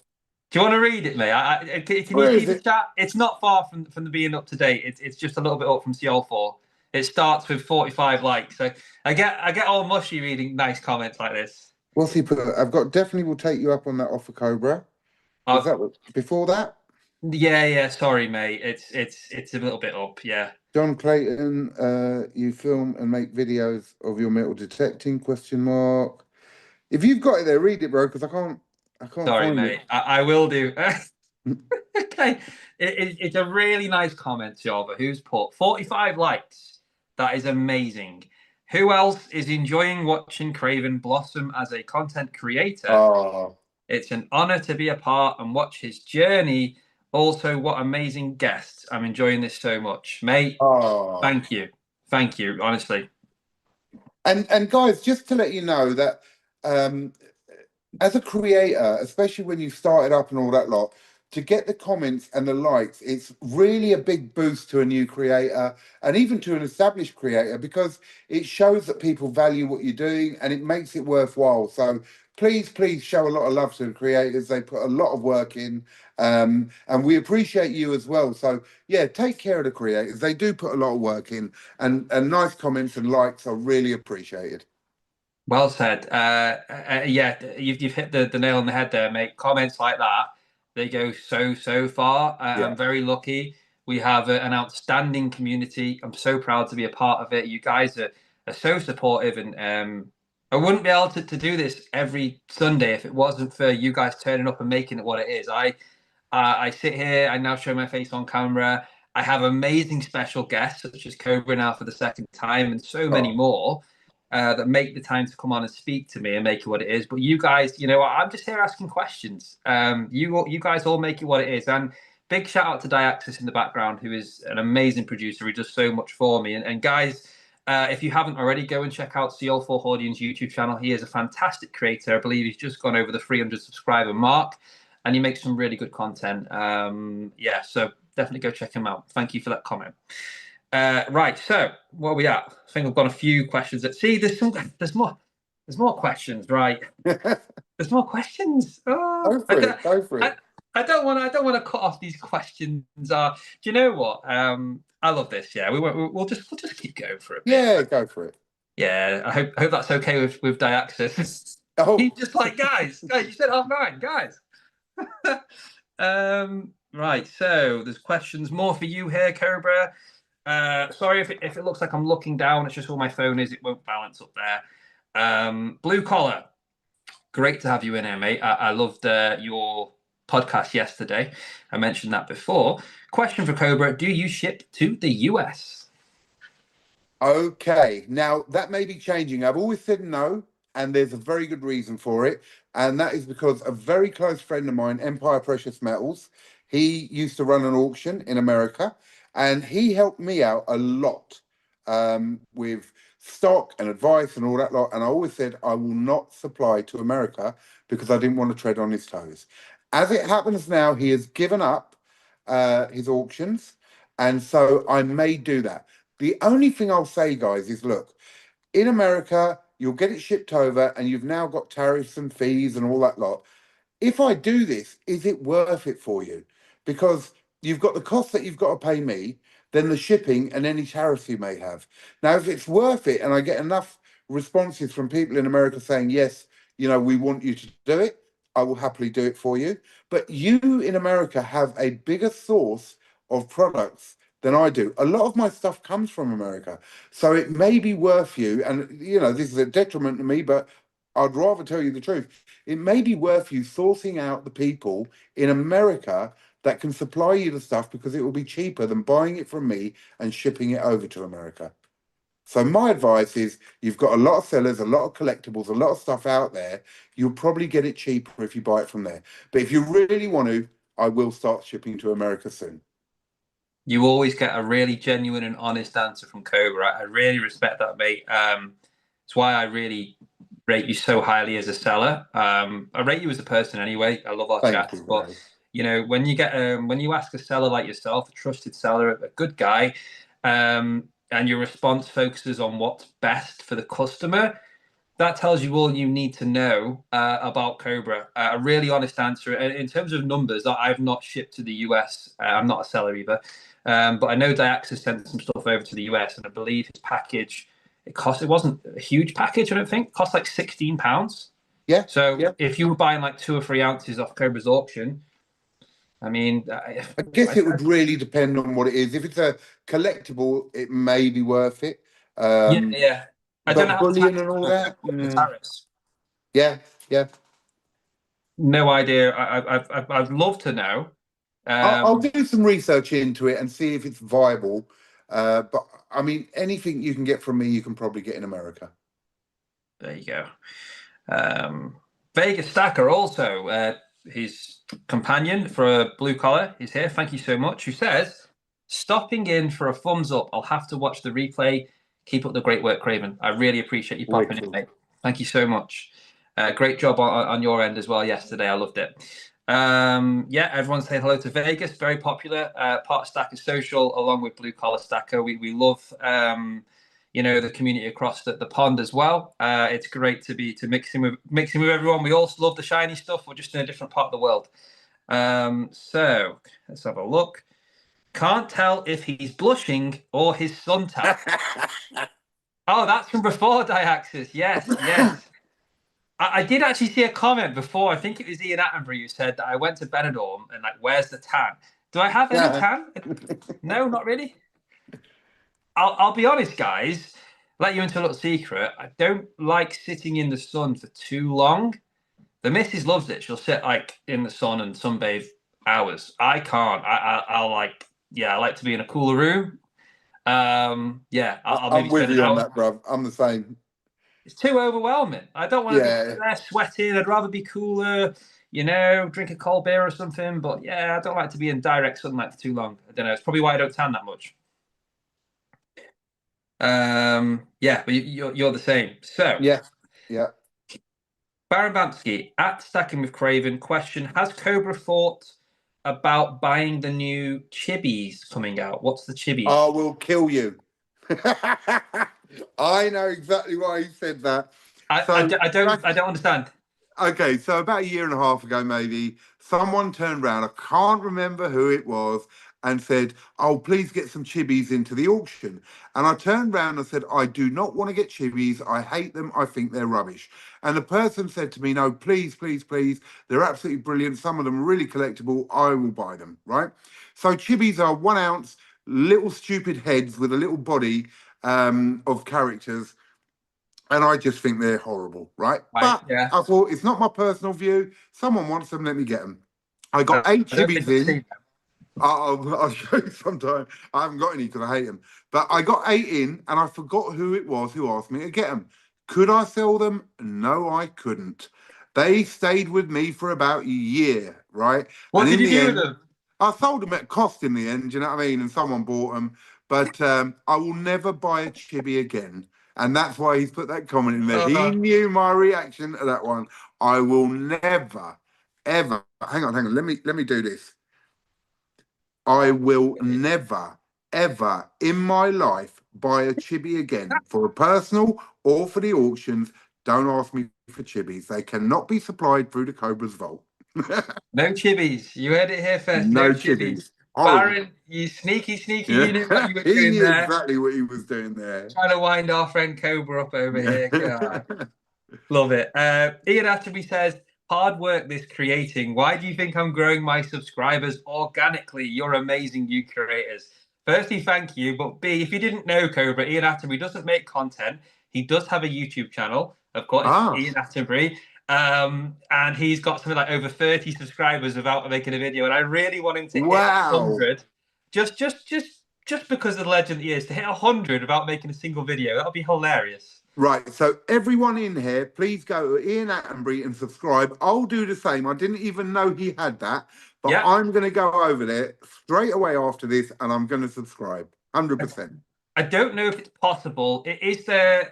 Do you want to read it, mate? Can you see the chat? It's not far from the being up to date. It's just a little bit up from Siolfor. It starts with 45 likes. So I get all mushy reading nice comments like this. What's he put? I've got definitely will take you up on that offer, Cobra. Was that before that? Yeah. Sorry, mate. It's a little bit up. Yeah. John Clayton, you film and make videos of your metal detecting ? If you've got it there, read it, bro, because I can't Sorry, find mate. it. I will do. Okay. It's a really nice comment, Java, who's put 45 likes. That is amazing. Who else is enjoying watching Craven blossom as a content creator? Oh. It's an honor to be a part and watch his journey. Also, what amazing guests. I'm enjoying this so much. Mate, thank you. Thank you, honestly. And guys, just to let you know that as a creator, especially when you started up and all that lot, to get the comments and the likes, it's really a big boost to a new creator and even to an established creator, because it shows that people value what you're doing and it makes it worthwhile. So please show a lot of love to the creators. They put a lot of work in, and we appreciate you as well. So yeah, take care of the creators. They do put a lot of work in, and nice comments and likes are really appreciated. Well said. Yeah, you've hit the nail on the head there, mate. Comments like that, they go so far. I'm very lucky. We have an outstanding community. I'm so proud to be a part of it. You guys are so supportive, and I wouldn't be able to do this every Sunday if it wasn't for you guys turning up and making it what it is. I sit here. I now show my face on camera. I have amazing special guests such as Cobra now for the second time, and so many more. That make the time to come on and speak to me and make it what it is. But you guys, you know, I'm just here asking questions. You guys all make it what it is. And big shout out to Diaxis in the background, who is an amazing producer who does so much for me. And guys, if you haven't already, go and check out CL4 Audion's YouTube channel. He is a fantastic creator. I believe he's just gone over the 300 subscriber mark, and he makes some really good content. Yeah, so definitely go check him out. Thank you for that comment. Right, so where are we at? I think I've got a few questions. See, there's more questions, right? There's more questions. Oh, Go for it. I don't want to cut off these questions. Do you know what? I love this. Yeah, we'll just keep going for it. Yeah, go for it. Yeah, I hope that's okay with Diaxis. He's just like, guys, you said 9:30, guys. Right, so there's questions more for you here, Cobra. Sorry if it looks like I'm looking down. It's just where my phone is. It won't balance up there. Blue Collar, great to have you in here, mate. I loved your podcast yesterday. I mentioned that before. Question for Cobra: do you ship to the US? Okay, now that may be changing. I've always said no, and there's a very good reason for it, and that is because a very close friend of mine, Empire Precious Metals, he used to run an auction in America. And he helped me out a lot with stock and advice and all that lot. And I always said I will not supply to America because I didn't want to tread on his toes. As it happens now, he has given up his auctions, and so I may do that. The only thing I'll say, guys, is look, in America, you'll get it shipped over, and you've now got tariffs and fees and all that lot. If I do this, is it worth it for you? Because you've got the cost that you've got to pay me, then the shipping and any tariffs you may have. Now, if it's worth it and I get enough responses from people in America saying, yes, you know, we want you to do it, I will happily do it for you. But you in America have a bigger source of products than I do. A lot of my stuff comes from America. So it may be worth you, and you know, this is a detriment to me, but I'd rather tell you the truth. It may be worth you sourcing out the people in America that can supply you the stuff because it will be cheaper than buying it from me and shipping it over to America. So my advice is you've got a lot of sellers, a lot of collectibles, a lot of stuff out there. You'll probably get it cheaper if you buy it from there. But if you really want to, I will start shipping to America soon. You always get a really genuine and honest answer from Cobra. I really respect that, mate. It's why I really rate you so highly as a seller. I rate you as a person anyway. I love our chats, but you know, when you get when you ask a seller like yourself, a trusted seller, a good guy, and your response focuses on what's best for the customer, that tells you all you need to know about Cobra. A really honest answer. In terms of numbers, I've not shipped to the US. I'm not a seller either. But I know Diaxis sent some stuff over to the US, and I believe his package, it wasn't a huge package, I don't think. It cost like £16. Yeah. So yeah. if you were buying like 2 or 3 ounces off Cobra's auction, I mean, I guess it would really depend on what it is. If it's a collectible, it may be worth it. Yeah. I don't know how bullion and all that. The tariffs. Yeah. No idea. I'd love to know. I'll do some research into it and see if it's viable. But I mean, anything you can get from me, you can probably get in America. There you go. Vegas Stacker also, his companion for a blue collar is here. Thank you so much. Who says, stopping in for a thumbs up. I'll have to watch the replay. Keep up the great work, Craven. I really appreciate you popping in, mate. Thank you so much. Great job on your end as well yesterday. I loved it. Yeah, everyone say hello to Vegas. Very popular part of Stacker Social, along with Blue Collar Stacker. We love you know, the community across the pond as well. It's great to be mixing with everyone. We also love the shiny stuff. We're just in a different part of the world. So let's have a look. Can't tell if he's blushing or his suntan. Oh, that's from before Diaxis. Yes. I did actually see a comment before. I think it was Ian Attenborough who said that I went to Benidorm and like, where's the tan? Do I have any tan? No, not really. I'll be honest, guys. Let you into a little secret. I don't like sitting in the sun for too long. The missus loves it. She'll sit like in the sun and sunbathe hours. I can't. I like to be in a cooler room. Yeah, I'll maybe I'm with spend you an on hour. that, bruv. I'm the same. It's too overwhelming. I don't want to be there sweating. I'd rather be cooler, you know, drink a cold beer or something. But yeah, I don't like to be in direct sunlight for too long. I don't know. It's probably why I don't tan that much. Yeah, but you're the same. So yeah. Baron Bamsky at Stacking with Craven. Question: has Cobra thought about buying the new chibis coming out? What's the chibis? I will kill you. I know exactly why he said that. I don't understand. Okay, so about a year and a half ago, maybe, someone turned around, I can't remember who it was, and said, oh, please get some chibis into the auction. And I turned around and said, I do not want to get chibis. I hate them. I think they're rubbish. And the person said to me, no, please. They're absolutely brilliant. Some of them are really collectible. I will buy them, right? So chibis are 1 ounce, little stupid heads with a little body of characters. And I just think they're horrible, right? But yeah. I thought, it's not my personal view. Someone wants them, let me get them. I got 8 chibis in. I'll show you sometime. I haven't got any because I hate them. But I got 8 in, and I forgot who it was who asked me to get them. Could I sell them? No, I couldn't. They stayed with me for about a year, right? What did you do with them? I sold them at cost in the end, you know what I mean? And someone bought them. But I will never buy a chibi again. And that's why he's put that comment in there. He knew my reaction to that one. I will never, ever. Hang on. Let me do this. I will never, ever in my life buy a chibi again for a personal or for the auctions. Don't ask me for chibis. They cannot be supplied through the Cobra's vault. No chibis. You heard it here first. No No chibis. Baron, you sneaky. Yeah. You knew what you were He doing knew there. exactly what he was doing there. Trying to wind our friend Cobra up over here. God. Love it. Ian Atterbury says, hard work this creating. Why do you think I'm growing my subscribers organically? You're amazing, you creators. Firstly, thank you. But B, if you didn't know, Cobra, Ian Atterbury doesn't make content. He does have a YouTube channel. Of course, Ian Atterbury. And he's got something like over 30 subscribers without making a video. And I really want him to hit 100. Just because of the legend he is, to hit 100 without making a single video. That would be hilarious. Right, so everyone in here, please go to Ian Attenbury and subscribe. I'll do the same. I didn't even know he had that, but I'm going to go over there straight away after this, and I'm going to subscribe 100%. I don't know if it's possible. Is there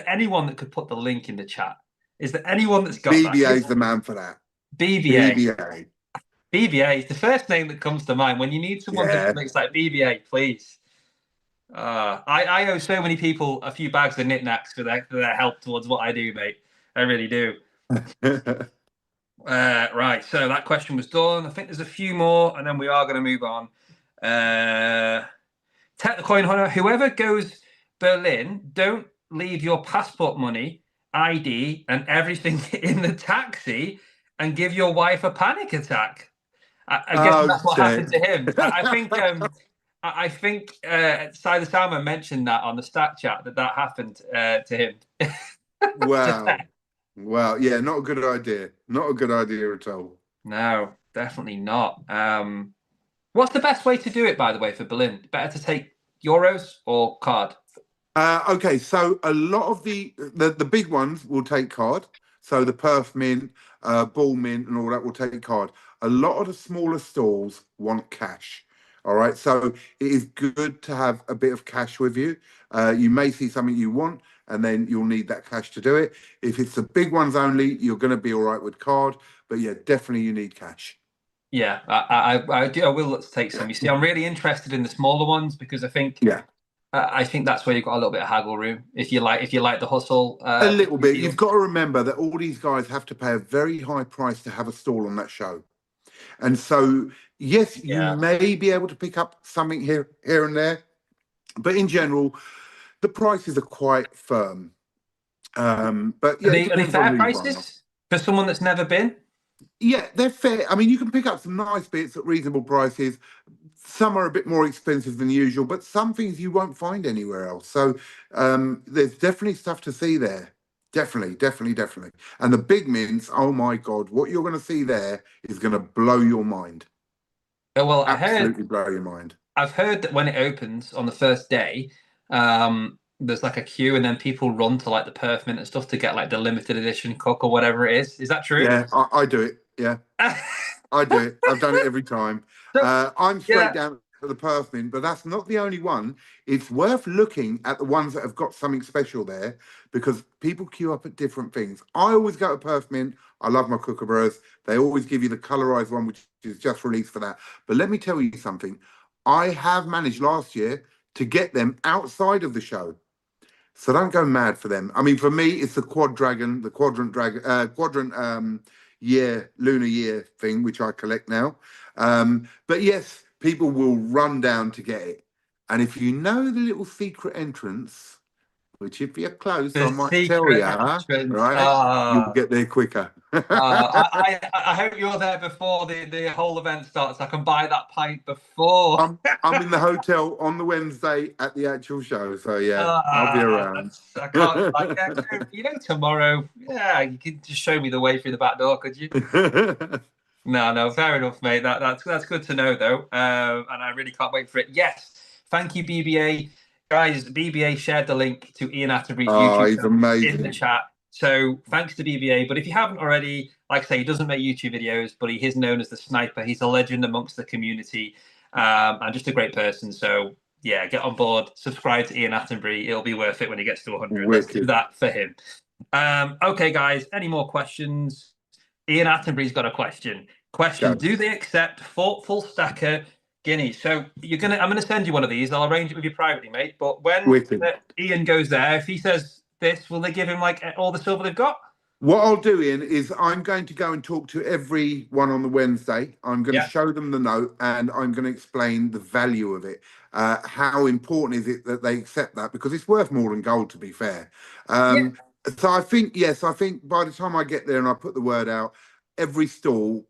anyone that could put the link in the chat? Is there anyone that's got that? BBA's the man for that. BBA is the first name that comes to mind when you need someone that looks like BBA, please. I owe so many people a few bags of knickknacks for their help towards what I do, mate. I really do. Right, so that question was done. I think there's a few more, and then we are going to move on. Tech the Coin Hunter, whoever goes Berlin, don't leave your passport money, ID, and everything in the taxi and give your wife a panic attack. I guess that's what happened to him. I think Sider Salmon mentioned that on the stat chat that happened to him. Wow. Yeah, not a good idea. Not a good idea at all. No, definitely not. What's the best way to do it, by the way, for Berlin? Better to take euros or card? Okay, so a lot of the big ones will take card. So the Perth Mint, Ball Mint, and all that will take card. A lot of the smaller stalls want cash. All right, so it is good to have a bit of cash with you. You may see something you want, and then you'll need that cash to do it. If it's the big ones only, you're going to be all right with card. But yeah, definitely you need cash. Yeah, I will take some. You see, I'm really interested in the smaller ones because I think that's where you've got a little bit of haggle room. If you like the hustle, a little bit. You've got to remember that all these guys have to pay a very high price to have a stall on that show. And so, yes, you may be able to pick up something here and there, but in general, the prices are quite firm. But yeah, are they fair prices for someone that's never been? Yeah, they're fair. I mean, you can pick up some nice bits at reasonable prices. Some are a bit more expensive than usual, but some things you won't find anywhere else. So there's definitely stuff to see there. Definitely. And the big mints, oh my God, what you're going to see there is going to blow your mind. Oh, well, absolutely blow your mind. I've heard that when it opens on the first day, there's like a queue, and then people run to like the Perth Mint and stuff to get like the limited edition cook or whatever it is. Is that true? Yeah, I do it. Yeah, I do it. I've done it every time. I'm straight down to the Perth Mint, but that's not the only one. It's worth looking at the ones that have got something special there because people queue up at different things. I always go to Perth Mint. I love my kookaburras. They always give you the colorized one, which is just released for that. But let me tell you something. I have managed last year to get them outside of the show. So don't go mad for them. I mean, for me, it's the quadrant lunar year thing, which I collect now. But yes, people will run down to get it. And if you know the little secret entrance, which if you're close, I might tell you, right? You'll get there quicker. I hope you're there before the whole event starts. I can buy that pint before. I'm in the hotel on the Wednesday at the actual show, so yeah, I'll be around. I can't. Tomorrow, you can just show me the way through the back door, could you? No, fair enough, mate. That's good to know, though, and I really can't wait for it. Yes, thank you, BBA. Guys, BBA shared the link to Ian Atterbury's YouTube channel in the chat. So thanks to BBA. But if you haven't already, like I say, he doesn't make YouTube videos, but he is known as the sniper. He's a legend amongst the community, and just a great person. So yeah, get on board, subscribe to Ian Attenbury. It'll be worth it when he gets to 100. Let's do that for him. Okay, guys, any more questions? Ian Attenbury's got a question. Do they accept full stacker guineas? So I'm gonna send you one of these. I'll arrange it with you privately, mate. But when Ian goes there, if he says this, will they give him like all the silver they've got? What I'll do, Ian, is I'm going to go and talk to everyone on the Wednesday. I'm going to show them the note, and I'm going to explain the value of it. How important is it that they accept that? Because it's worth more than gold, to be fair. So I think, I think by the time I get there and I put the word out, every stall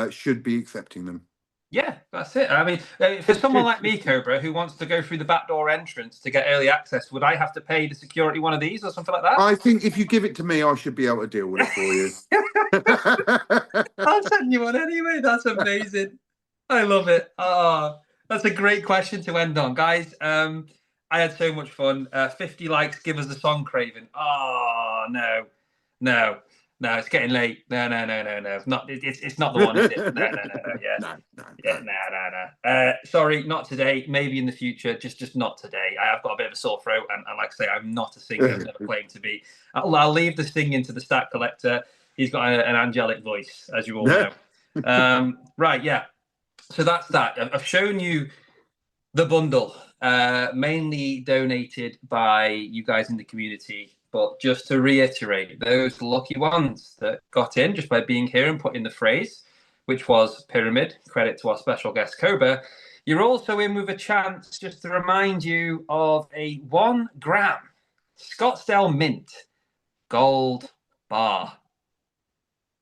should be accepting them. Yeah, that's it. I mean, for someone like me, Cobra, who wants to go through the backdoor entrance to get early access, would I have to pay the security one of these or something like that? I think if you give it to me, I should be able to deal with it for you. I'll send you one anyway. That's amazing. I love it. Oh, that's a great question to end on. Guys, I had so much fun. 50 likes, give us the song, Craven. Oh, no, it's getting late. No. It's not the one, is it? No. Sorry, not today. Maybe in the future. Just not today. I have got a bit of a sore throat, and like I say, I'm not a singer. I've never claimed to be. I'll leave the singing to the stat collector. He's got an angelic voice, as you all know. Right, yeah. So that's that. I've shown you the bundle, mainly donated by you guys in the community. But just to reiterate, those lucky ones that got in just by being here and putting the phrase, which was pyramid, credit to our special guest Cobra, you're also in with a chance, just to remind you, of a 1 gram Scottsdale Mint gold bar.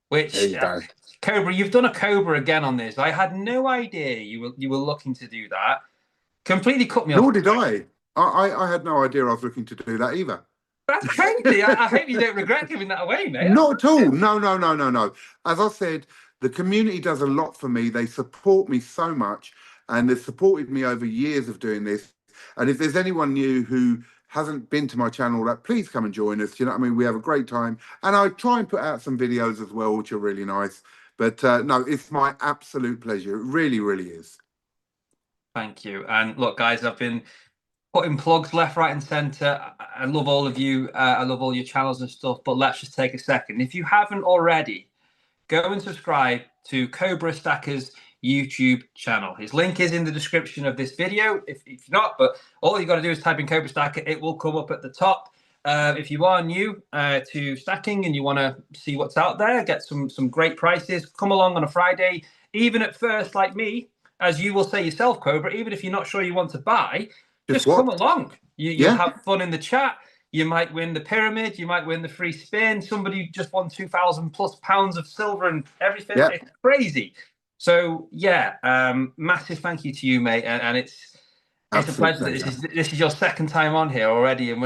Which, Cobra, you've done a Cobra again on this. I had no idea you were looking to do that. Completely cut me off. Nor did I. I had no idea I was looking to do that either. That's crazy. I hope you don't regret giving that away, mate. Not at all. No. As I said, the community does a lot for me. They support me so much, and they've supported me over years of doing this. And if there's anyone new who hasn't been to my channel, please come and join us. You know what I mean? We have a great time. And I try and put out some videos as well, which are really nice. But no, it's my absolute pleasure. It really, really is. Thank you. And look, guys, I've been putting plugs left, right, and centre. I love all of you. I love all your channels and stuff. But let's just take a second. If you haven't already, go and subscribe to CobraStacker's YouTube channel. His link is in the description of this video. If you're not, but all you got to do is type in CobraStacker. It will come up at the top. If you are new to stacking and you want to see what's out there, get some great prices, come along on a Friday. Even at first, like me, as you will say yourself, Cobra, even if you're not sure you want to buy, just come along. You'll have fun in the chat. You might win the pyramid. You might win the free spin. Somebody just won 2,000 plus pounds of silver and everything. Yeah. It's crazy. So yeah, massive thank you to you, mate. And it's a pleasure. This is your second time on here already, and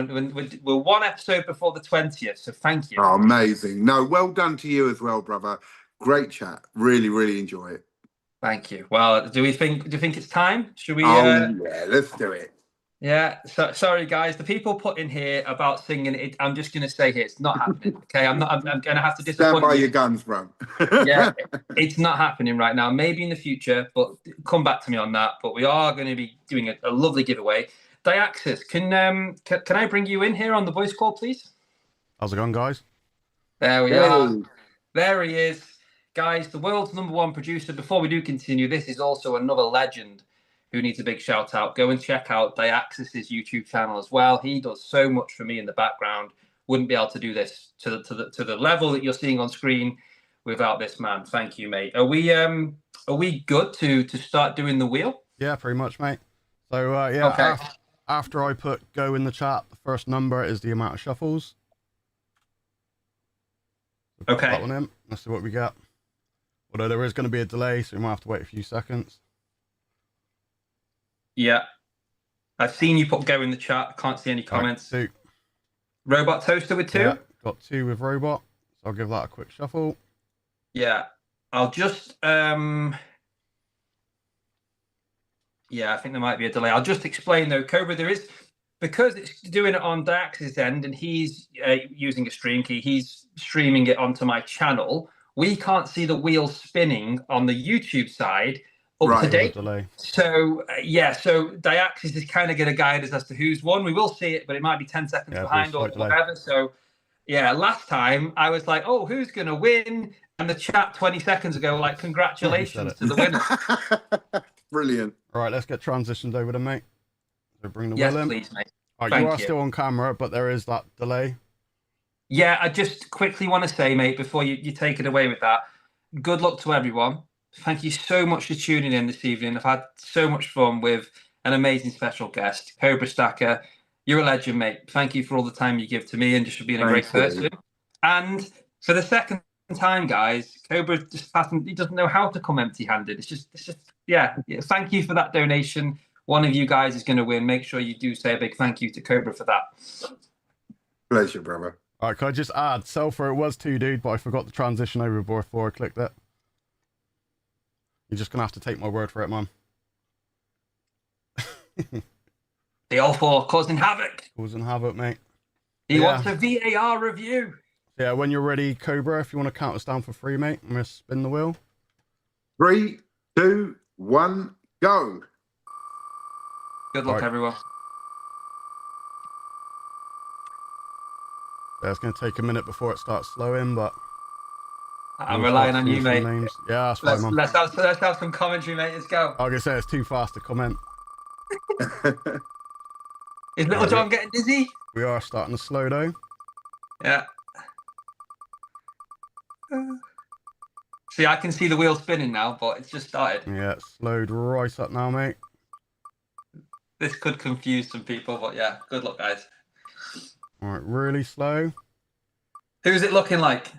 we're one episode before the 20th. So thank you. Oh, amazing! No, well done to you as well, brother. Great chat. Really, really enjoy it. Thank you. Well, do you think it's time? Should we? Yeah, let's do it. Yeah. So sorry, guys. The people put in here about singing it. I'm just going to say here, it's not happening. Okay. I'm going to have to disappoint Stand by you. your guns, bro. Yeah, it's not happening right now. Maybe in the future, but come back to me on that. But we are going to be doing a lovely giveaway. Diaxis, can I bring you in here on the voice call, please? How's it going, guys? There we are. There he is. Guys, the world's #1 producer. Before we do continue, this is also another legend who needs a big shout out. Go and check out Diaxis's YouTube channel as well. He does so much for me in the background. Wouldn't be able to do this to the level that you're seeing on screen without this man. Thank you, mate. Are we good to start doing the wheel? Yeah, pretty much, mate. So yeah, okay. After I put go in the chat, the first number is the amount of shuffles. So okay. That one in. Let's see what we get. Although there is going to be a delay, so we might have to wait a few seconds. Yeah. I've seen you put go in the chat. I can't see any comments. Right, 2. Robot Toaster with 2? Yeah, got 2 with Robot. So I'll give that a quick shuffle. Yeah. I'll just... yeah, I think there might be a delay. I'll just explain, though. Cobra, there is because it's doing it on Dax's end and he's using a stream key, he's streaming it onto my channel. We can't see the wheel spinning on the YouTube side up to date. So so Diaxis is kind of going to guide us as to who's won. We will see it, but it might be 10 seconds behind or whatever. So yeah, last time I was like, oh, who's going to win? And the chat 20 seconds ago, like, congratulations to the winner. Brilliant. All right, let's get transitioned over to mate. So bring the wheel in. Please, mate. All right, you are still on camera, but there is that delay. Yeah, I just quickly want to say, mate, before you take it away with that, good luck to everyone. Thank you so much for tuning in this evening. I've had so much fun with an amazing special guest, CobraStacker. You're a legend, mate. Thank you for all the time you give to me and just for being a great person. And for the second time, guys, Cobra just he doesn't know how to come empty-handed. It's just yeah. Thank you for that donation. One of you guys is going to win. Make sure you do say a big thank you to Cobra for that. Pleasure, brother. All right, can I just add, Sulfur, it was 2 dude, but I forgot to transition over before I clicked it. You're just going to have to take my word for it, man. The all four causing havoc. Causing havoc, mate. He wants a VAR review. Yeah, when you're ready, Cobra, if you want to count us down for 3, mate, I'm going to spin the wheel. 3, 2, 1, go. Good luck, everyone. Yeah, it's going to take a minute before it starts slowing, but... I'm relying on you, mate. Names. Yeah, that's fine, man. Let's have some commentary, mate. Let's go. I was going to say, it's too fast to comment. Is Little John getting dizzy? We are starting to slow, though. Yeah. See, I can see the wheel spinning now, but it's just started. Yeah, it's slowed right up now, mate. This could confuse some people, but yeah, good luck, guys. All right, really slow. Who's it looking like?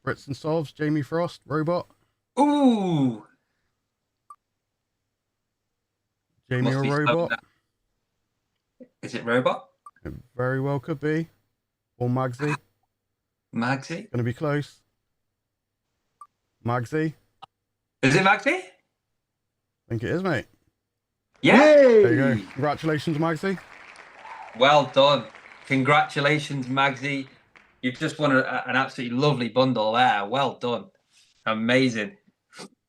Brits and Solves, Jamie Frost, Robot. Ooh. Jamie or Robot? Is it Robot? It very well could be. Or Magsy. Magsy? Gonna be close. Magsy. Is it Magsy? I think it is, mate. Yeah. There you go. Congratulations, Magsy. Well done. Congratulations, Magsy. You've just won an absolutely lovely bundle there. Well done. Amazing.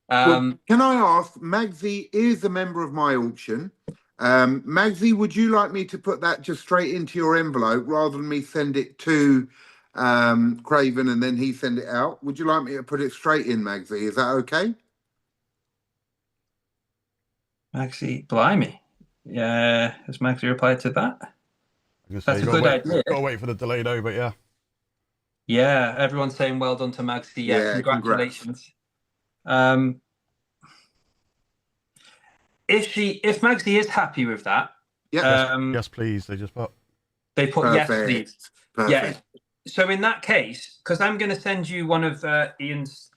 Well, can I ask, Magsy is a member of my auction. Magsy, would you like me to put that just straight into your envelope rather than me send it to Craven and then he send it out? Would you like me to put it straight in, Magsy? Is that okay? Magsy, blimey. Yeah, has Magsy replied to that? That's a good idea. Gotta wait for the delayed over, yeah. Yeah, everyone's saying well done to Magsy. Yeah, congratulations. If Magsy is happy with that, yes, please. They put yes, please. Perfect. Yeah. So in that case, because I'm going to send you one of Ian's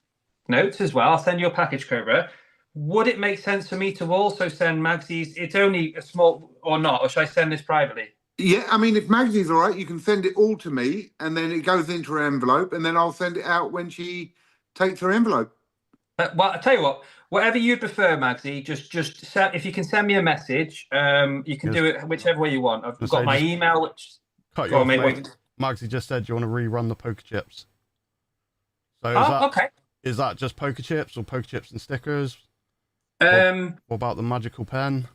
notes as well. I'll send you a package, Cobra. Would it make sense for me to also send Magsy's? It's only a small, or not? Or should I send this privately? Yeah, I mean, if Magsy's all right, you can send it all to me, and then it goes into her envelope, and then I'll send it out when she takes her envelope. Well, I tell you what, whatever you prefer, Magsy, just if you can send me a message, you can do it whichever way you want. I've got my email. Which cut you off, mate. Magsy just said you want to rerun the poker chips. So is that just poker chips or poker chips and stickers? What about the magical pen?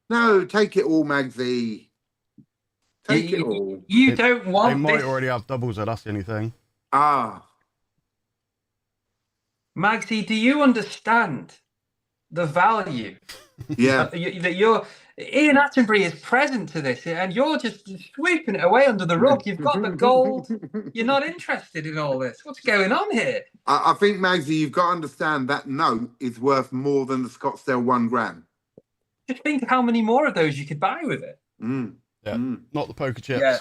No, take it all, Magsy. Take it all. You don't want They might already have doubles there, that's the only thing. Magsy, do you understand the value? Yeah. That Ian Attenbury is present to this, and you're just sweeping it away under the rug. You've got the gold. You're not interested in all this. What's going on here? I think, Magsy, you've got to understand that note is worth more than the Scottsdale 1 gram. Just think of how many more of those you could buy with it. Yeah, not the poker chips. Yeah.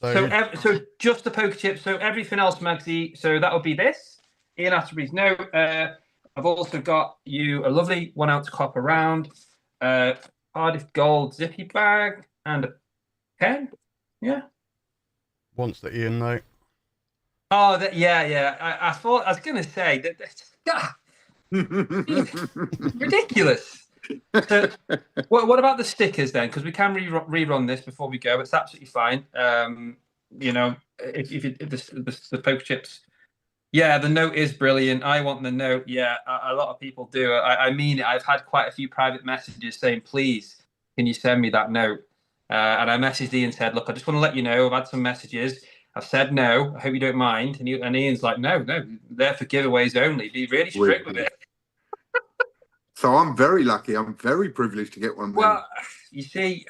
So just the poker chips. So everything else, Magsy. So that would be this. Ian Attenbury's note. I've also got you a lovely 1 ounce copper round, Cardiff gold zippy bag, and a pen. Yeah. Wants the Ian note. Oh, yeah. I thought I was going to say that. Ridiculous. So, what about the stickers then? Because we can rerun this before we go. It's absolutely fine. You know, if the poker chips, yeah, the note is brilliant. I want the note. Yeah, a lot of people do. I mean it. I've had quite a few private messages saying, please, can you send me that note? And I messaged Ian and said, look, I just want to let you know I've had some messages. I've said no. I hope you don't mind. And Ian's like, no, they're for giveaways only. Be really strict with it. So I'm very lucky. I'm very privileged to get one. Well, you see,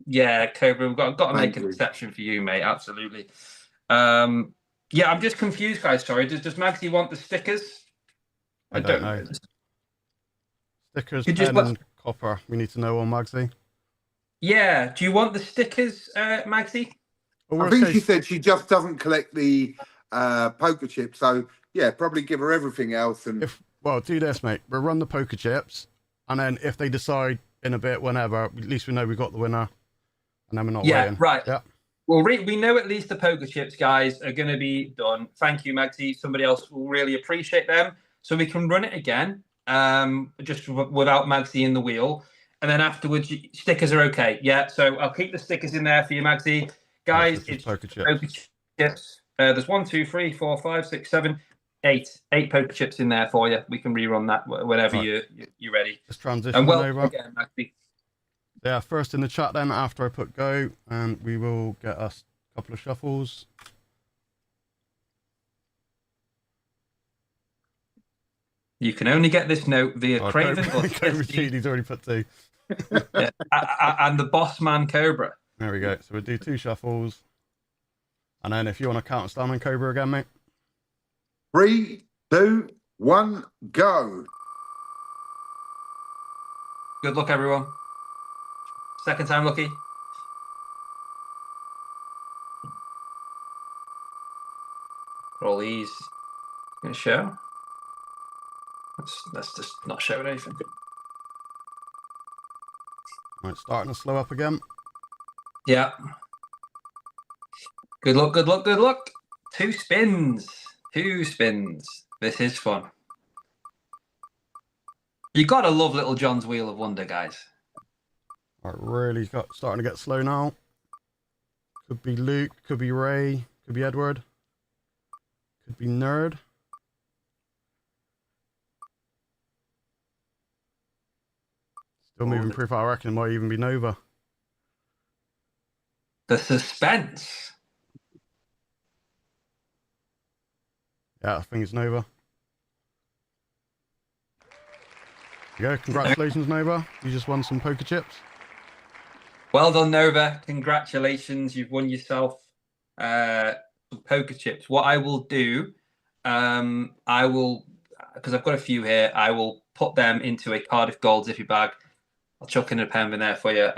yeah, Cobra, we've got to make an exception for you, mate. Absolutely. Yeah, I'm just confused, guys. Sorry. Does Magsy want the stickers? I don't know. Stickers, pen, and copper. We need to know on Magsy. Yeah. Do you want the stickers, Magsy? I think she said she just doesn't collect the poker chips. So, yeah, probably give her everything else. And well, do this, mate. We'll run the poker chips. And then if they decide in a bit, whenever, at least we know we got the winner. And then we're not waiting. Right. Yeah. Well, we know at least the poker chips, guys, are going to be done. Thank you, Magsy. Somebody else will really appreciate them. So we can run it again, just without Magsy in the wheel. And then afterwards, stickers are okay. Yeah, so I'll keep the stickers in there for you, Magsy. Guys, it's poker chips. There's 1, 2, 3, 4, 5, 6, 7, 8. 8 poker chips in there for you. We can rerun that whenever you're ready. Let's transition over. Again, Magsy. Yeah, first in the chat then, after I put go, and we will get us a couple of shuffles. You can only get this note via Craven or He's already put 2. Yeah. And the boss man Cobra. There we go. So we'll do 2 shuffles. And then if you want to count us down on Cobra again, mate. 3, 2, 1, go. Good luck, everyone. Second time lucky. All these going to show. Let's just not show anything. Right, starting to slow up again. Yeah. Good luck, good luck, good luck. 2 spins. 2 spins. This is fun. You gotta love Little John's Wheel of Wonder, guys. Right, really starting to get slow now. Could be Luke, could be Ray, could be Edward, could be Nerd. Still moving proof. I reckon it might even be Nova. The suspense. Yeah, I think it's Nova. There you go. Congratulations, Nova. You just won some poker chips. Well done, Nova. Congratulations. You've won yourself some poker chips. What I will do, I will, because I've got a few here, I will put them into a Cardiff Gold zippy bag. I'll chuck in a pen in there for you.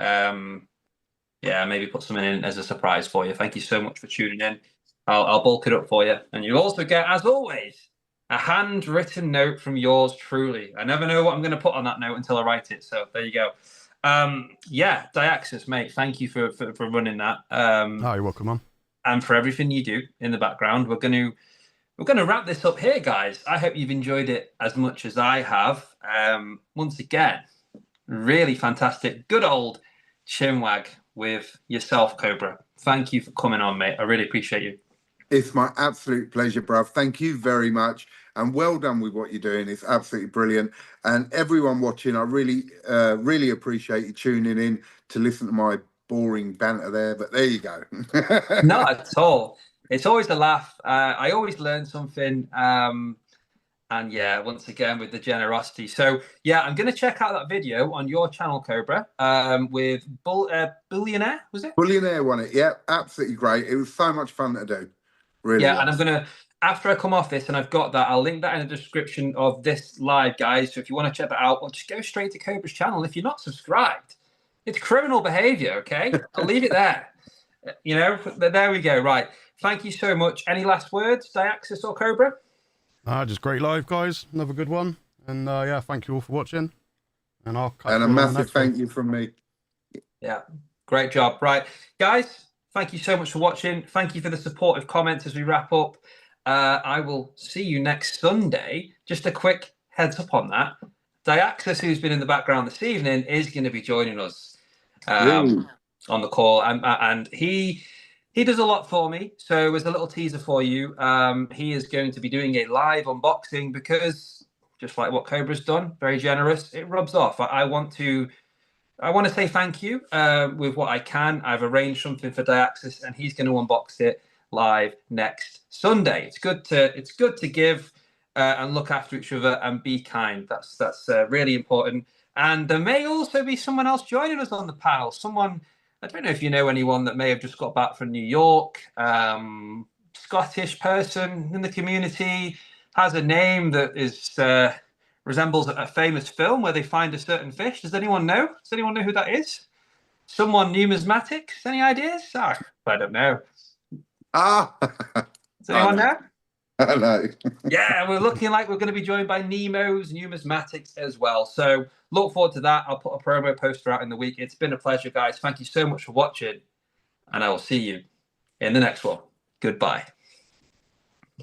Yeah, maybe put something in as a surprise for you. Thank you so much for tuning in. I'll bulk it up for you. And you'll also get, as always, a handwritten note from yours truly. I never know what I'm going to put on that note until I write it. So there you go. Yeah, Diaxis, mate, thank you for running that. Oh, you're welcome, man. And for everything you do in the background. We're going to wrap this up here, guys. I hope you've enjoyed it as much as I have. Once again, really fantastic. Good old chinwag with yourself, Cobra. Thank you for coming on, mate. I really appreciate you. It's my absolute pleasure, bruv. Thank you very much. And well done with what you're doing. It's absolutely brilliant. And everyone watching, I really, really appreciate you tuning in to listen to my boring banter there. But there you go. Not at all. It's always a laugh. I always learn something. And yeah, once again, with the generosity. So yeah, I'm going to check out that video on your channel, Cobra, with Billionaire, was it? Billionaire won it. Yeah, absolutely great. It was so much fun to do. Really. Yeah, and I'm going to, after I come off this and I've got that, I'll link that in the description of this live, guys. So if you want to check that out, well, just go straight to Cobra's channel. If you're not subscribed, it's criminal behavior, okay? I'll leave it there. You know, there we go. Right. Thank you so much. Any last words, Diaxis or Cobra? Just great live, guys. Another good one. And yeah, thank you all for watching. And I'll catch you a massive thank you from me. Yeah, great job. Right, guys, thank you so much for watching. Thank you for the supportive comments as we wrap up. I will see you next Sunday. Just a quick heads up on that. Diaxis, who's been in the background this evening, is going to be joining us on the call, and he does a lot for me. So as a little teaser for you, he is going to be doing a live unboxing because, just like what Cobra's done, very generous, it rubs off. I want to say thank you with what I can. I've arranged something for Diaxis, and he's going to unbox it live next Sunday. It's good to give and look after each other and be kind. That's really important. And there may also be someone else joining us on the panel. Someone, I don't know if you know anyone that may have just got back from New York. Scottish person in the community, has a name that is resembles a famous film where they find a certain fish. Does anyone know? Does anyone know who that is? Someone numismatics? Any ideas? I don't know. Does anyone know? I know. Yeah, we're looking like we're going to be joined by Nemo's numismatics as well. So look forward to that. I'll put a promo poster out in the week. It's been a pleasure, guys. Thank you so much for watching, and I will see you in the next one. Goodbye.